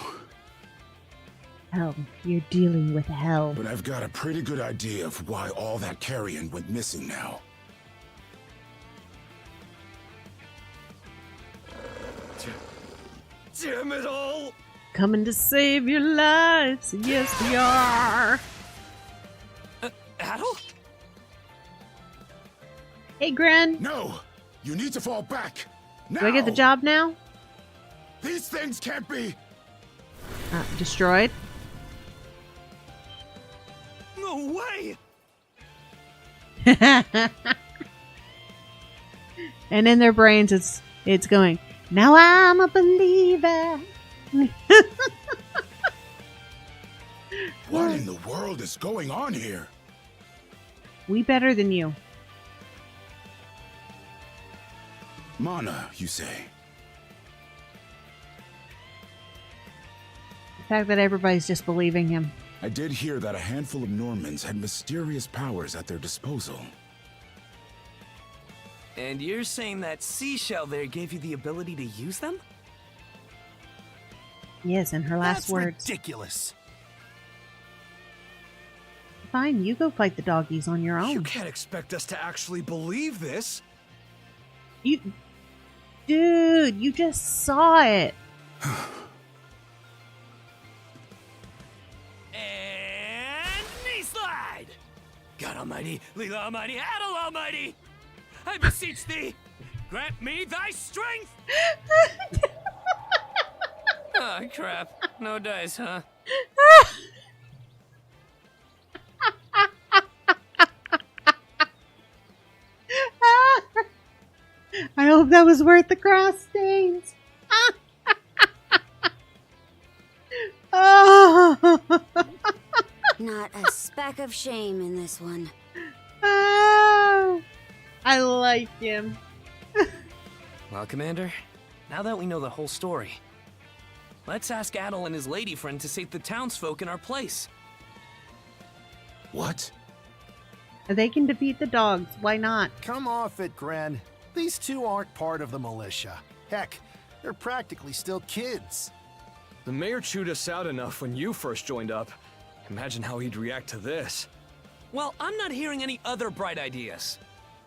Hell, you're dealing with hell. But I've got a pretty good idea of why all that carrion went missing now. Damn it all! Coming to save your lives. Yes, we are. Adol? Hey, Gren. No! You need to fall back! Now! Do I get the job now? These things can't be... Destroyed. No way! And in their brains, it's going, now I'm a believer. What in the world is going on here? We better than you. Mana, you say? fact that everybody's just believing him. I did hear that a handful of Normans had mysterious powers at their disposal. And you're saying that seashell there gave you the ability to use them? Yes, and her last words. Ridiculous. Fine, you go fight the doggies on your own. You can't expect us to actually believe this. Dude, you just saw it. And knee slide! God Almighty, Leela Almighty, Adol Almighty! I beseech thee, grant me thy strength! Oh, crap. No dice, huh? I hope that was worth the grass stains. Not a speck of shame in this one. Oh, I like him. Well, Commander, now that we know the whole story, let's ask Adol and his lady friend to save the townsfolk in our place. What? They can defeat the dogs. Why not? Come off it, Gren. These two aren't part of the militia. Heck, they're practically still kids. The mayor chewed us out enough when you first joined up. Imagine how he'd react to this. Well, I'm not hearing any other bright ideas.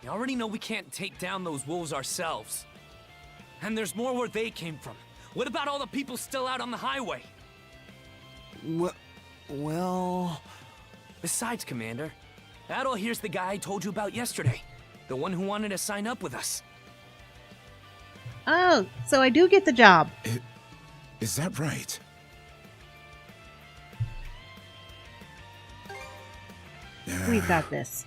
We already know we can't take down those wolves ourselves. And there's more where they came from. What about all the people still out on the highway? Well... Besides, Commander, Adol here's the guy I told you about yesterday. The one who wanted to sign up with us. Oh, so I do get the job. Is that right? We've got this.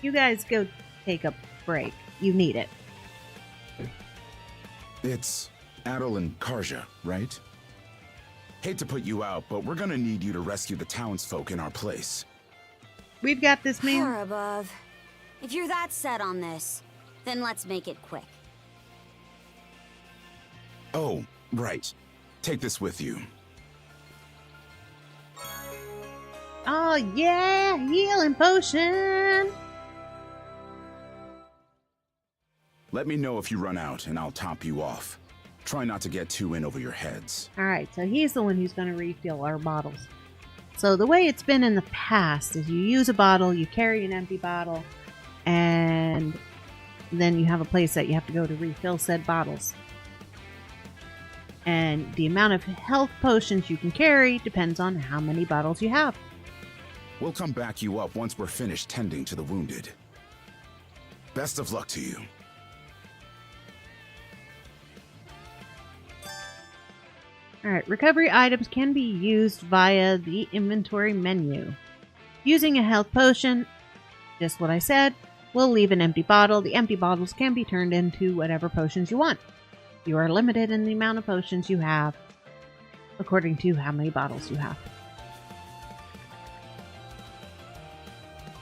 You guys go take a break. You need it. It's Adol and Karja, right? Hate to put you out, but we're gonna need you to rescue the townsfolk in our place. We've got this, man. Far above. If you're that set on this, then let's make it quick. Oh, right. Take this with you. Oh, yeah! Healing potion! Let me know if you run out, and I'll top you off. Try not to get too in over your heads. Alright, so he's the one who's going to refill our bottles. So the way it's been in the past is you use a bottle, you carry an empty bottle, and then you have a place that you have to go to refill said bottles. And the amount of health potions you can carry depends on how many bottles you have. We'll come back you up once we're finished tending to the wounded. Best of luck to you. Alright, recovery items can be used via the inventory menu. Using a health potion, just what I said, will leave an empty bottle. The empty bottles can be turned into whatever potions you want. You are limited in the amount of potions you have, according to how many bottles you have.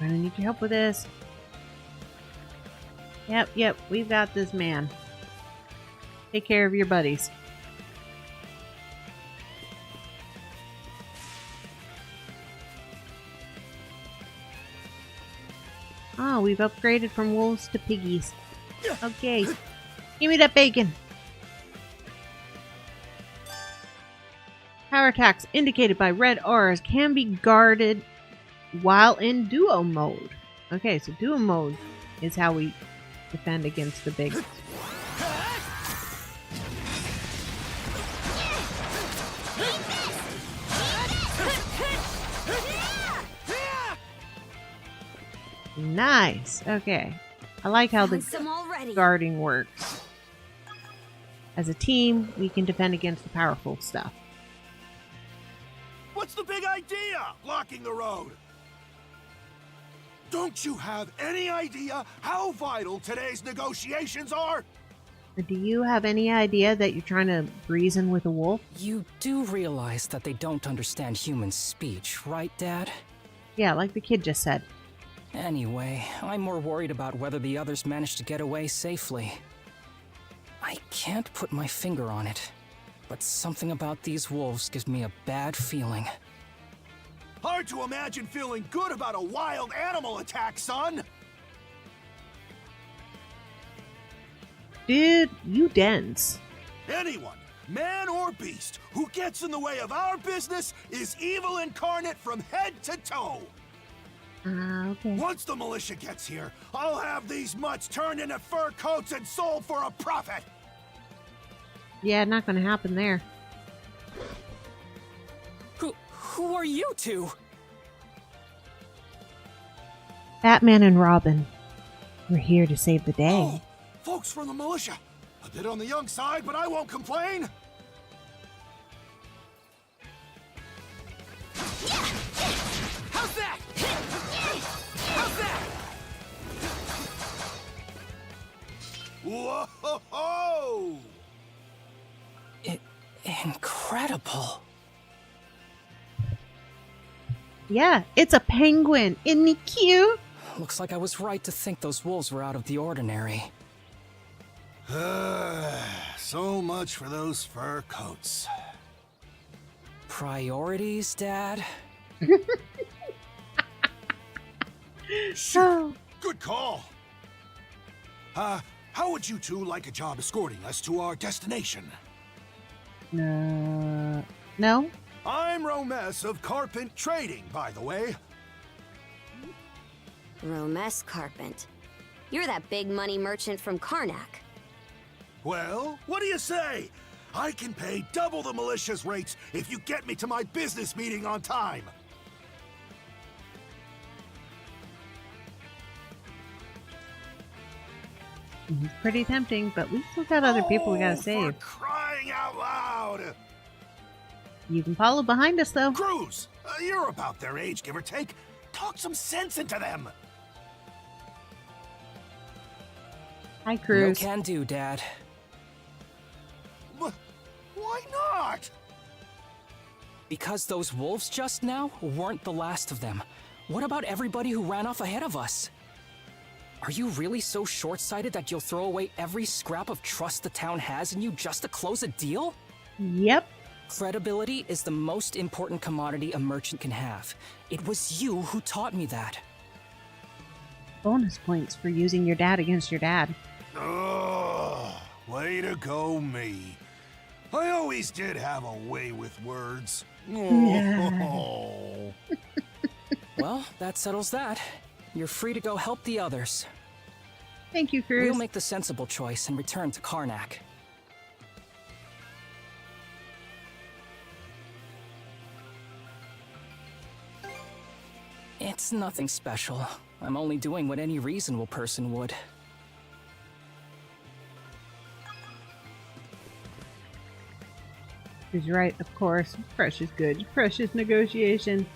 I'm gonna need your help with this. Yep, we've got this, man. Take care of your buddies. Oh, we've upgraded from wolves to piggies. Okay. Give me that bacon. Power attacks indicated by red auras can be guarded while in duo mode. Okay, so duo mode is how we defend against the big... Nice. Okay. I like how the guarding works. As a team, we can defend against the powerful stuff. What's the big idea? Blocking the road. Don't you have any idea how vital today's negotiations are? Do you have any idea that you're trying to reason with a wolf? You do realize that they don't understand human speech, right, Dad? Yeah, like the kid just said. Anyway, I'm more worried about whether the others managed to get away safely. I can't put my finger on it. but something about these wolves gives me a bad feeling. Hard to imagine feeling good about a wild animal attack, son! Dude, you dense. Anyone, man or beast, who gets in the way of our business is evil incarnate from head to toe! Okay. Once the militia gets here, I'll have these mutts turned into fur coats and sold for a profit! Yeah, not gonna happen there. Who are you two? Batman and Robin. We're here to save the day. Oh, folks from the militia. A bit on the young side, but I won't complain. How's that? How's that? Whoa-ho-ho! Incredible. Yeah, it's a penguin. Isn't he cute? Looks like I was right to think those wolves were out of the ordinary. So much for those fur coats. Priorities, Dad? Shoot, good call. How would you two like a job escorting us to our destination? No. I'm Romes of Carpent Trading, by the way. Romes Carpent. You're that big money merchant from Karnak. Well, what do you say? I can pay double the militia's rates if you get me to my business meeting on time. It's pretty tempting, but we still got other people we gotta save. For crying out loud! You can follow behind us, though. Cruz, you're about their age, give or take. Talk some sense into them. Hi, Cruz. No can do, Dad. Why not? Because those wolves just now weren't the last of them. What about everybody who ran off ahead of us? Are you really so short-sighted that you'll throw away every scrap of trust the town has in you just to close a deal? Yep. Credibility is the most important commodity a merchant can have. It was you who taught me that. Bonus points for using your dad against your dad. Ugh, way to go, me. I always did have a way with words. Oh. Well, that settles that. You're free to go help the others. Thank you, Cruz. We'll make the sensible choice and return to Karnak. It's nothing special. I'm only doing what any reasonable person would. He's right, of course. Precious goods, precious negotiation.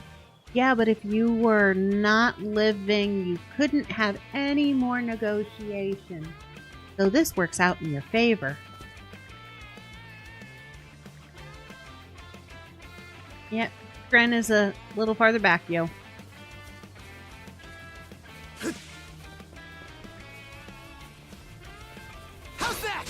Yeah, but if you were not living, you couldn't have any more negotiation. So this works out in your favor. Yep, Gren is a little farther back, yo. How's that?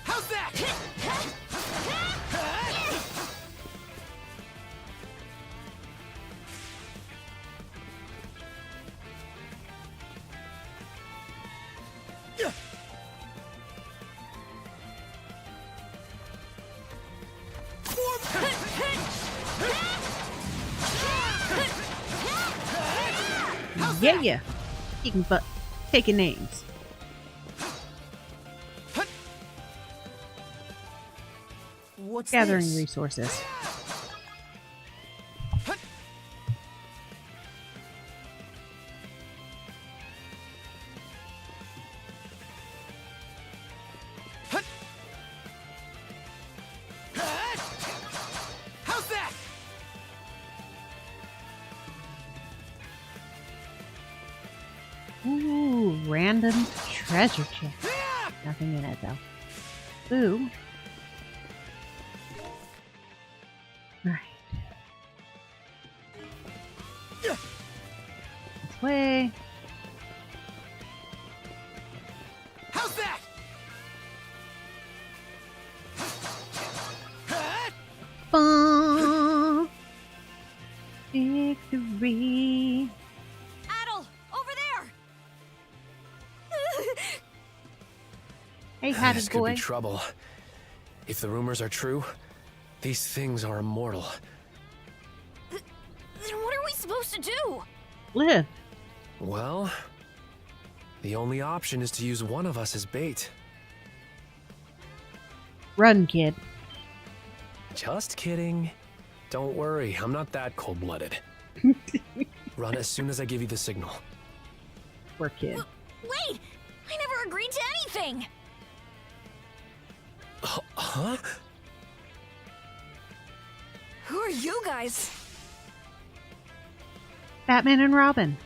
How's that? How's that? Yeah. Kicking butt, taking names. What's Gathering this? resources. How's that? Ooh, random treasure chest. Nothing in it though. Ooh. Alright. This way. Hey, hatted This could boy. be trouble. If the rumors are true, these things are immortal. Then what are we supposed to do? Live. Well, the only option is to use one of us as bait. Run, kid. Just kidding. Don't worry, I'm not that cold-blooded. Run as soon as I give you the signal. Poor kid. Wait! I never agreed to anything! Huh? Who are you guys? Batman and Robin.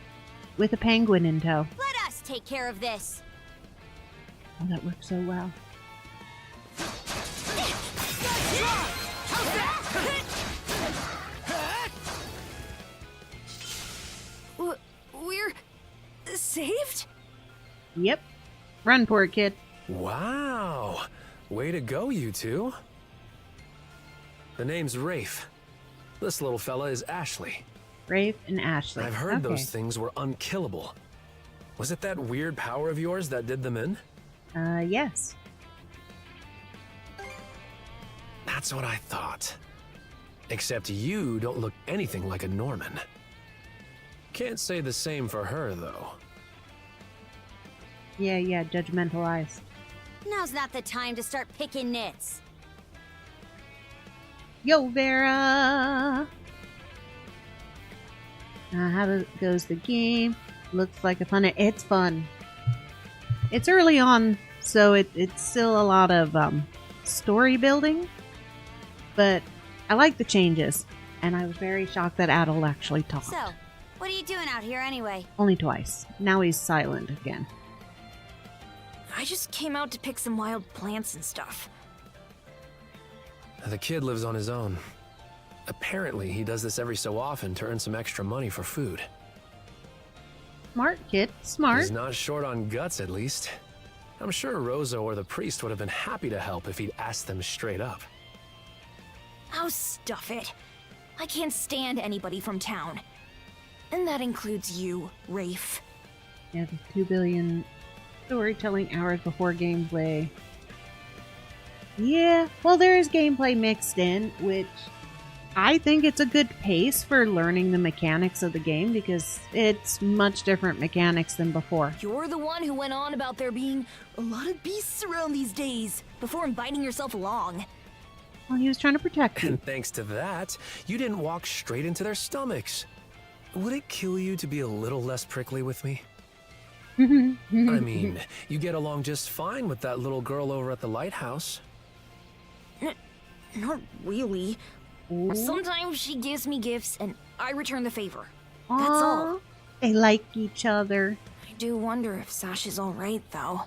With a penguin in tow. Let us take care of this. Oh, that worked so well. We're saved? Yep. Run, poor kid. Wow! Way to go, you two. The name's Rafe. This little fella is Ashley. Rafe and Ashley. I've heard Okay. those things were unkillable. Was it that weird power of yours that did them in? Yes. That's what I thought. Except you don't look anything like a Norman. Can't say the same for her, though. Yeah, judgmental eyes. Now's not the time to start picking nits. Yo, Vera! How goes the game? Looks like a fun... It's fun. It's early on, so it's still a lot of story building. But I like the changes. And I was very shocked that Adol actually talked. So, what are you doing out here anyway? Only twice. Now he's silent again. I just came out to pick some wild plants and stuff. The kid lives on his own. Apparently, he does this every so often to earn some extra money for food. Smart kid, smart. He's not short on guts, at least. I'm sure Rosa or the priest would have been happy to help if he'd asked them straight up. Oh, stuff it. I can't stand anybody from town. And that includes you, Rafe. Yeah, the 2 billion storytelling hours before gameplay. Yeah, well, there is gameplay mixed in, which I think it's a good pace for learning the mechanics of the game because it's much different mechanics than before. You're the one who went on about there being a lot of beasts around these days before inviting yourself along. Well, he was trying to protect you. And thanks to that, you didn't walk straight into their stomachs. Would it kill you to be a little less prickly with me? I mean, you get along just fine with that little girl over at the lighthouse. Not really. Ooh. Sometimes she gives me gifts and I return the favor. That's all. Aw, they like each other. I do wonder if Sash is alright, though.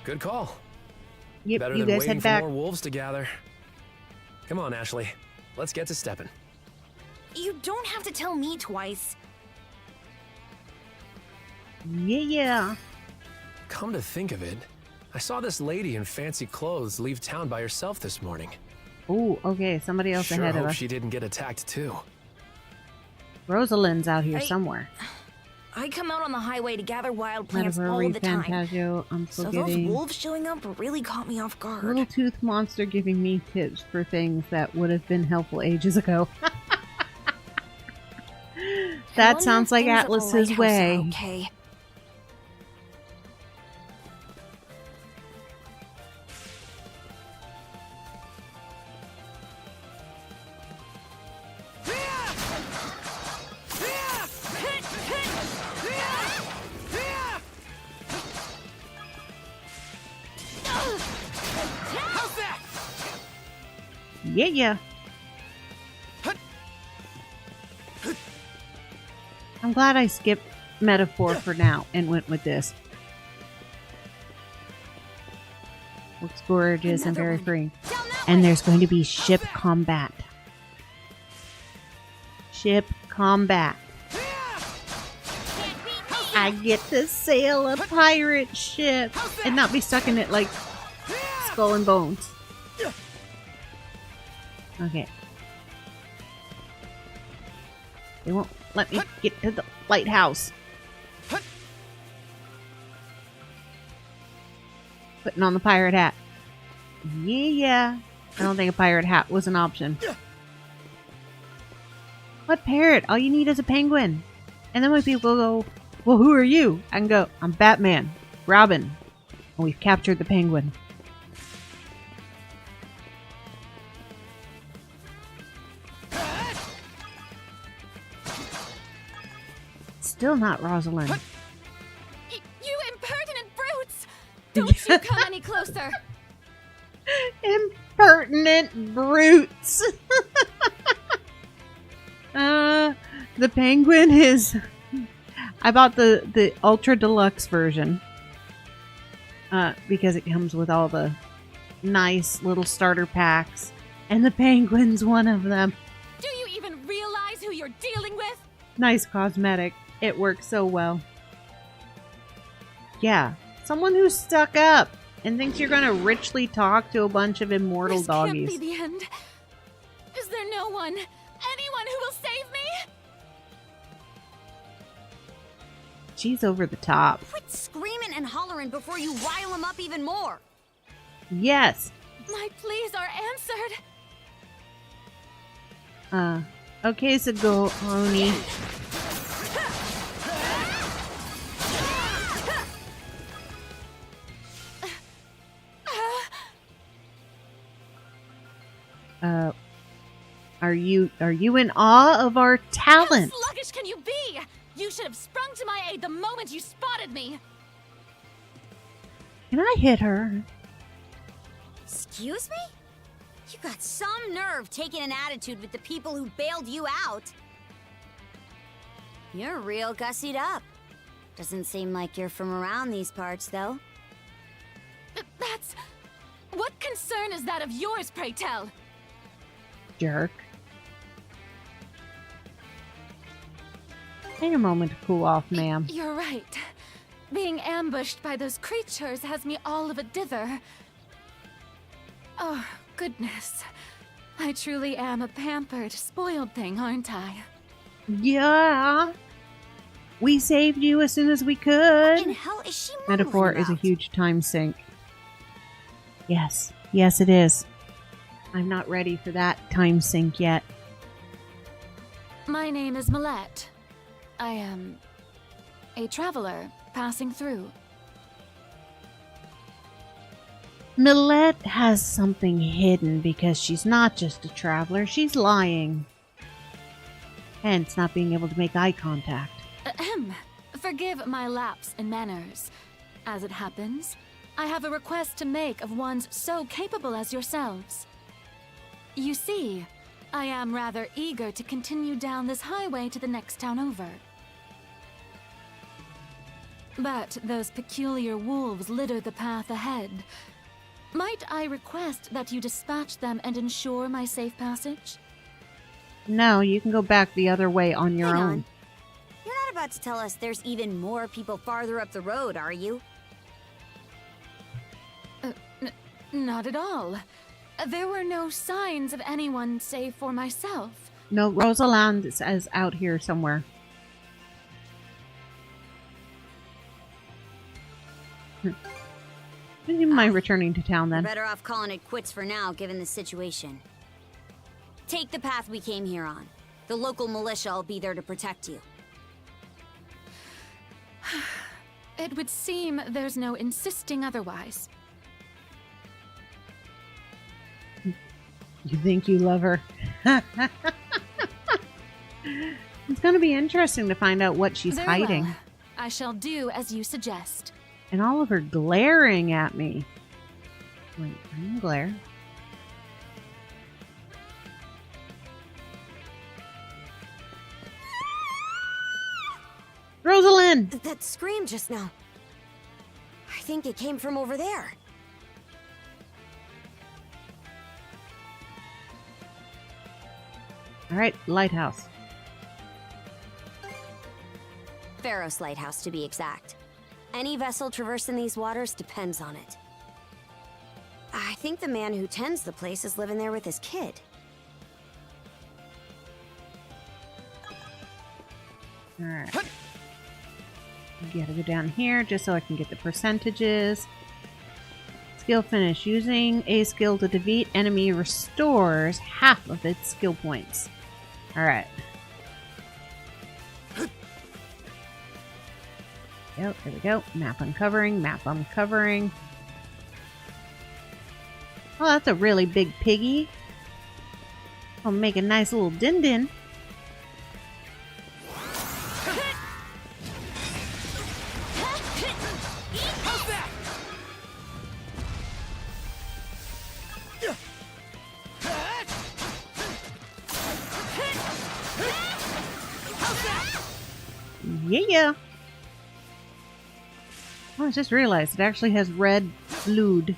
Good call. Yep, Better you than guys waiting head for back. more wolves to gather. Come on, Ashley. Let's get to stepping. You don't have to tell me twice. Yeah. Come to think of it, I saw this lady in fancy clothes leave town by herself this morning. Oh, okay, somebody else Sure ahead of hope us. she didn't get attacked too. Rosalind's out here somewhere. I come out on the highway to gather wild plants Metaphor, all the time. Fantasio, I'm So those forgetting. wolves showing up really caught me off guard. Little tooth monster giving me tips for things that would have been helpful ages ago. That sounds like Atlas's way. Okay. Yeah. I'm glad I skipped metaphor for now and went with this. Looks gorgeous and very free. And there's going to be ship combat. Ship combat. I get to sail a pirate ship and not be stuck in it like Skull and Bones. Okay. They won't let me get to the lighthouse. Putting on the pirate hat. Yeah. I don't think a pirate hat was an option. What parrot? All you need is a penguin. And then when people go, well, who are you? I can go, I'm Batman, Robin. And we've captured the penguin. Still not Rosalind. You impertinent brutes! Don't you come any closer! Impertinent brutes! The penguin is... I bought the ultra deluxe version. Because it comes with all the nice little starter packs. And the penguin's one of them. Do you even realize who you're dealing with? Nice cosmetic. It works so well. Yeah, someone who's stuck up and thinks you're gonna richly talk to a bunch of immortal This doggies. can't be the end. Is there no one, anyone who will save me? She's over the top. Quit screaming and hollering before you rile them up even more. Yes. My pleas are answered. Okay, so go, Oni. Are you in awe of our talent? How sluggish can you be? You should have sprung to my aid the moment you spotted me. Can I hit her? Excuse me? You got some nerve taking an attitude with the people who bailed you out. You're real gussied up. Doesn't seem like you're from around these parts, though. That's... What concern is that of yours, pray tell? Jerk. Take a moment to cool off, ma'am. You're right. Being ambushed by those creatures has me all of a dither. Oh, goodness. I truly am a pampered, spoiled thing, aren't I? Yeah. We saved you as soon as we could. What in hell is she Metaphor mumbling is a about? huge time sink. Yes. Yes, it is. I'm not ready for that time sink yet. My name is Millette. I am a traveler passing through. Millette has something hidden because she's not just a traveler, she's lying. Hence, not being able to make eye contact. Ahem. Forgive my lapse in manners. As it happens, I have a request to make of ones so capable as yourselves. You see, I am rather eager to continue down this highway to the next town over. But those peculiar wolves litter the path ahead. Might I request that you dispatch them and ensure my safe passage? No, you can go back the other way on your Hang own. on. You're not about to tell us there's even more people farther up the road, are you? Not at all. There were no signs of anyone save for myself. No, Rosalind is out here somewhere. Would you mind returning to town We're then? better off calling it quits for now, given the situation. Take the path we came here on. The local militia will be there to protect you. It would seem there's no insisting otherwise. You think you love her? It's going to be interesting to find out what she's Very hiding. well. I shall do as you suggest. And all of her glaring at me. Wait, I didn't glare. Rosalind! That scream just now. I think it came from over there. Alright, lighthouse. Pharos Lighthouse, to be exact. Any vessel traversing these waters depends on it. I think the man who tends the place is living there with his kid. Alright. Gotta go down here just so I can get the percentages. Skill finish. Using a skill to defeat enemy restores half of its skill points. Alright. Yep, there we go. Map uncovering, map uncovering. Oh, that's a really big piggy. I'll make a nice little din-din. Yeah. Oh, I just realized it actually has red blood.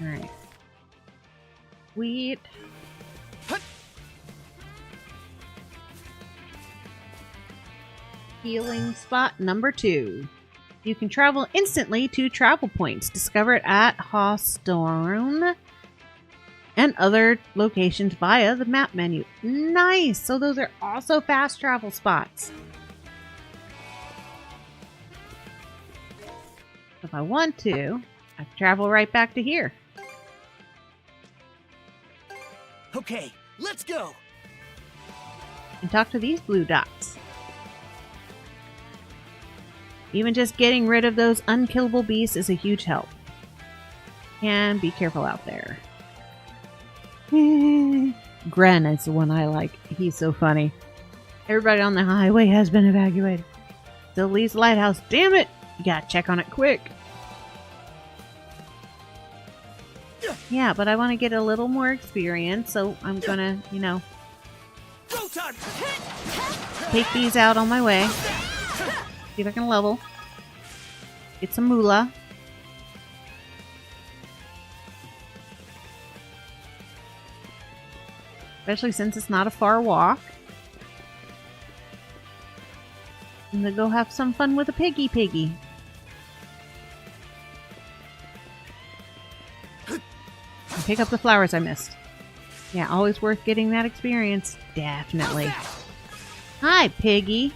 Alright. Sweet. Healing spot number 2. You can travel instantly to travel points discovered at Hawthorne and other locations via the map menu. Nice! So those are also fast travel spots. If I want to, I can travel right back to here. Okay, let's go! And talk to these blue dots. Even just getting rid of those unkillable beasts is a huge help. And be careful out there. Gren is the one I like. He's so funny. Everybody on the highway has been evacuated. Still leaves the lighthouse. Damn it! You gotta check on it quick. Yeah, but I want to get a little more experience, so I'm gonna, you know, take these out on my way. See if I can level. Get some moolah. Especially since it's not a far walk. I'm gonna go have some fun with a piggy. And pick up the flowers I missed. Yeah, always worth getting that experience. Definitely. Hi, piggy.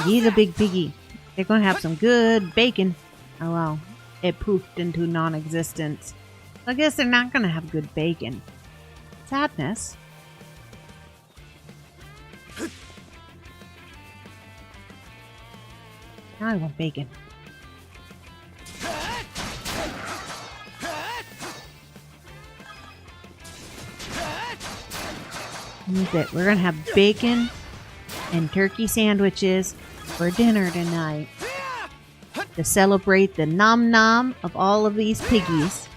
He's a big piggy. They're gonna have some good bacon. Oh well, it poofed into non-existence. I guess they're not gonna have good bacon. Sadness. Now I want bacon. That's it. We're gonna have bacon and turkey sandwiches for dinner tonight to celebrate the nom nom of all of these piggies.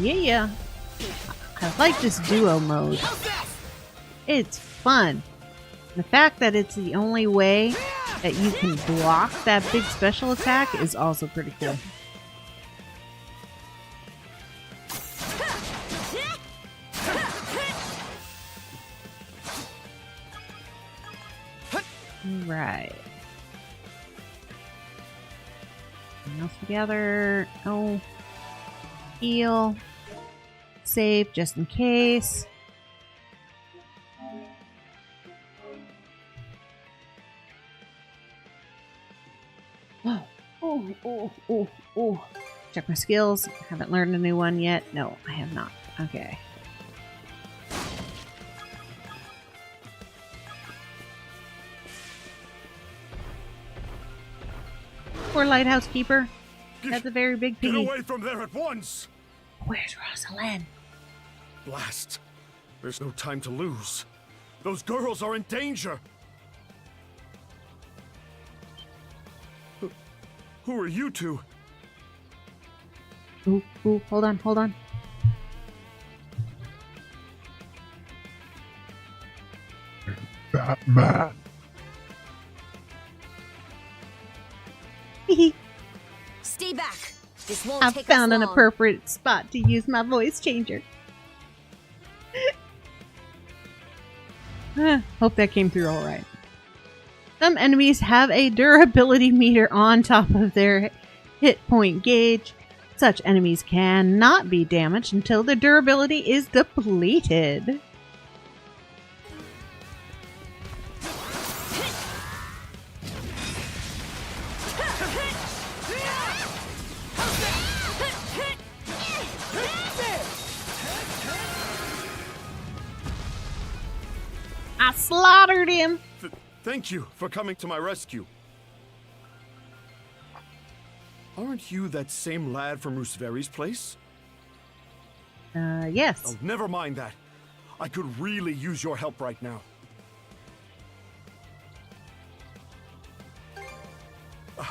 Yeah, I like this duo mode. It's fun. The fact that it's the only way that you can block that big special attack is also pretty cool. Right. Anything else together? Oh. Heal. Save just in case. Oh. Check my skills. Haven't learned a new one yet. No, I have not. Okay. Poor lighthouse keeper. That's a very big piggy. Get away from there at once! Where's Rosalind? Blast. There's no time to lose. Those girls are in danger! Who are you two? Ooh, hold on. Batman. Stay back. This won't I've take found us an long. appropriate spot to use my voice changer. Hope that came through alright. Some enemies have a durability meter on top of their hit point gauge. Such enemies cannot be damaged until their durability is depleted. I slaughtered him! Thank you for coming to my rescue. Aren't you that same lad from Rooseveri's place? Yes. Oh, never mind that. I could really use your help right now.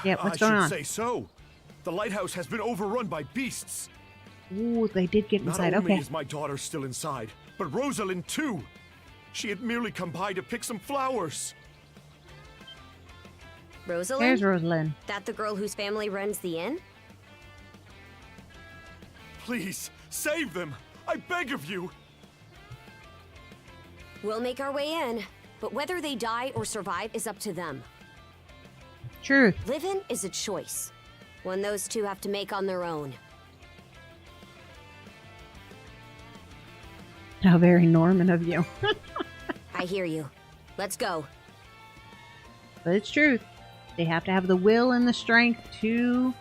Yeah, what's going on? I should say so. The lighthouse has been overrun by beasts. Ooh, they did get inside. Not only Okay. is my daughter still inside, but Rosalind too. She had merely come by to pick some flowers. Rosalind? There's Rosalind. That the girl whose family runs the inn? Please, save them! I beg of you! We'll make our way in, but whether they die or survive is up to them. Truth. Living is a choice, one those two have to make on their own. How very Norman of you. I hear you. Let's go. But it's truth. They have to have the will and the strength to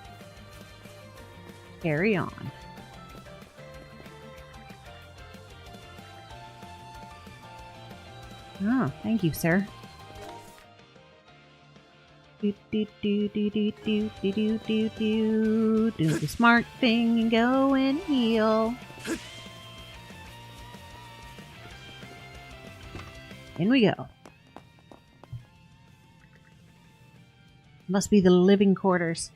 carry on. Oh, thank you, sir. Do the smart thing and go and heal. In we go. Must be the living quarters.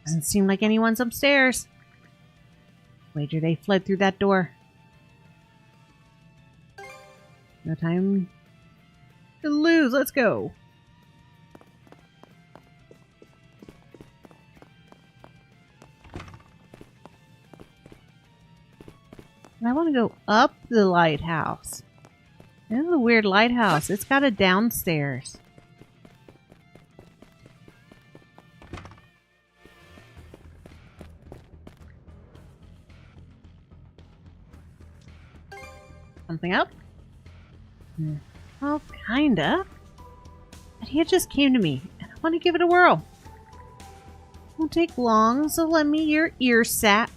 Doesn't seem like anyone's upstairs. Wager they fled through that door. No time to lose. Let's go. And I want to go up the lighthouse. This is a weird lighthouse. It's got a downstairs. Something up? Well, kinda. Idea just came to me, and I want to give it a whirl. Won't take long, so lend me your ear sack.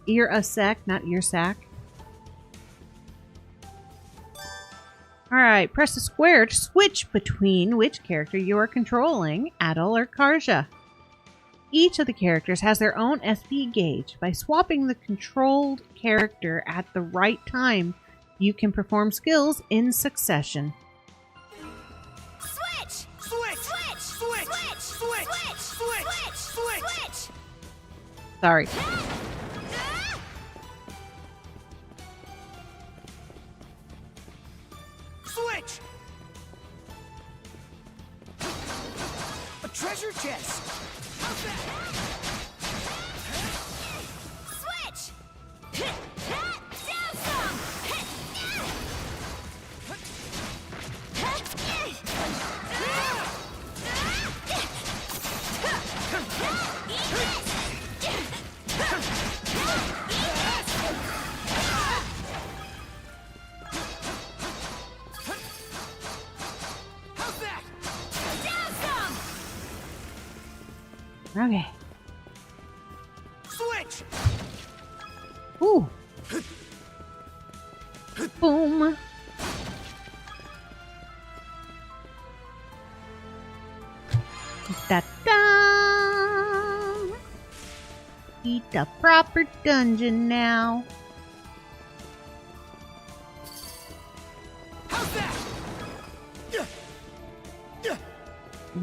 Ear a sec, not ear sack. Alright, press the square to switch between which character you are controlling, Adol or Karja. Each of the characters has their own SP gauge. By swapping the controlled character at the right time, you can perform skills in succession. Switch! Switch! Switch! Switch! Switch! Switch! Switch! Switch! Sorry. Switch! A treasure chest! How's that? Switch! Down some! How's that? Down some! Okay. Switch! Ooh. Boom. Da-da! Eat the proper dungeon now.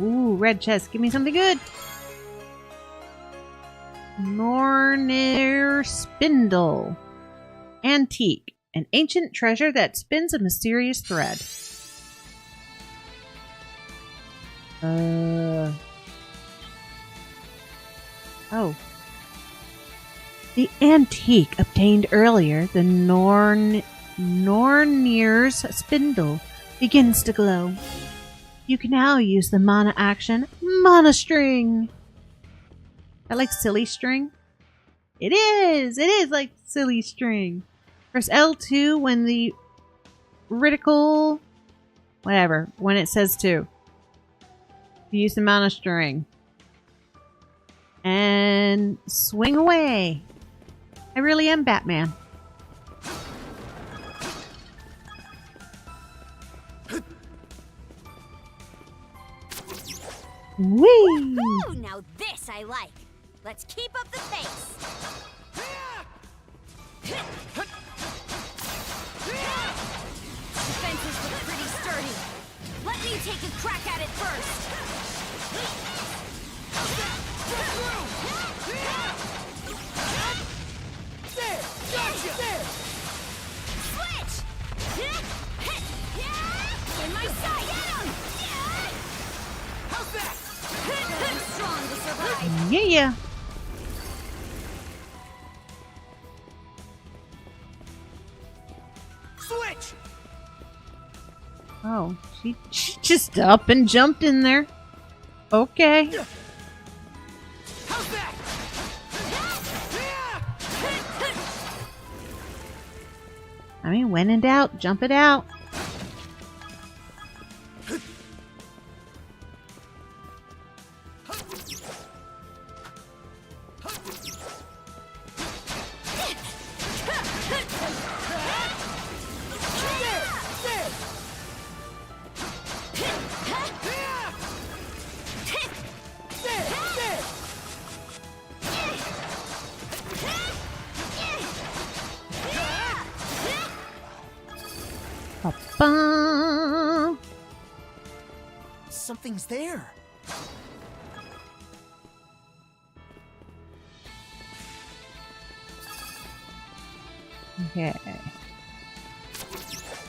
Ooh, red chest. Give me something good. Nornir Spindle. Antique. An ancient treasure that spins a mysterious thread. Oh. The antique obtained earlier, the Nornir's Spindle, begins to glow. You can now use the mana action, Mana String. That like silly string? It is! It is like silly string. Press L2 when the critical... whatever, when it says 2. Use the Mana String. And swing away. I really am Batman. Whee! Ooh, now this I like. Let's keep up the pace. Defenses look pretty sturdy. Let me take a crack at it first. There! Gotcha! There! Switch! In my sight! Get him! How's that? I'm strong to survive. Yeah. Switch! Oh, she just up and jumped in there. Okay. How's that? I mean, when in doubt, jump it out. Ba-ba. Something's there. Okay.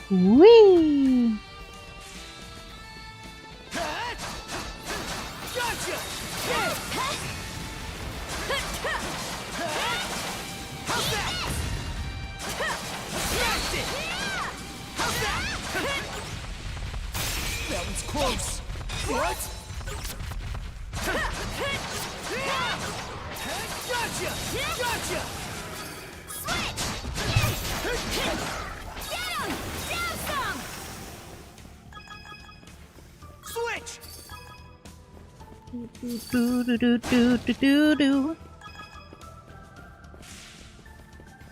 Whee! Gotcha! How's that? Smashed it! How's that? That one's close. What? Gotcha! Gotcha! Switch! Get him! Down some! Switch! Do-do-do-do-do-do-do.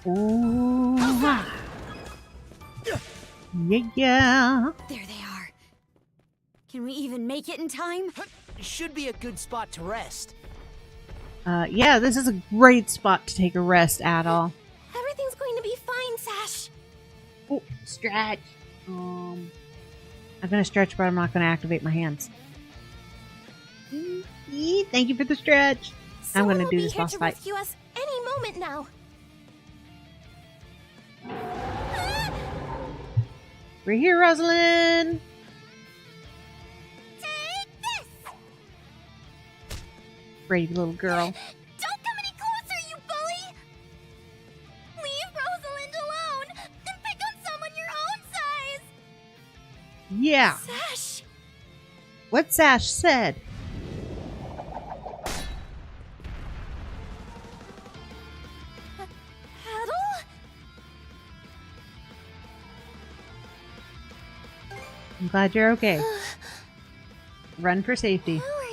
Ooh. Yeah. There they are. Can we even make it in time? Should be a good spot to rest. Yeah, this is a great spot to take a rest, Adol. Everything's going to be fine, Sash. Oh, stretch. I'm gonna stretch, but I'm not gonna activate my hands. Thank you for the stretch. I'm gonna do this boss fight. Rescue us any moment now. We're here, Rosalind. Take this. Brave little girl. Don't come any closer, you bully. Leave Rosalind alone and pick on someone your own size. Yeah. Sash. What Sash said. Adol? I'm glad you're okay. Run for safety. Who are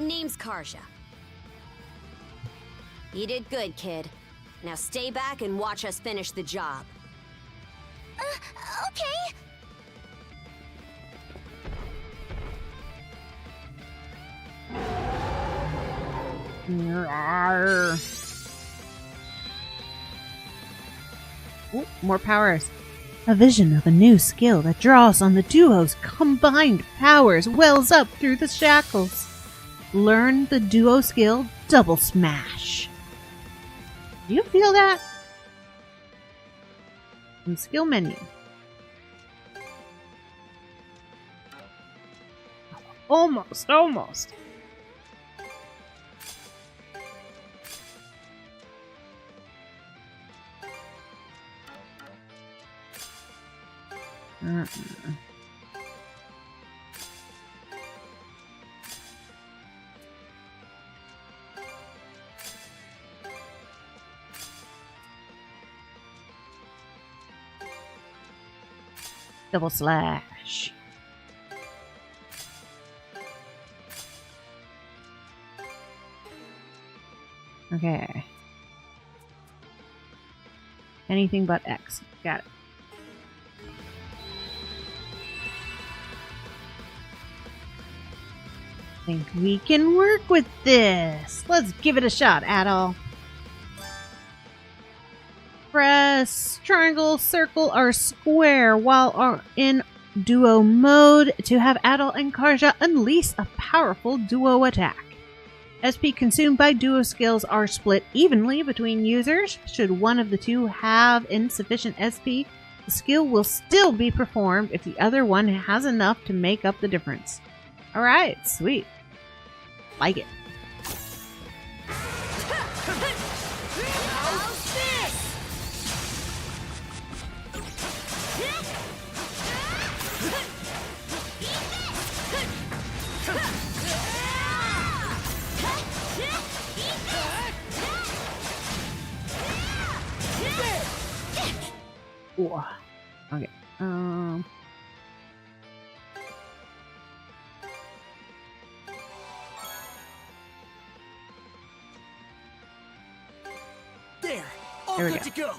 you? Name's Karja. You did good, kid. Now stay back and watch us finish the job. Okay. Ooh, more powers. A vision of a new skill that draws on the duo's combined powers wells up through the shackles. Learn the duo skill Double Smash. Do you feel that? In skill menu. Almost. Double slash. Okay. Anything but X. Got it. Think we can work with this. Let's give it a shot, Adol. Press triangle, circle, or square while in duo mode to have Adol and Karja unleash a powerful duo attack. SP consumed by duo skills are split evenly between users. Should one of the two have insufficient SP, the skill will still be performed if the other one has enough to make up the difference. Alright, sweet. Like it. Ooh. Okay. There. All There we good go. to go.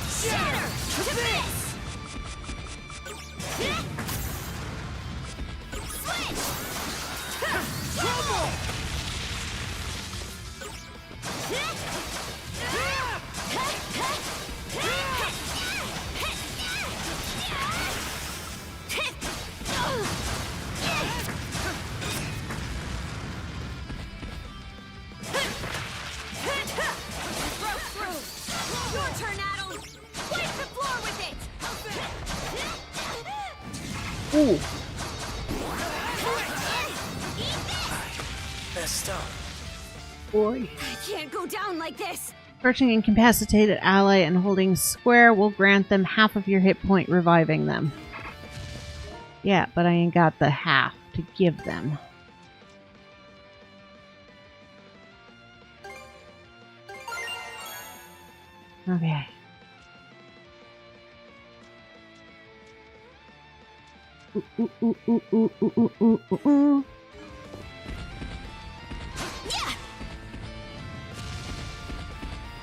Shatter to this. Switch. Trouble. Broke through. Your turn, Adol. Wipe the floor with it. Ooh. Messed up. Boy. I can't go down like this. Approaching incapacitated ally and holding square will grant them half of your hit point, reviving them. Yeah, but I ain't got the half to give them. Okay. Ooh. Yeah.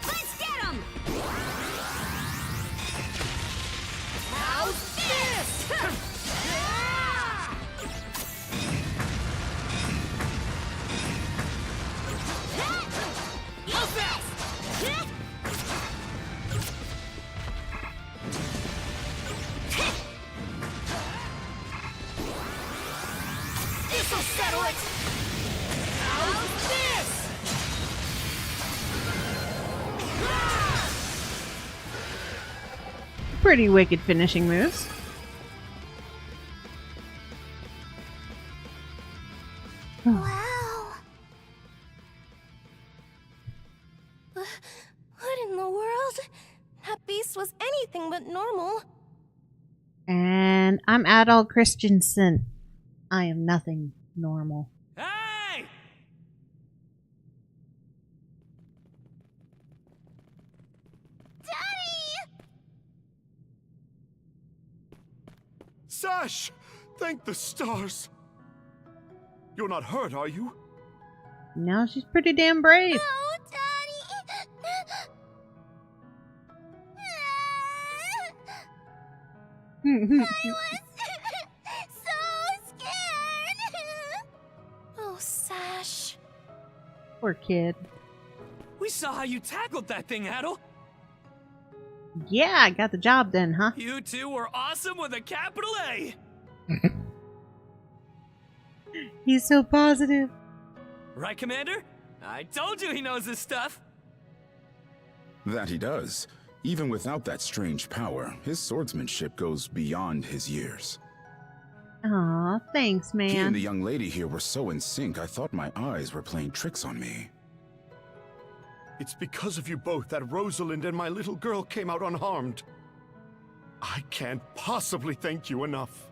Let's get him. How's this? This'll settle it. How's this? Pretty wicked finishing moves. Wow. What in the world? That beast was anything but normal. And I'm Adol Christensen. I am nothing normal. Hey! Sash! Thank the stars! You're not hurt, are you? No, she's pretty damn brave. Oh, Daddy! I was so Poor kid. We saw how you tackled that thing, Adol. Yeah, I got the job done, huh? You two were awesome with a capital A. He's so positive. Right, Commander? I told you he knows his stuff. That he does. Even without that strange power, his swordsmanship goes beyond his years. Aw, thanks, man. He and the young lady here were so in sync, I thought my eyes were playing tricks on me. It's because of you both that Rosalind and my little girl came out unharmed. I can't possibly thank you enough.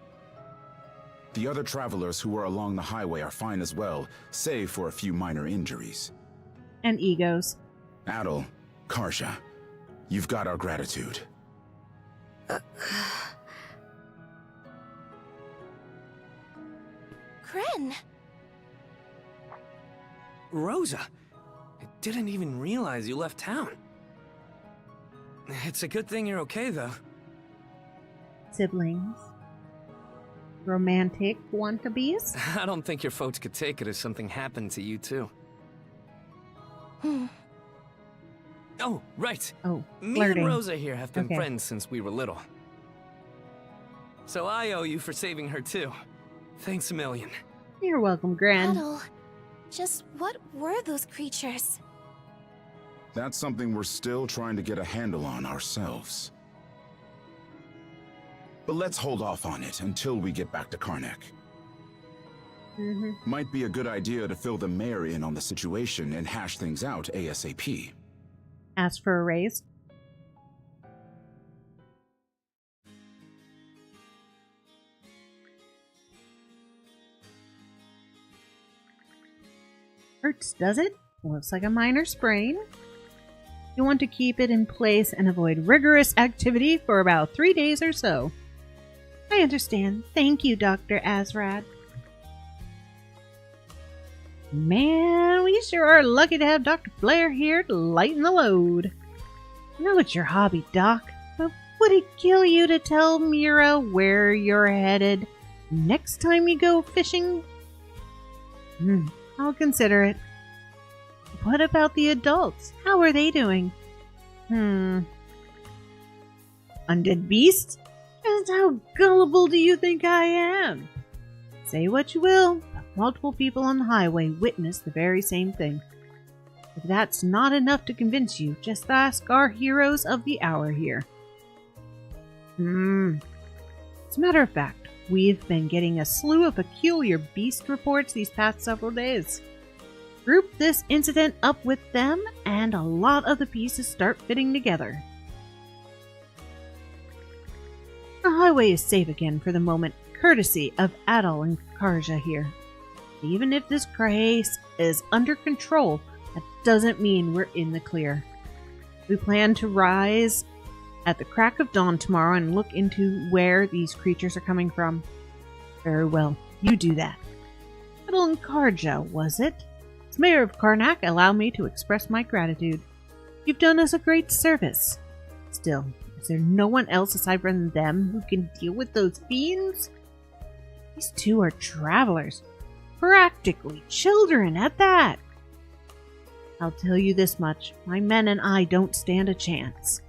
The other travelers who were along the highway are fine as well, save for a few minor injuries. And egos. Adol, Karja, you've got our gratitude. Gren! Rosa, I didn't even realize you left town. It's a good thing you're okay, though. Siblings. Romantic wannabes? I don't think your folks could take it if something happened to you, too. Oh, right. Oh, Me flirting. and Rosa here have been Okay. friends since we were little. So I owe you for saving her, too. Thanks a million. You're welcome, Gran. Adol, just what were those creatures? That's something we're still trying to get a handle on ourselves. But let's hold off on it until we get back to Karnak. Might be a good idea to fill the mayor in on the situation and hash things out ASAP. Ask for a raise. Hurts, does it? Looks like a minor sprain. You want to keep it in place and avoid rigorous activity for about 3 days or so. I understand. Thank you, Dr. Azrad. Man, we sure are lucky to have Dr. Blair here to lighten the load. I know it's your hobby, Doc, but would it kill you to tell Mira where you're headed next time you go fishing? I'll consider it. What about the adults? How are they doing? Undead beasts? Just how gullible do you think I am? Say what you will, but multiple people on the highway witnessed the very same thing. If that's not enough to convince you, just ask our heroes of the hour here. As a matter of fact, we've been getting a slew of peculiar beast reports these past several days. Group this incident up with them, and a lot of the pieces start fitting together. The highway is safe again for the moment, courtesy of Adol and Karja here. Even if this craze is under control, that doesn't mean we're in the clear. We plan to rise at the crack of dawn tomorrow and look into where these creatures are coming from. Very well, you do that. Adol and Karja, was it? As Mayor of Karnak, allow me to express my gratitude. You've done us a great service. Still, is there no one else aside from them who can deal with those fiends? These two are travelers. Practically children at that. I'll tell you this much. My men and I don't stand a chance.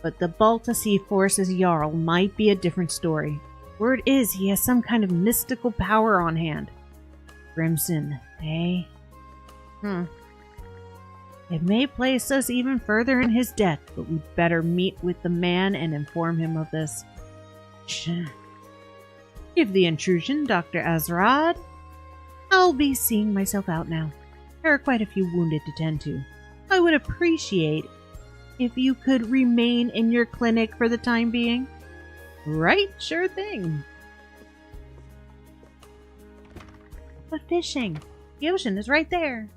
But the Balta Sea Force's Jarl might be a different story. Word is he has some kind of mystical power on hand. Crimson, eh? It may place us even further in his debt, but we'd better meet with the man and inform him of this. Give the intrusion, Dr. Azrad. I'll be seeing myself out now. There are quite a few wounded to tend to. I would appreciate if you could remain in your clinic for the time being. Right, sure thing. But fishing. The ocean is right there.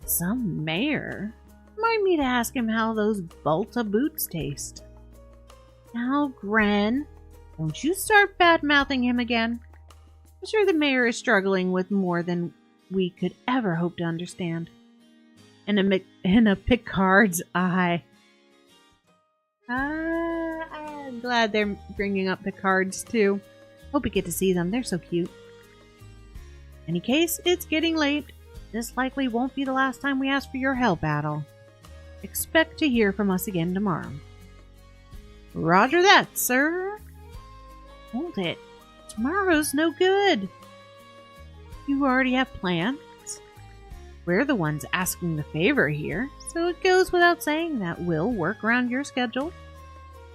Some mayor. Remind me to ask him how those Balta boots taste. Now, Gren, don't you start bad-mouthing him again. I'm sure the mayor is struggling with more than we could ever hope to understand. In a Picard's eye. I'm glad they're bringing up Picards too. Hope we get to see them. They're so cute. Any case, it's getting late. This likely won't be the last time we ask for your help, Adol. Expect to hear from us again tomorrow. Roger that, sir. Hold it. Tomorrow's no good. You already have plans. We're the ones asking the favor here, so it goes without saying that we'll work around your schedule.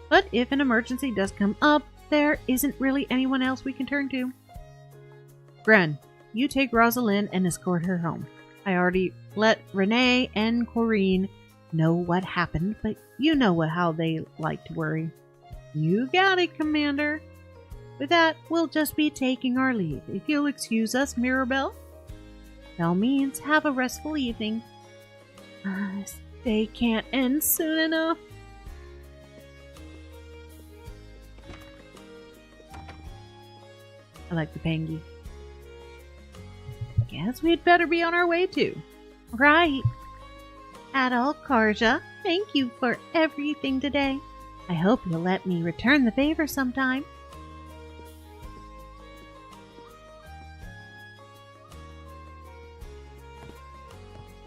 But if an emergency does come up, there isn't really anyone else we can turn to. Gren, you take Rosalind and escort her home. I already let Renee and Corrine know what happened, but you know how they like to worry. You got it, Commander. With that, we'll just be taking our leave. If you'll excuse us, Mirabelle. By all means, have a restful evening. This day can't end soon enough. I like the Pangy. Guess we'd better be on our way too. Right. Adol, Karja, thank you for everything today. I hope you'll let me return the favor sometime.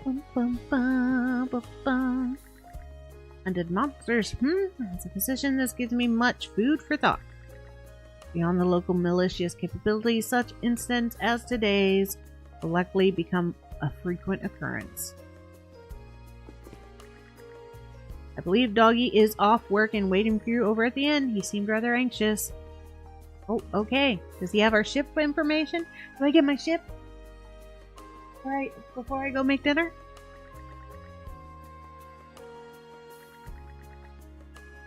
Bum, bum, bum, bum, bum. Hunted monsters. As a physician, this gives me much food for thought. Beyond the local militia's capabilities, such incidents as today's will likely become a frequent occurrence. I believe Doggy is off work and waiting for you over at the inn. He seemed rather anxious. Oh, okay. Does he have our ship information? Do I get my ship? Right before I go make dinner?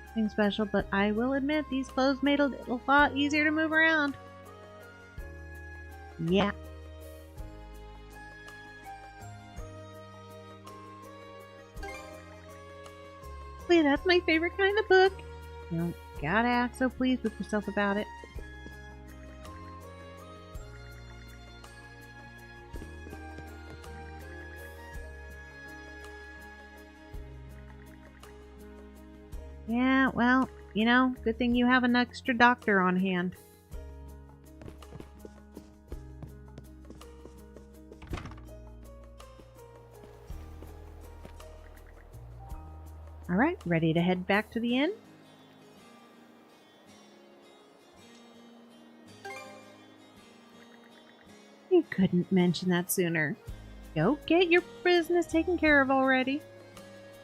Nothing special, but I will admit these clothes made a lot easier to move around. Yeah. Wait, that's my favorite kind of book. You don't gotta act so pleased with yourself about it. Yeah, well, you know, good thing you have an extra doctor on hand. Alright, ready to head back to the inn? You couldn't mention that sooner. Go get your business taken care of already.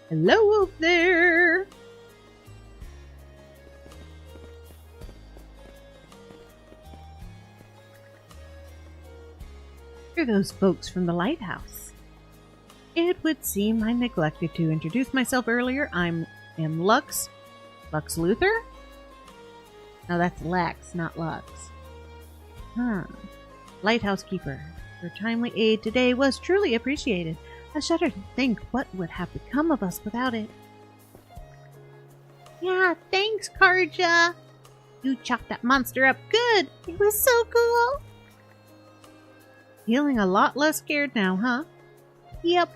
Hello up there! You're those folks from the lighthouse. It would seem I neglected to introduce myself earlier. I am Lux. Lux Luthor? No, that's Lex, not Lux. Lighthouse Keeper. Your timely aid today was truly appreciated. I shudder to think what would have become of us without it. Yeah, thanks, Karja. You chopped that monster up good. It was so cool. Feeling a lot less scared now, huh? Yep.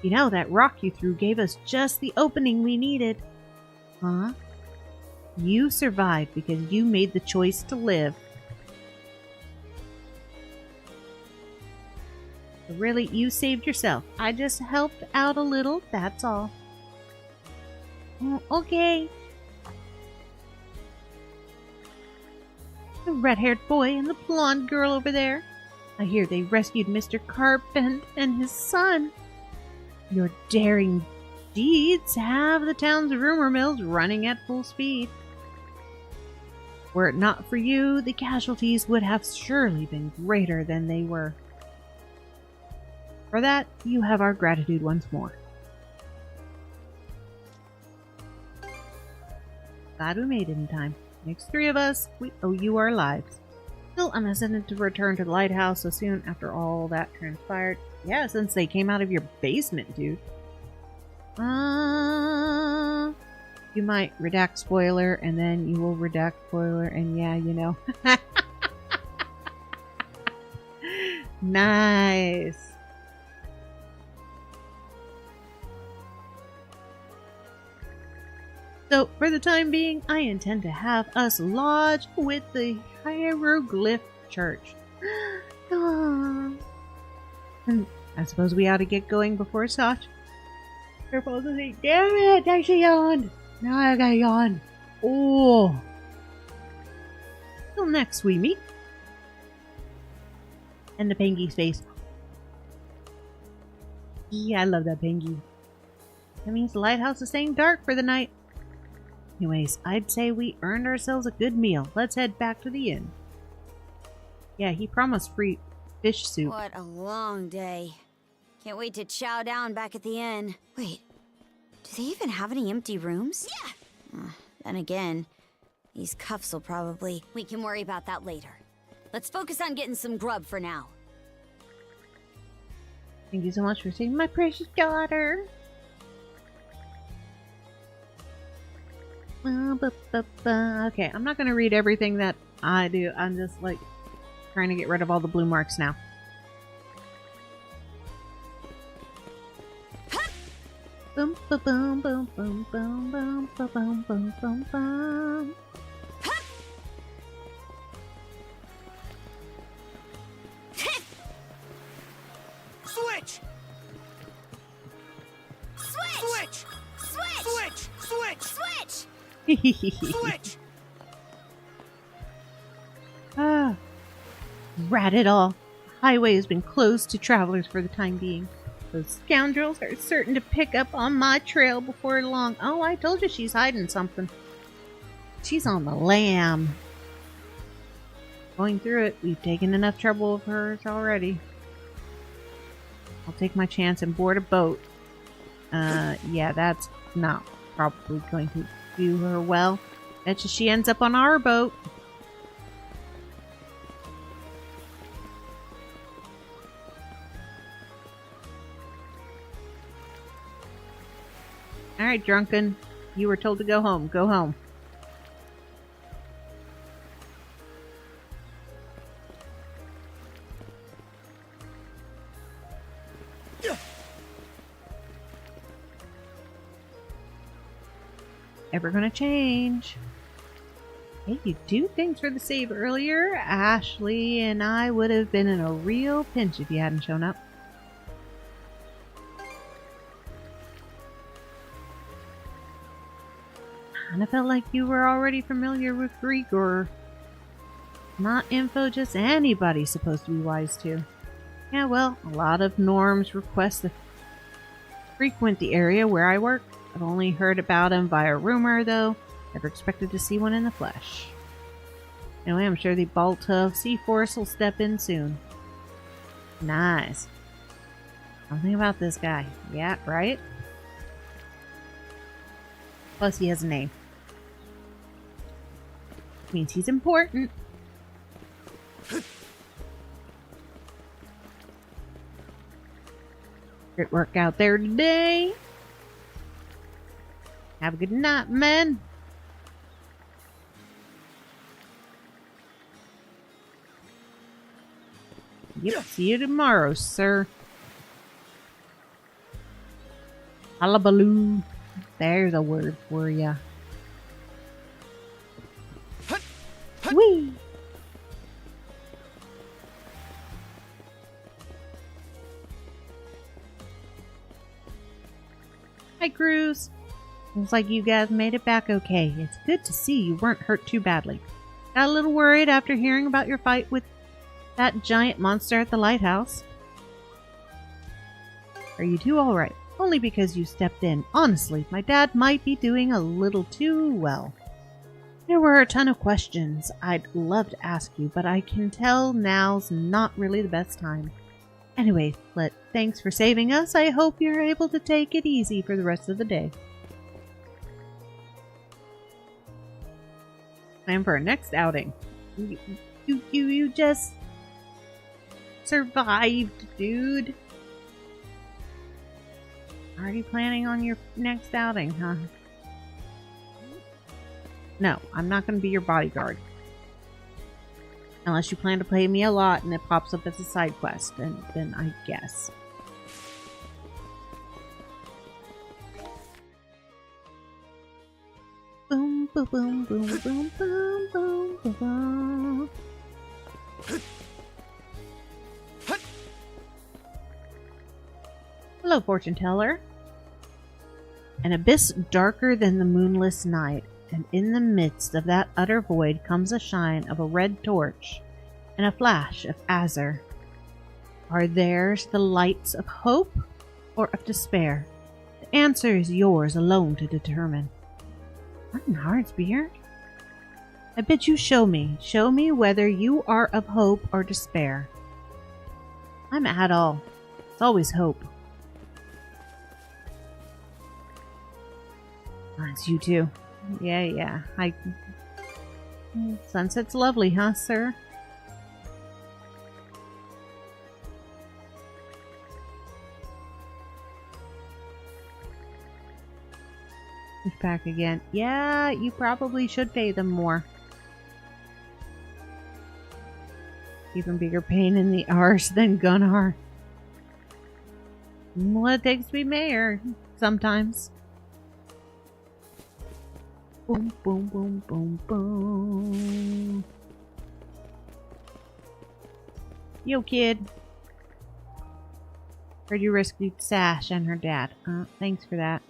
You know, that rock you threw gave us just the opening we needed. Huh? You survived because you made the choice to live. But really, you saved yourself. I just helped out a little, that's all. Oh, okay. The red-haired boy and the blonde girl over there. I hear they rescued Mr. Carpent and his son. Your daring deeds have the town's rumor mills running at full speed. Were it not for you, the casualties would have surely been greater than they were. For that, you have our gratitude once more. Glad we made it in time. Next three of us, we owe you our lives. Still unintended to return to the lighthouse so soon after all that transpired. Yeah, since they came out of your basement, dude. You might redact spoiler, and then you will redact spoiler, and yeah, you know. Nice. So, for the time being, I intend to have us lodge with the Hieroglyph Church. I suppose we ought to get going before such. They're supposed to say, damn it, I should yawn. Now I gotta yawn. Oh. Till next we meet. And the Pengy's face. Yeah, I love that Pengy. That means the lighthouse is staying dark for the night. Anyways, I'd say we earned ourselves a good meal. Let's head back to the inn. Yeah, he promised free fish soup. What a long day. Can't wait to chow down back at the inn. Wait, do they even have any empty rooms? Yeah! Then again, these cuffs will probably... We can worry about that later. Let's focus on getting some grub for now. Thank you so much for saving my precious daughter. Okay, I'm not going to read everything that I do. I'm just like trying to get rid of all the blue marks now. Boom, boom, boom, boom, boom, boom, boom, boom, boom, boom, boom. Switch! Switch! Switch! Switch! Switch! Switch! Ah, rat it all. The highway has been closed to travelers for the time being. Those scoundrels are certain to pick up on my trail before long. Oh, I told you she's hiding something. She's on the lam. Going through it, we've taken enough trouble of hers already. I'll take my chance and board a boat. Yeah, that's not probably going to do her well. Betcha she ends up on our boat. Alright, drunken. You were told to go home. Go home. Ever gonna change? Hey, you do thanks for the save earlier. Ashley and I would have been in a real pinch if you hadn't shown up. Kinda felt like you were already familiar with Greek, or not info just anybody's supposed to be wise to. Yeah, well, a lot of norms request to frequent the area where I work. I've only heard about him via rumor, though. Never expected to see one in the flesh. Anyway, I'm sure the Balta of Sea Force will step in soon. Nice. Something about this guy. Yeah, right? Plus, he has a name. Means he's important. Great work out there today. Have a good night, men. Yep, see you tomorrow, sir. Hullabaloo. There's a word for ya. Whee! Hi, Cruz. Looks like you guys made it back okay. It's good to see you weren't hurt too badly. Got a little worried after hearing about your fight with that giant monster at the lighthouse. Are you two alright? Only because you stepped in. Honestly, my dad might be doing a little too well. There were a ton of questions I'd love to ask you, but I can tell now's not really the best time. Anyway, thanks for saving us. I hope you're able to take it easy for the rest of the day. Time for our next outing. You just survived, dude. Already planning on your next outing, huh? No, I'm not going to be your bodyguard. Unless you plan to pay me a lot and it pops up as a side quest, then I guess. Boom, boom, boom, boom, boom, boom, boom, boom, boom. Hello, fortune teller. An abyss darker than the moonless night, and in the midst of that utter void comes a shine of a red torch and a flash of azure. Are theirs the lights of hope or of despair? The answer is yours alone to determine. What in heart's beard? I bid you show me whether you are of hope or despair. I'm Adol. It's always hope. It's you too. Yeah. Sunset's lovely, huh, sir? He's back again. Yeah, you probably should pay them more. Even bigger pain in the arse than Gunnar. What it takes to be mayor, sometimes. Boom, boom, boom, boom, boom. Yo, kid. Heard you rescued Sash and her dad. Thanks for that.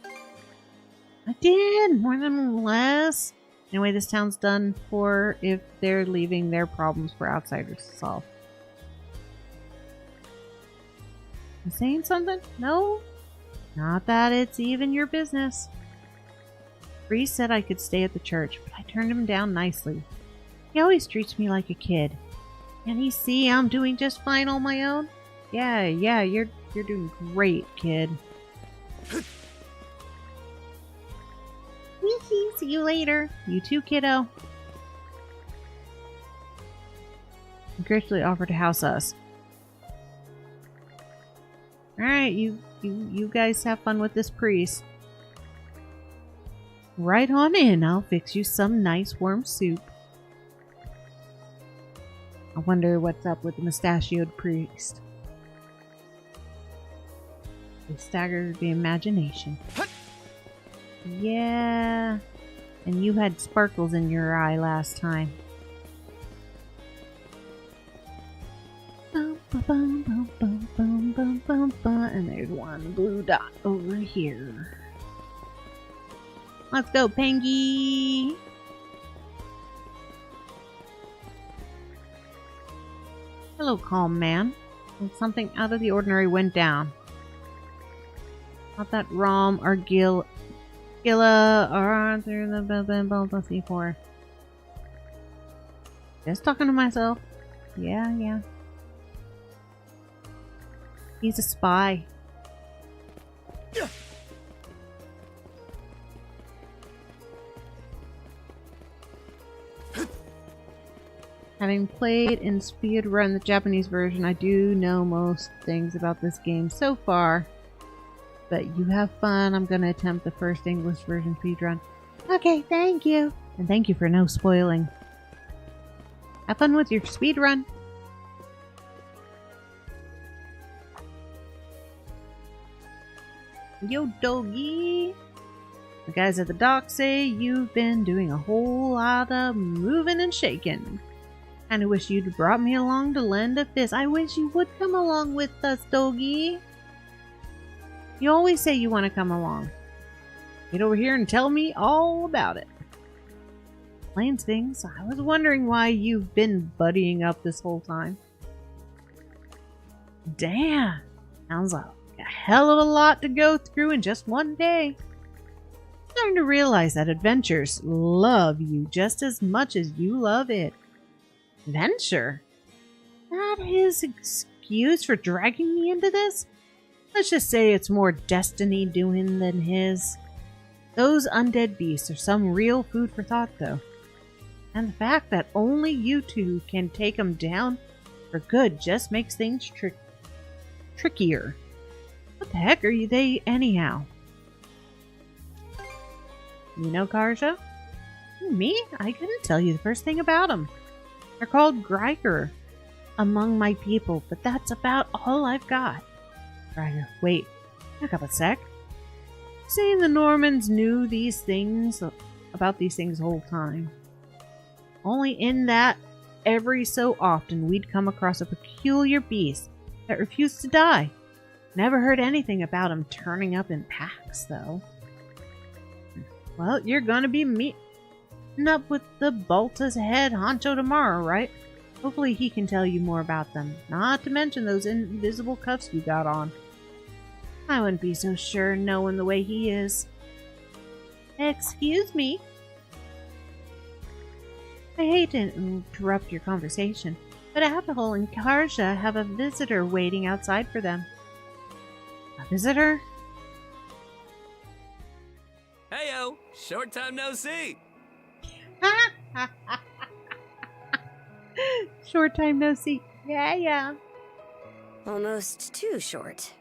I did! More than less. Anyway, this town's done for if they're leaving their problems for outsiders to solve. You saying something? No? Not that it's even your business. Priest said I could stay at the church, but I turned him down nicely. He always treats me like a kid. Can't he see I'm doing just fine on my own? Yeah, you're doing great, kid. Weehee, see you later. You too, kiddo. He graciously offered to house us. Alright, you guys have fun with this priest. Right on in, I'll fix you some nice warm soup. I wonder what's up with the mustachioed priest. They staggered the imagination. Yeah, and you had sparkles in your eye last time. And there's one blue dot over here. Let's go, Pengy! Hello, calm man. Something out of the ordinary went down. Not that Rom or Gilla are through the C4. Just talking to myself. Yeah. He's a spy. Having played and speedrun the Japanese version, I do know most things about this game so far. But you have fun. I'm going to attempt the first English version speedrun. Okay, thank you. And thank you for no spoiling. Have fun with your speedrun. Yo, doggy. The guys at the dock say you've been doing a whole lot of moving and shaking. Kinda wish you'd brought me along to lend a fist. I wish you would come along with us, doggy. You always say you want to come along. Get over here and tell me all about it. Plains things. I was wondering why you've been buddying up this whole time. Damn. Sounds like a hell of a lot to go through in just one day. I'm starting to realize that adventures love you just as much as you love it. Adventure? That his excuse for dragging me into this? Let's just say it's more destiny doing than his. Those undead beasts are some real food for thought, though. And the fact that only you two can take them down for good just makes things trickier. What the heck are they anyhow? You know Karja? Me? I couldn't tell you the first thing about them. They're called Grackster among my people, but that's about all I've got. Grackster, wait, back up a sec. Saying the Normans knew these things about these things the whole time. Only in that every so often we'd come across a peculiar beast that refused to die. Never heard anything about him turning up in packs, though. Well, you're gonna be meeting up with the Balta's head honcho tomorrow, right? Hopefully he can tell you more about them. Not to mention those invisible cuffs you got on. I wouldn't be so sure knowing the way he is. Excuse me? I hate to interrupt your conversation, but Adol and Karja have a visitor waiting outside for them. A visitor? Heyo! Short time no see! Short time no see. Yeah. Almost too short.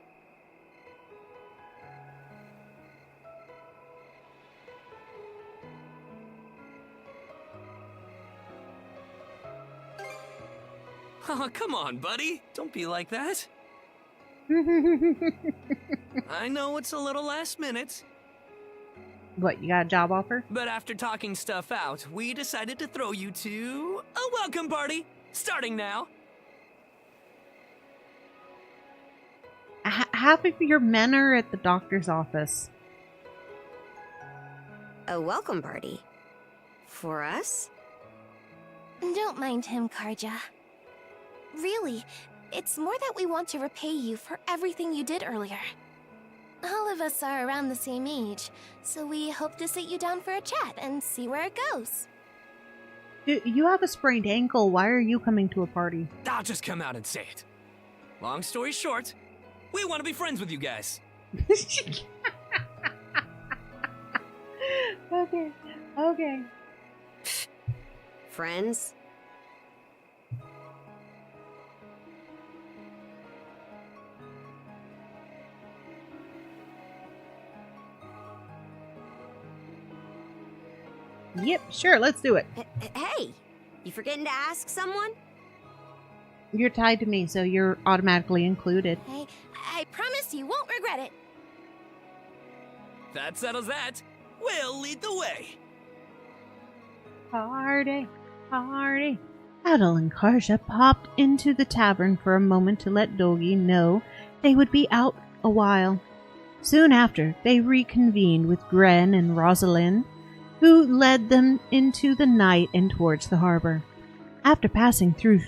Oh, come on, buddy. Don't be like that. I know it's a little last minute. What, you got a job offer? But after talking stuff out, we decided to throw you to a welcome party, starting now. Half of your men are at the doctor's office. A welcome party? For us? Don't mind him, Karja. Really, it's more that we want to repay you for everything you did earlier. All of us are around the same age, so we hope to sit you down for a chat and see where it goes. You have a sprained ankle. Why are you coming to a party? I'll just come out and say it. Long story short, we want to be friends with you guys. Okay. Friends? Yep, sure, let's do it. Hey, you forgetting to ask someone? You're tied to me, so you're automatically included. Hey, I promise you won't regret it. That settles that. We'll lead the way. Party. Adol and Karja popped into the tavern for a moment to let Dogi know they would be out a while. Soon after, they reconvened with Gren and Rosalind, who led them into the night and towards the harbor. After passing through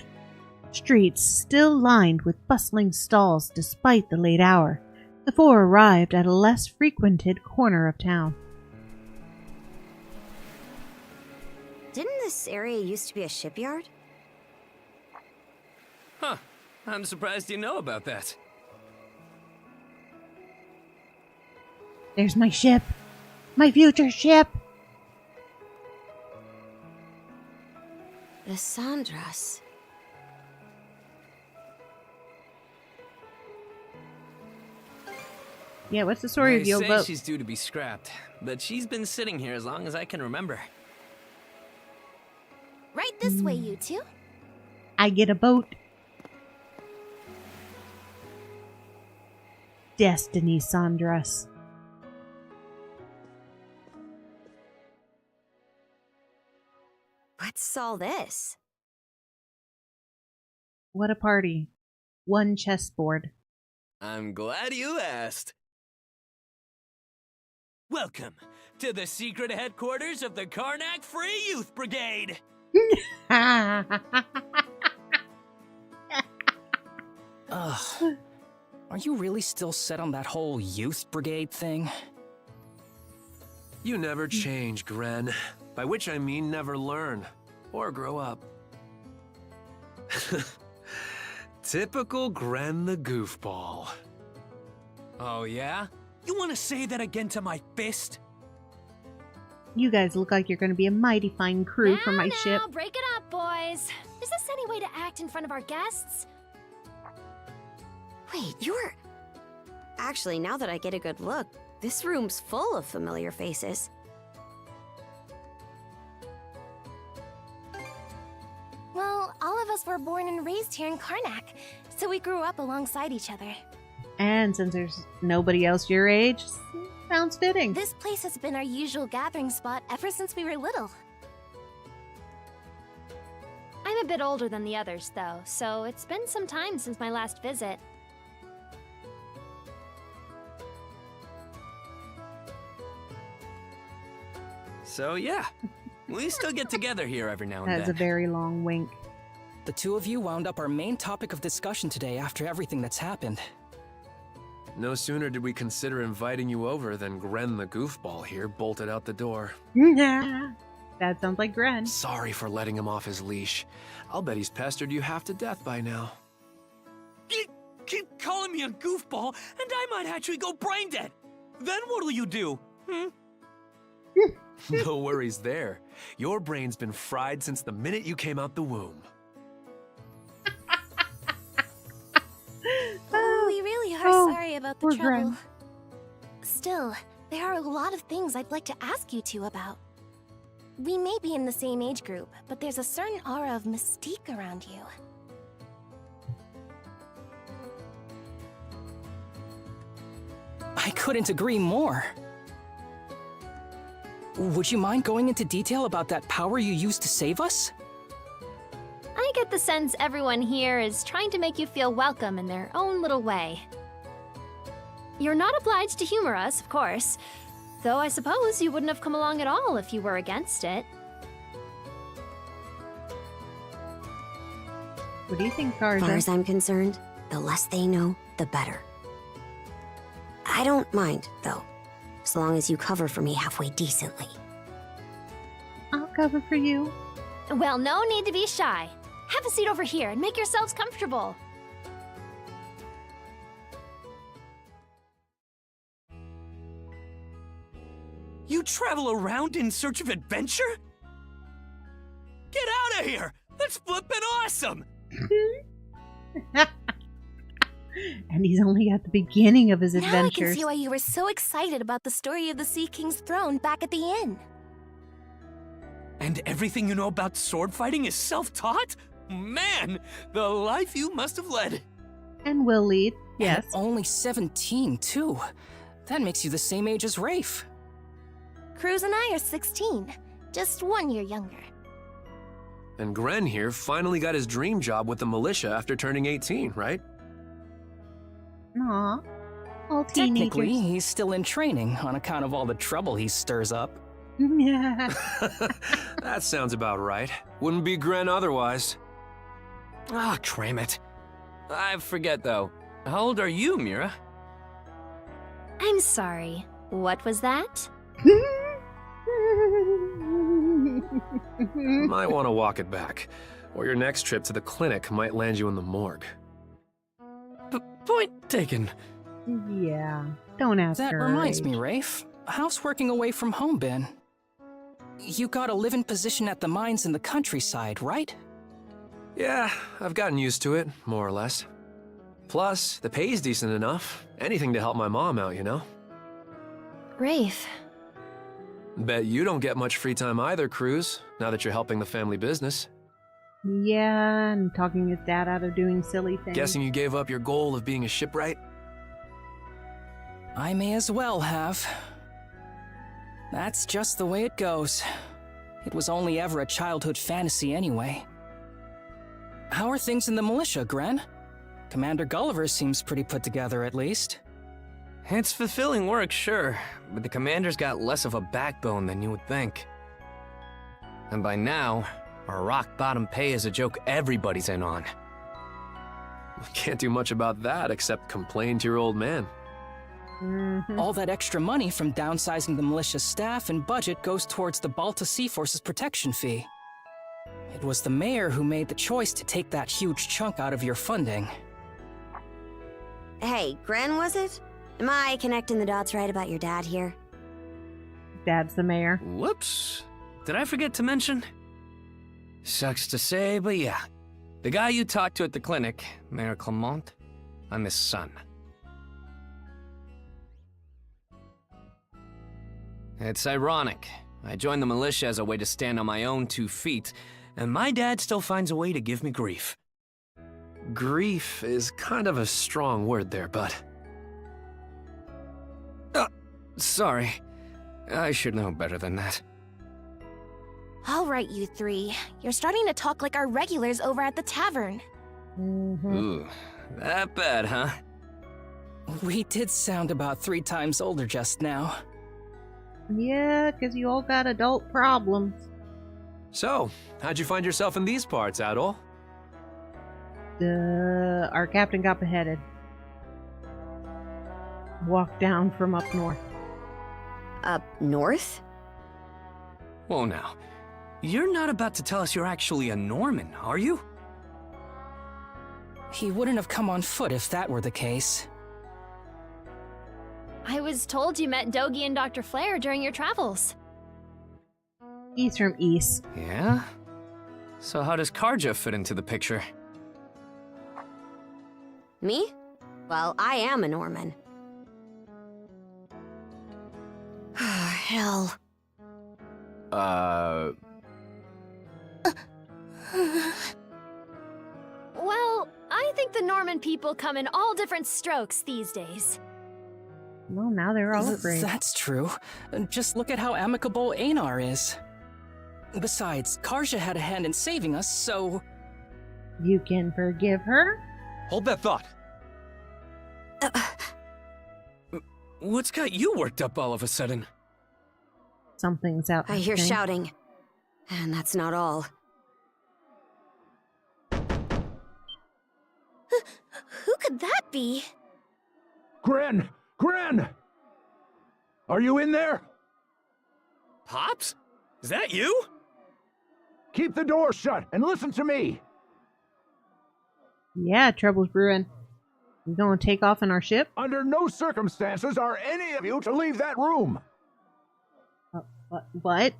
streets still lined with bustling stalls despite the late hour, the four arrived at a less frequented corner of town. Didn't this area used to be a shipyard? Huh. I'm surprised you know about that. There's my ship. My future ship. The Sandras. Yeah, what's the story of the old They boat? say she's due to be scrapped, but she's been sitting here as long as I can remember. Right this way, you two. I get a boat. Destiny Sandras. What's all this? What a party. One chessboard. I'm glad you asked. Welcome to the secret headquarters of the Karnak Free Youth Brigade. Ugh. Are you really still set on that whole youth brigade thing? You never change, Gren. By which I mean never learn. Or grow up. Typical Gren the goofball. Oh yeah? You want to say that again to my fist? You guys look like you're going to be a mighty fine crew for my ship. Now, break it up, boys. Is this any way to act in front of our guests? Wait, you're... Actually, now that I get a good look, this room's full of familiar faces. Well, all of us were born and raised here in Karnak, so we grew up alongside each other. And since there's nobody else your age, sounds fitting. This place has been our usual gathering spot ever since we were little. I'm a bit older than the others, though, so it's been some time since my last visit. So yeah, we still get together here every now and That is a then. very long wink. The two of you wound up our main topic of discussion today after everything that's happened. No sooner did we consider inviting you over than Gren the goofball here bolted out the door. That sounds like Gren. Sorry for letting him off his leash. I'll bet he's pestered you half to death by now. Keep calling me a goofball, and I might actually go brain dead. Then what'll you do? No worries there. Your brain's been fried since the minute you came out the womb. Oh, we really are sorry about the poor trouble. Gren. Still, there are a lot of things I'd like to ask you two about. We may be in the same age group, but there's a certain aura of mystique around you. I couldn't agree more. Would you mind going into detail about that power you used to save us? I get the sense everyone here is trying to make you feel welcome in their own little way. You're not obliged to humor us, of course, though I suppose you wouldn't have come along at all if you were against it. What do you think, As far Karja? as I'm concerned, the less they know, the better. I don't mind, though, as long as you cover for me halfway decently. I'll cover for you. Well, no need to be shy. Have a seat over here and make yourselves comfortable. You travel around in search of adventure? Get out of here! That's flippin' awesome! And he's only at the beginning of his Now I can adventures. see why you were so excited about the story of the Sea King's throne back at the inn. And everything you know about sword fighting is self-taught? Man, the life you must have led. And will lead, yes. And only 17, too. That makes you the same age as Rafe. Cruz and I are 16, just 1 year younger. And Gren here finally got his dream job with the militia after turning 18, right? Aw. All teenagers. Technically, he's still in training on account of all the trouble he stirs up. Yeah. That sounds about right. Wouldn't be Gren otherwise. Ah, cram it. I forget, though. How old are you, Mira? I'm sorry. What was that? Might want to walk it back, or your next trip to the clinic might land you in the morgue. Point taken. Yeah. Don't ask That her reminds age. me, Rafe. How's working away from home been? You got a live-in position at the mines in the countryside, right? Yeah, I've gotten used to it, more or less. Plus, the pay's decent enough. Anything to help my mom out, you know? Rafe. Bet you don't get much free time either, Cruz, now that you're helping the family business. Yeah, and talking his dad out of doing silly things. Guessing you gave up your goal of being a shipwright? I may as well have. That's just the way it goes. It was only ever a childhood fantasy anyway. How are things in the militia, Gren? Commander Gulliver seems pretty put together, at least. It's fulfilling work, sure, but the commander's got less of a backbone than you would think. And by now, our rock-bottom pay is a joke everybody's in on. Can't do much about that except complain to your old man. All that extra money from downsizing the militia staff and budget goes towards the Balta Sea Force's protection fee. It was the mayor who made the choice to take that huge chunk out of your funding. Hey, Gren, was it? Am I connecting the dots right about your dad here? Dad's the mayor. Whoops. Did I forget to mention? Sucks to say, but yeah. The guy you talked to at the clinic, Mayor Clement, I'm his son. It's ironic. I joined the militia as a way to stand on my own 2 feet, and my dad still finds a way to give me grief. Grief is kind of a strong word there, bud. Sorry. I should know better than that. All right, you three. You're starting to talk like our regulars over at the tavern. Ooh, that bad, huh? We did sound about 3 times older just now. Yeah, because you all got adult problems. So, how'd you find yourself in these parts, Adol? Our captain got beheaded. Walked down from up north. Up north? Whoa now. You're not about to tell us you're actually a Norman, are you? He wouldn't have come on foot if that were the case. I was told you met Dogi and Dr. Flair during your travels. He's from East. Yeah? So how does Karja fit into the picture? Me? Well, I am a Norman. Hell. Well, I think the Norman people come in all different strokes these days. Well, now they're all afraid. That's true. Just look at how amicable Einar is. Besides, Karja had a hand in saving us, so... You can forgive her? Hold that thought. What's got you worked up all of a sudden? Something's out. I hear shouting. And that's not all. Who could that be? Gren! Gren! Are you in there? Pops? Is that you? Keep the door shut and listen to me! Yeah, trouble's brewing. You gonna take off in our ship? Under no circumstances are any of you to leave that room! What?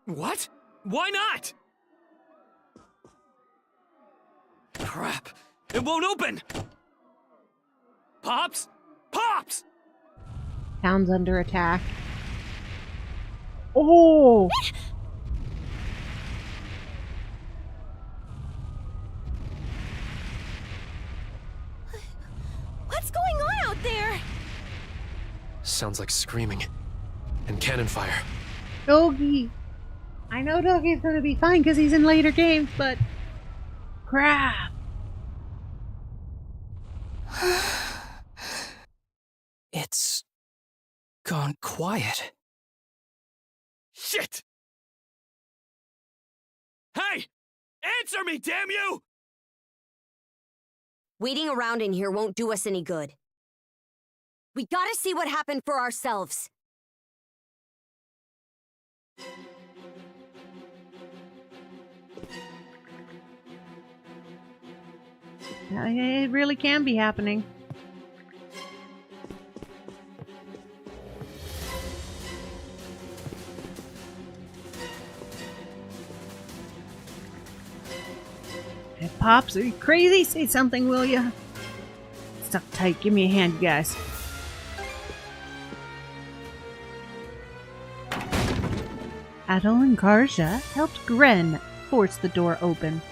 What? Why not? Crap! It won't open! Pops? Pops! Town's under attack. Oh! What's going on out there? Sounds like screaming. And cannon fire. Dogi! I know Dogi's gonna be fine because he's in later games, but... Crap! It's... gone quiet. Shit! Hey! Answer me, damn you! Waiting around in here won't do us any good. We gotta see what happened for ourselves. It really can be happening. Hey, Pops, are you crazy? Say something, will ya? Stuck tight. Give me a hand, guys. Adol and Karja helped Gren force the door open.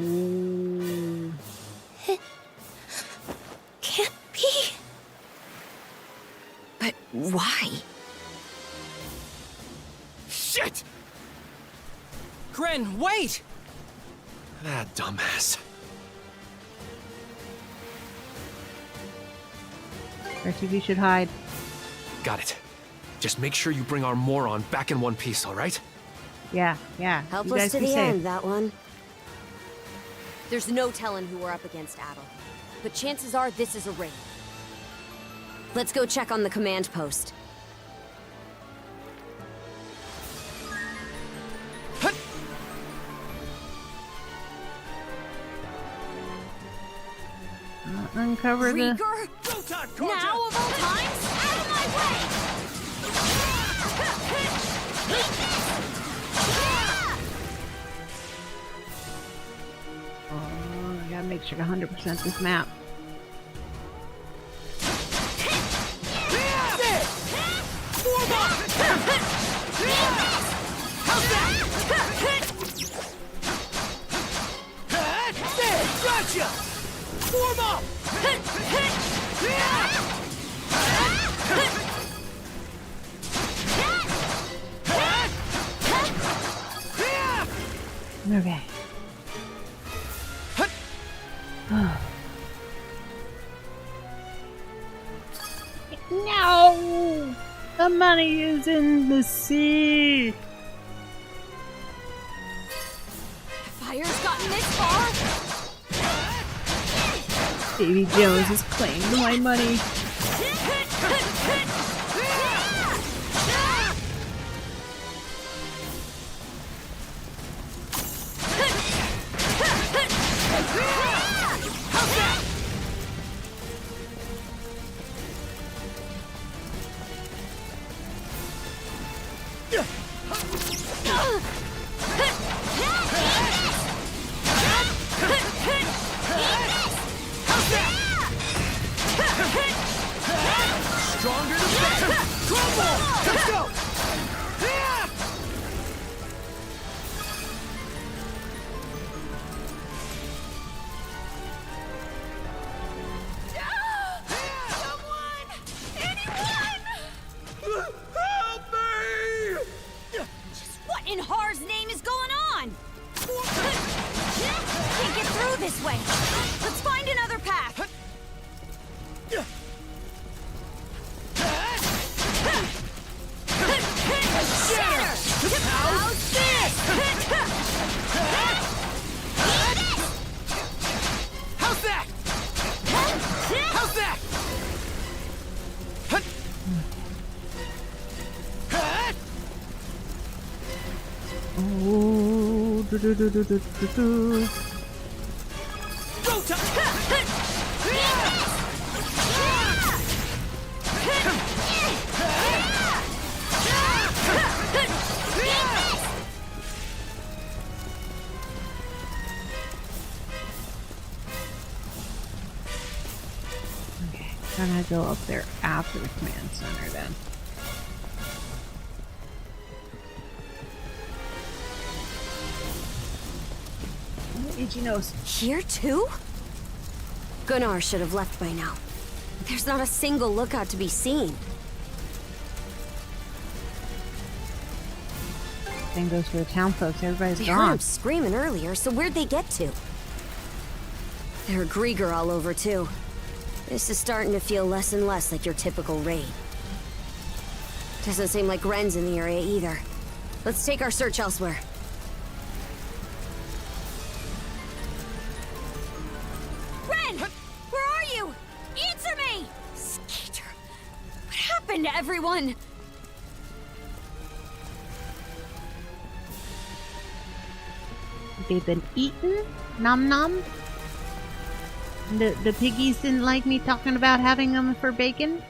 Ooh. Can't be. But why? Shit! Gren, wait! That dumbass. RTV should hide. Got it. Just make sure you bring our moron back in one piece, alright? Yeah. Helpless to the end, that one. There's no telling who we're up against, Adol. But chances are this is a raid. Let's go check on the command post. Uncover the... Now of all times, out of my way! Oh, I gotta make sure to 100% this map. Gotcha! Form up! Okay. No! The money is in the sea! Fire's gotten this far? Davy Jones has claimed my money. Stronger than that! Crumble! Let's go! What in Har's name is going on? Can't get through this way. Let's find another path. How's this? How's that? How's that? Oh, do. Go time! Okay, gonna go up there after the command center then. What did you know? Here too? Gunnar should have left by now. There's not a single lookout to be seen. Same goes for the town folks. Everybody's They heard gone. him screaming earlier, so where'd they get to? There are Grieger all over too. This is starting to feel less and less like your typical raid. Doesn't seem like Ren's in the area either. Let's take our search elsewhere. Ren! Where are you? Answer me! Skeeter! What happened to everyone? They've been eaten? Nom nom? The piggies didn't like me talking about having them for bacon?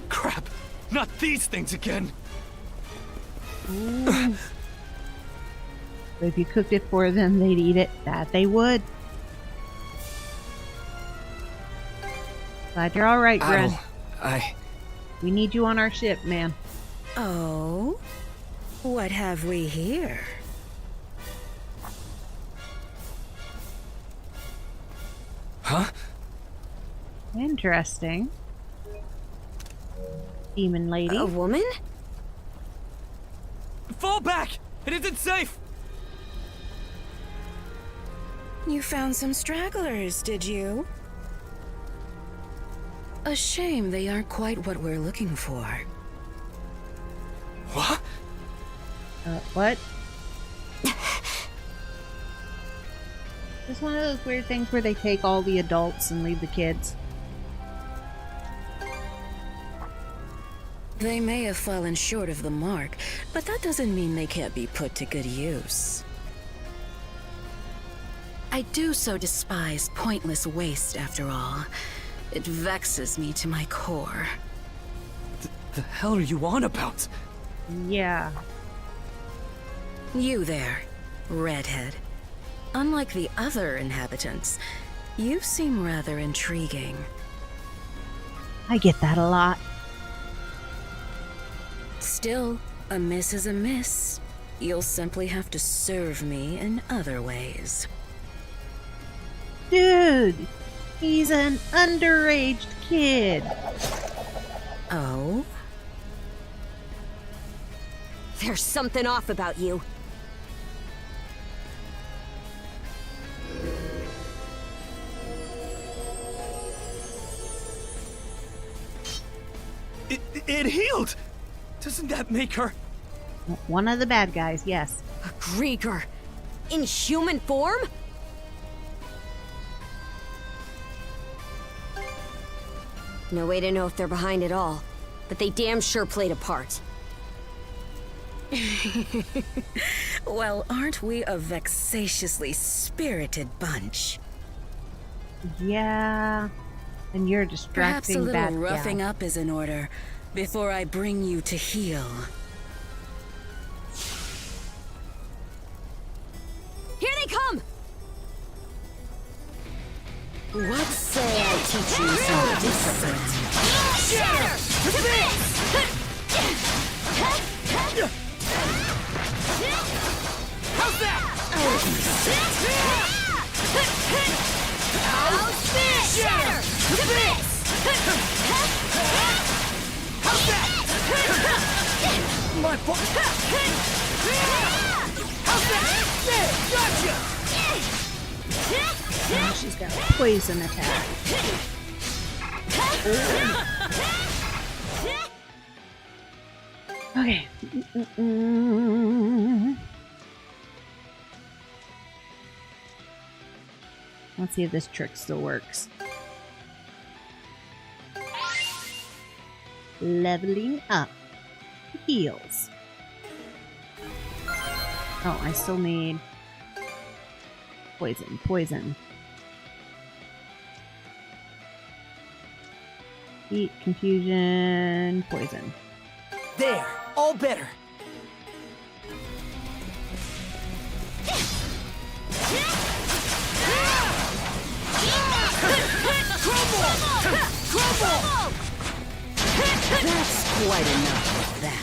Crap! Not these things again! Ooh. But if you cooked it for them, they'd eat it. That they would. Glad you're alright, Ren. We need you on our ship, man. Oh? What have we here? Huh? Interesting. Demon lady. A woman? Fall back! It isn't safe! You found some stragglers, did you? A shame they aren't quite what we're looking for. What? What? It's one of those weird things where they take all the adults and leave the kids. They may have fallen short of the mark, but that doesn't mean they can't be put to good use. I do so despise pointless waste, after all. It vexes me to my core. The hell are you on about? Yeah. You there, redhead. Unlike the other inhabitants, you seem rather intriguing. I get that a lot. Still, a miss is a miss. You'll simply have to serve me in other ways. Dude, he's an underage kid. Oh? There's something off about you. It healed! Doesn't that make her... One of the bad guys, yes. A Grieger. In human form? No way to know if they're behind it all, but they damn sure played a part. Well, aren't we a vexatiously spirited bunch? Yeah. And you're Perhaps a distracting little that roughing guy. up is in order before I bring you to heel. Here they come! What say I teach you some discipline? Shatter! To bits! How's that? How's this? Shatter! To bits! How's that? My fault. How's that? Gotcha! Oh, she's got a poison attack. Okay. Let's see if this trick still works. Leveling up. Heals. Oh, I still need poison. Heat, confusion, poison. There, all better. Crumble! That's quite enough of that.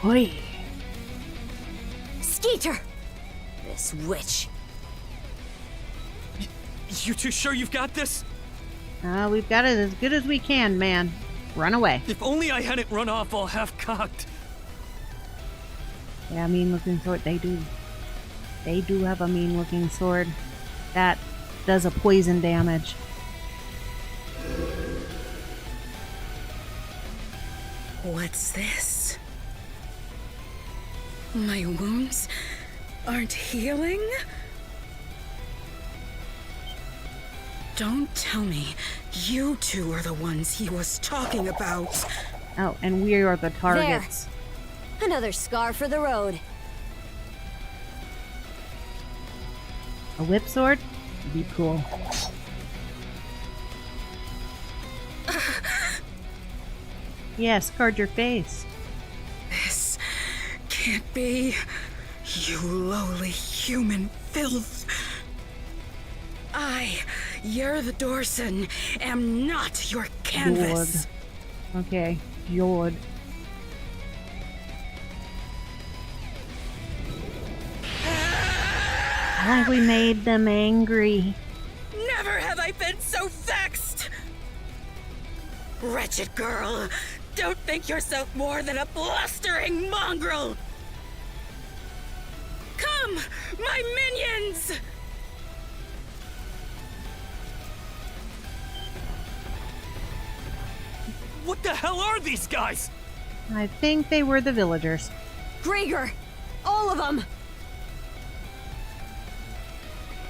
Oi. Skeeter! This witch. You two sure you've got this? We've got it as good as we can, man. Run away. If only I hadn't run off all half-cocked. Yeah, mean-looking sword. They do. They do have a mean-looking sword. That does a poison damage. What's this? My wounds aren't healing? Don't tell me you two are the ones he was talking about. Oh, and we are the targets. There. Another scar for the road. A whip sword? Would be cool. Yes, scarred your face. This can't be. You lowly human filth. You're the Dorson, am not your canvas. Jord. Okay, Jord. Why we made them angry? Never have I been so vexed! Wretched girl, don't think yourself more than a blustering mongrel! Come, my minions! What the hell are these guys? I think they were the villagers. Grieger! All of them!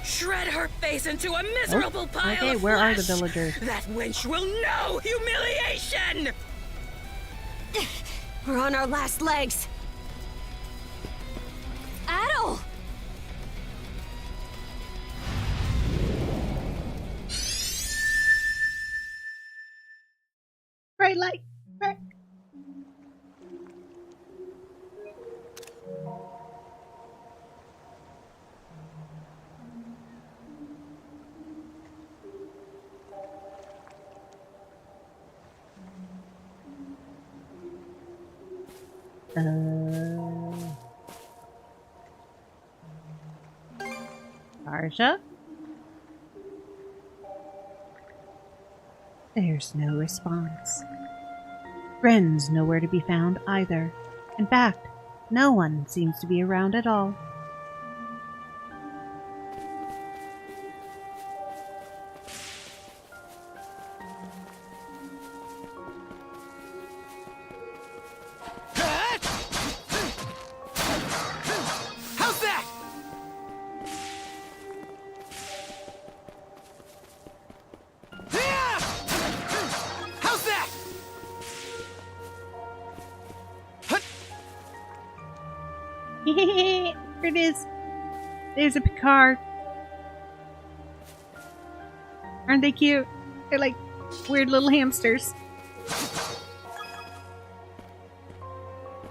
Shred her face into a miserable pile okay, of where are the flesh. villagers? That wench will know humiliation! We're on our last legs. Adol! Bright light! Bright. Arja? There's no response. Friends nowhere to be found either. In fact, no one seems to be around at all. How's that? How's that? Here it is. There's a Picard. Aren't they cute? They're like weird little hamsters.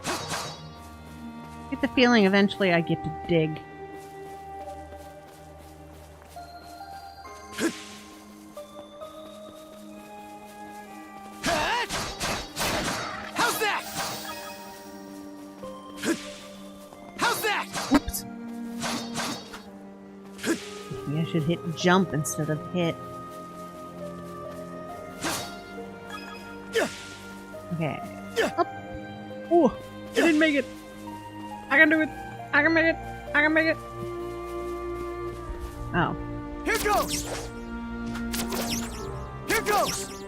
I get the feeling eventually I get to dig. How's that? How's that? Whoops. Maybe I should hit jump instead of hit. Okay. Up. Oh, I didn't make it. I can do it. I can make it. I can make it. Oh. Here goes. Here goes.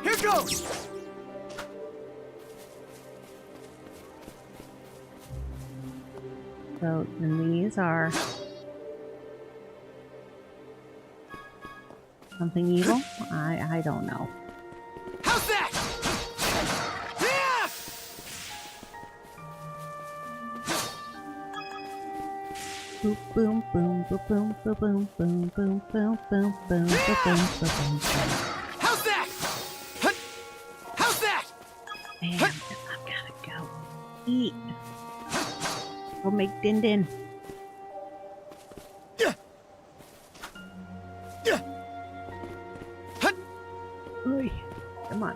Here goes. So then these are something evil? I don't know. How's that? Boom boom boom boom boom boom boom boom boom boom boom boom boom boom. How's that? How's that? Man, I've gotta go eat. Go make din din. Oy, come on.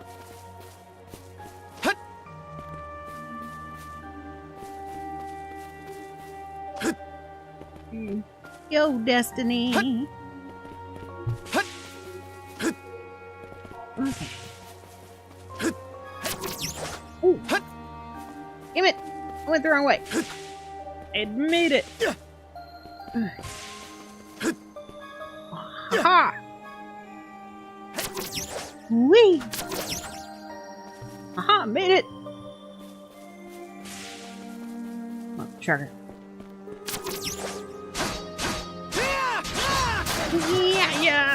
Yo, Destiny. Okay. Ooh. Damn it! I went the wrong way. I made it. Ha! Wee! Aha! Made it. Oh, trigger. Yeah!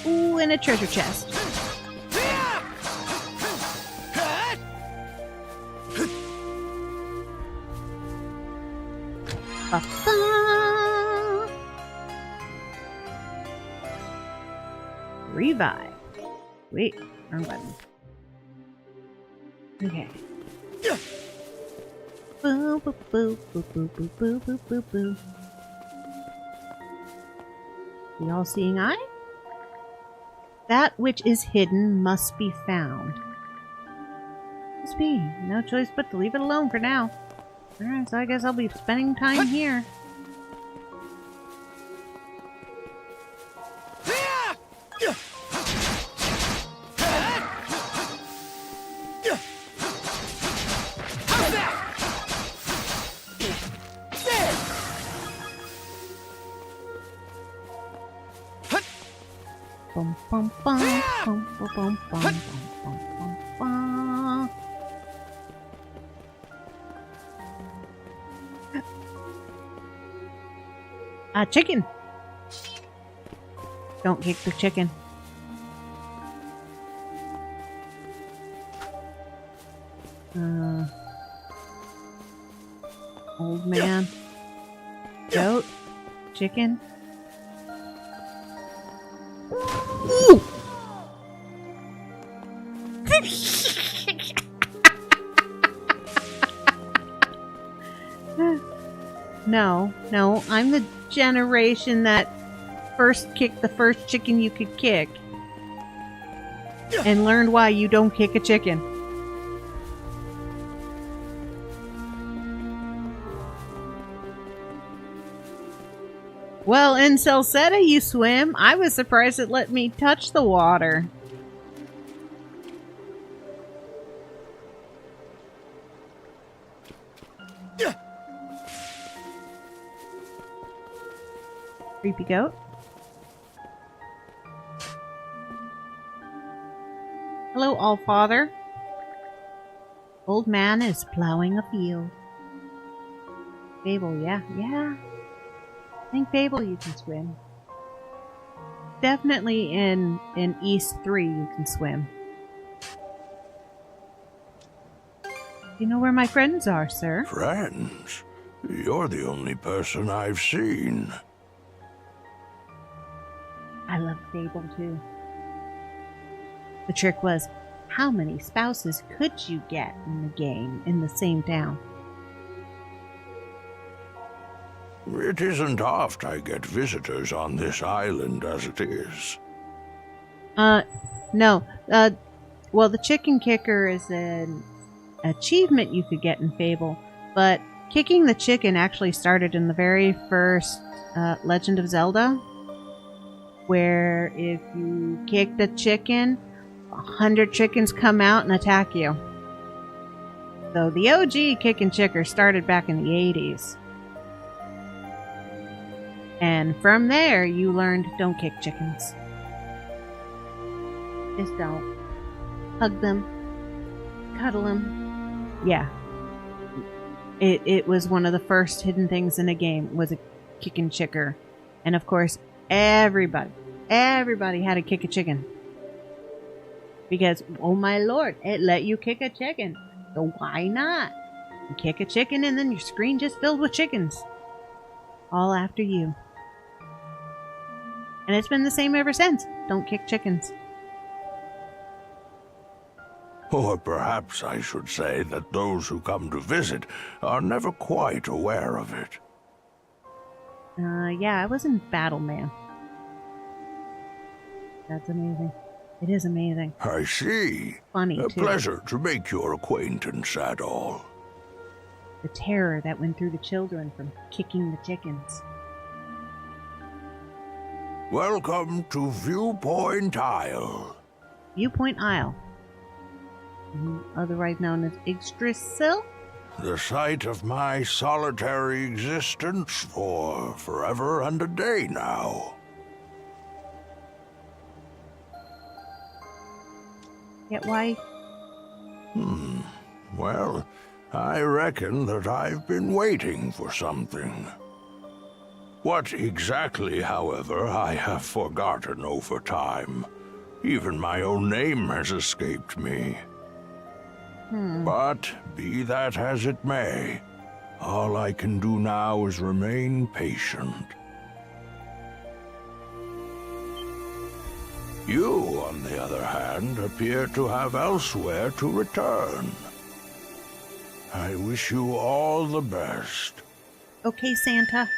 Ooh, and a treasure chest. Revive. Wait, wrong button. Okay. Boo boo boo boo boo boo boo boo boo boo. The all-seeing eye? That which is hidden must be found. Must be. No choice but to leave it alone for now. Alright, so I guess I'll be spending time here. Bum bum bum bum bum bum bum bum bum bum. Chicken. Don't kick the chicken. Old man. Goat. Chicken. Ooh! No, I'm the generation that first kicked the first chicken you could kick and learned why you don't kick a chicken. Well, in Salsetta you swim. I was surprised it let me touch the water. Creepy goat. Hello, Allfather. Old man is plowing a field. Fable, yeah. I think Fable you can swim. Definitely in East 3 you can swim. You know where my friends are, sir? Friends? You're the only person I've seen. I love Fable too. The trick was, how many spouses could you get in the game in the same town? It isn't oft I get visitors on this island as it is. No. Well, the chicken kicker is an achievement you could get in Fable, but kicking the chicken actually started in the very first Legend of Zelda, where if you kick the chicken, 100 chickens come out and attack you. So the OG kick and chicker started back in the 80s. And from there, you learned don't kick chickens. Just don't. Hug them. Cuddle them. Yeah. It was one of the first hidden things in a game, was a kick and chicker. And of course, everybody had to kick a chicken. Because, oh my lord, it let you kick a chicken. So why not? You kick a chicken and then your screen just filled with chickens. All after you. And it's been the same ever since. Don't kick chickens. Or perhaps I should say that those who come to visit are never quite aware of it. Yeah, I was in Battle, man. That's amazing. It is amazing. I see. Funny, A too. pleasure to make your acquaintance, Adol. The terror that went through the children from kicking the chickens. Welcome to Viewpoint Isle. Viewpoint Isle. Otherwise known as Yggdrasil? The site of my solitary existence for forever and a day now. Yet why? Well, I reckon that I've been waiting for something. What exactly, however, I have forgotten over time. Even my own name has escaped me. But, be that as it may, all I can do now is remain patient. You, on the other hand, appear to have elsewhere to return. I wish you all the best. Okay, Santa.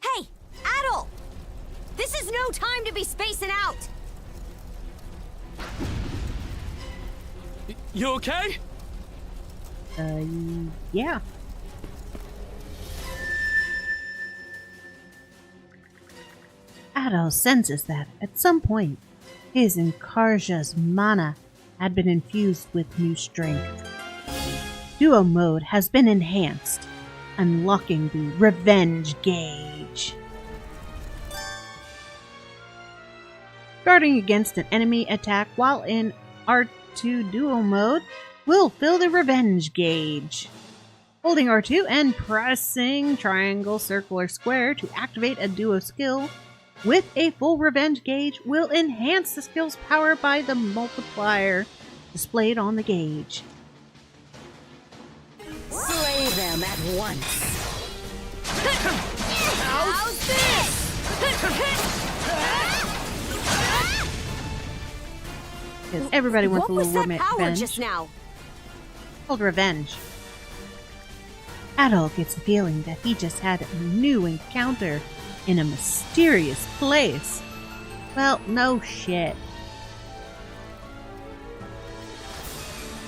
Hey, Adol! This is no time to be spacing out! You okay? Yeah. Adol senses that, at some point, his and Karja's mana had been infused with new strength. Duo mode has been enhanced, unlocking the Revenge Gauge. Guarding against an enemy attack while in R2 Duo mode will fill the Revenge Gauge. Holding R2 and pressing triangle, circle, or square to activate a duo skill with a full Revenge Gauge will enhance the skill's power by the multiplier displayed on the gauge. Slay them at once. How's this? Because everybody wants a little What was that power revenge. just now? Called revenge. Adol gets the feeling that he just had a new encounter in a mysterious place. Well, no shit.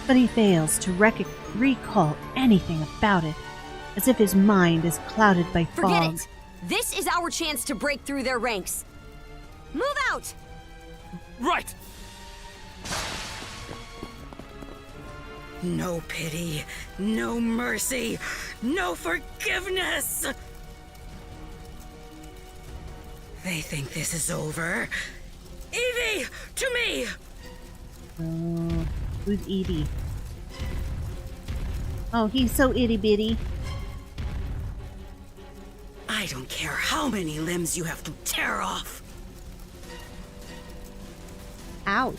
But he fails to recall anything about it, as if his mind is clouded by fog. Forget it. This is our chance to break through their ranks. Move out! Right! No pity, no mercy, no forgiveness! They think this is over. Evie, to me! Who's Edie? Oh, he's so itty bitty. I don't care how many limbs you have to tear off. Ouch.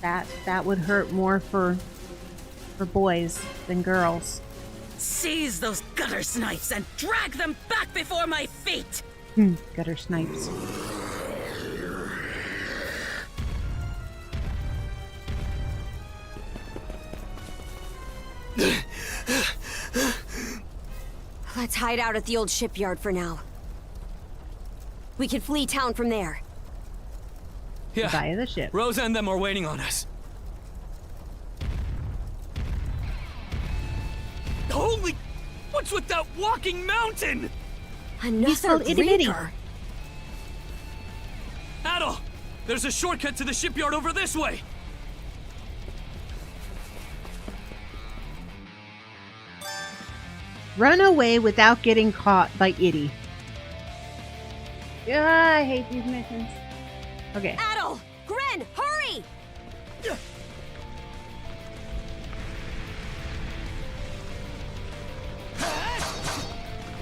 That would hurt more for boys than girls. Seize those gutter snipes and drag them back before my feet! Gutter snipes. Let's hide out at the old shipyard for now. We can flee town from there. Yeah. Via the ship. Rosa and them are waiting on us. Holy... What's with that walking mountain? Another itty-bitty. Adol! There's a shortcut to the shipyard over this way! Run away without getting caught by Itty. Yeah, I hate these missions. Okay. Adol! Gren, hurry!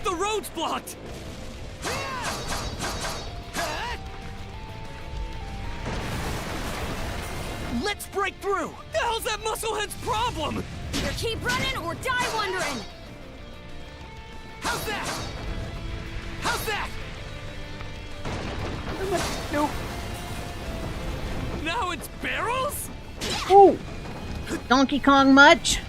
The road's blocked! Let's break through! The hell's that musclehead's problem? Either keep running or die wondering! How's that? How's that? No. Now it's barrels? Ooh. Donkey Kong much?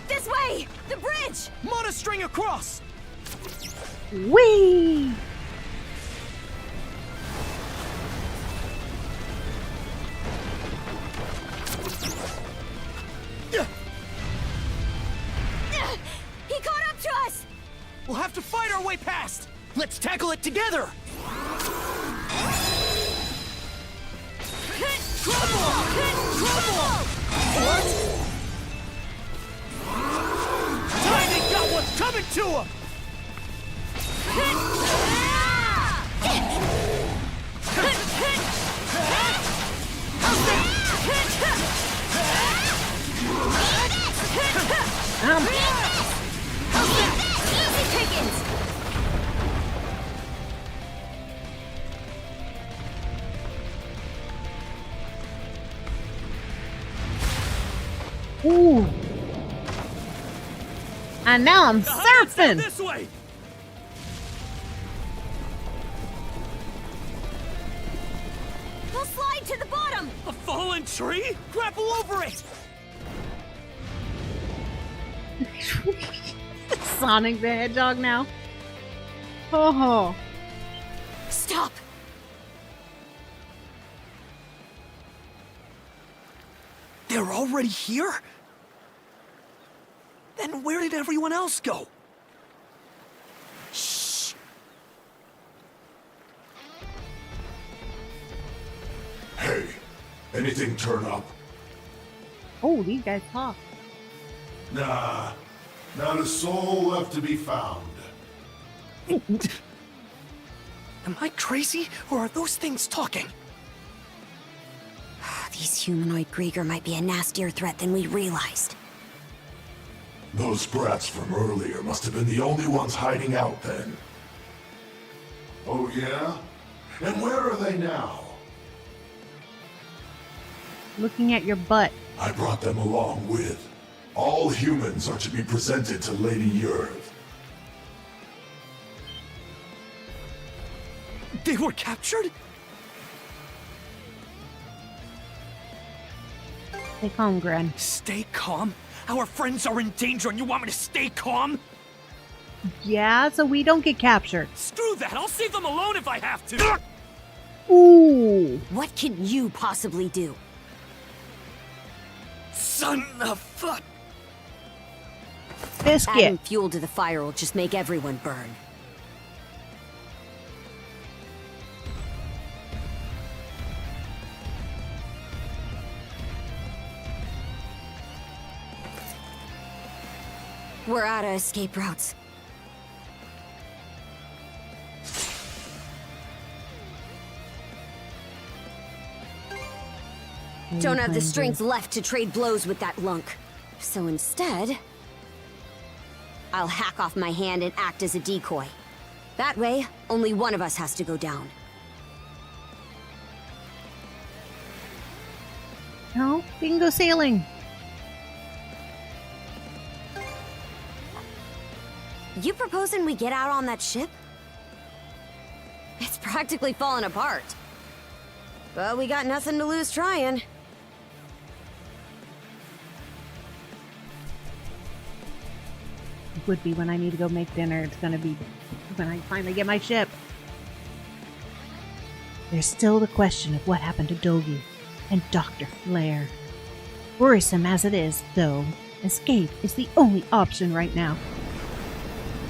This way! The bridge! Mona string across! Whee! He caught up to us! We'll have to fight our way past! Let's tackle it together! Trouble! What? Timing got what's coming to him! Easy pickings! Ooh. And now I'm surfing. This way. We'll slide to the bottom. A fallen tree? Grapple over it! Sonic the Hedgehog now. Oh. Stop. They're already here? Then where did everyone else go? Shh. Hey, anything turn up? Oh, these guys talk. Nah, not a soul left to be found. Am I crazy, or are those things talking? These humanoid Grieger might be a nastier threat than we realized. Those brats from earlier must have been the only ones hiding out then. Oh yeah? And where are they now? Looking at your butt. I brought them along with. All humans are to be presented to Lady Yerv. They were captured? Stay calm, Gren. Stay calm? Our friends are in danger and you want me to stay calm? Yeah, so we don't get captured. Screw that! I'll save them alone if I have to! Ooh! What can you possibly do? Son of fuck! Biscuit. Adding fuel to the fire will just make everyone burn. We're out of escape routes. Don't have the strength left to trade blows with that lunk. So instead, I'll hack off my hand and act as a decoy. That way, only one of us has to go down. No, we can go sailing. You proposing we get out on that ship? It's practically falling apart. But we got nothing to lose trying. It would be when I need to go make dinner. It's gonna be when I finally get my ship. There's still the question of what happened to Dogi and Dr. Flare. Worrisome as it is, though, escape is the only option right now.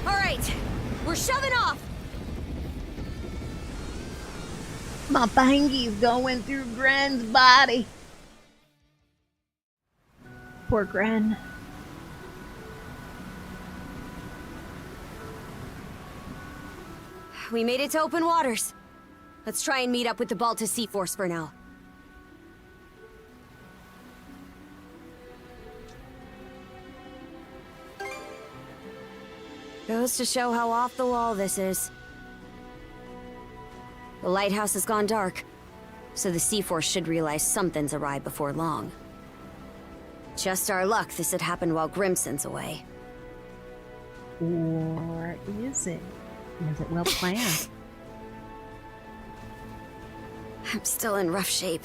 Alright, we're shoving off! My bangi's going through Gren's body. Poor Gren. We made it to open waters. Let's try and meet up with the Balta Sea Force for now. Goes to show how off the wall this is. The lighthouse has gone dark, so the Sea Force should realize something's awry before long. Just our luck this had happened while Grimson's away. Or is it? Is it well planned? I'm still in rough shape.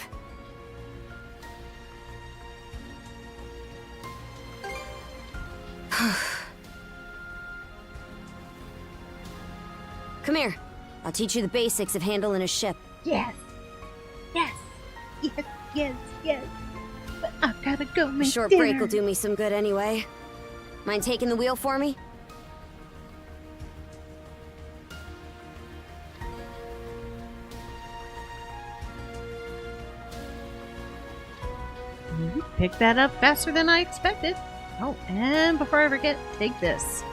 Come here. I'll teach you the basics of handling a ship. Yes. Yes. Yes, yes, yes. But I've gotta go make A short dinner. break will do me some good anyway. Mind taking the wheel for me? You picked that up faster than I expected. Oh, and before I forget, take this.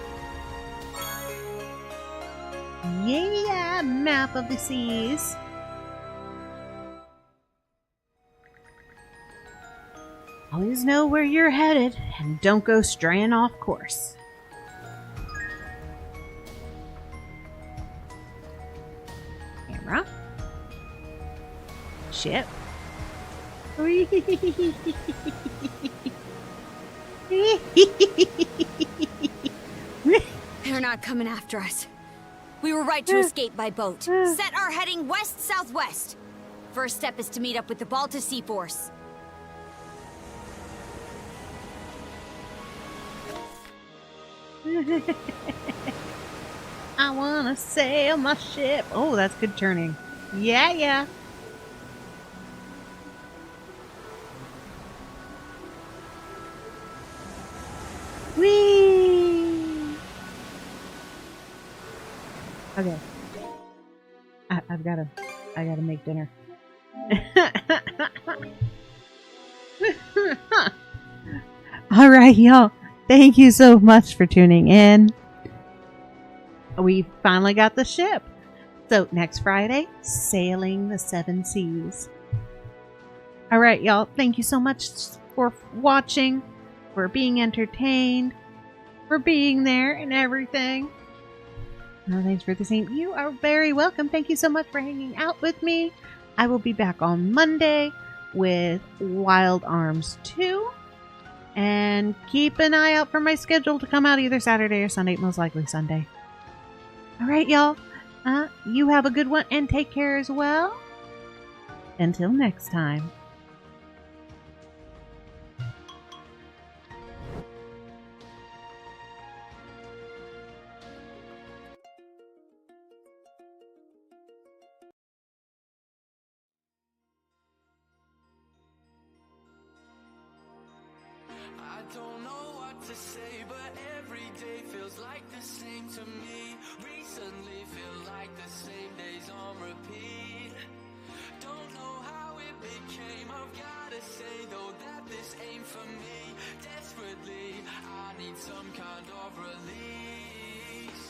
Yeah, map of the seas. Always know where you're headed and don't go straying off course. Camera. Ship. They're not coming after us. We were right to escape by boat. Set our heading west-southwest. First step is to meet up with the Balta Sea Force. I wanna sail my ship. Oh, that's good turning. Yeah, yeah. Whee! Okay. I gotta make dinner. All right, y'all. Thank you so much for tuning in. We finally got the ship. So next Friday, sailing the 7 seas. All right, y'all. Thank you so much for watching, for being entertained, for being there and everything. Oh, thanks for the same. You are very welcome. Thank you so much for hanging out with me. I will be back on Monday with Wild Arms 2. And keep an eye out for my schedule to come out either Saturday or Sunday, most likely Sunday. Alright, y'all. You have a good one and take care as well. Until next time. I don't know what to say, but every day feels like the same to me. Recently feel like the same days on repeat. Don't know how it became, I've gotta say though that this ain't for me. Desperately, I need some kind of release.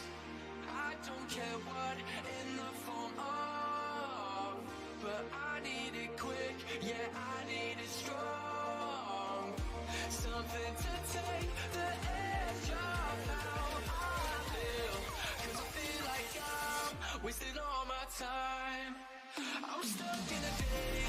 I don't care what in the form of, but I need it quick, yeah I need it strong. Something to take the edge off how I feel. Cause I feel like I'm wasting all my time. I'm stuck in a day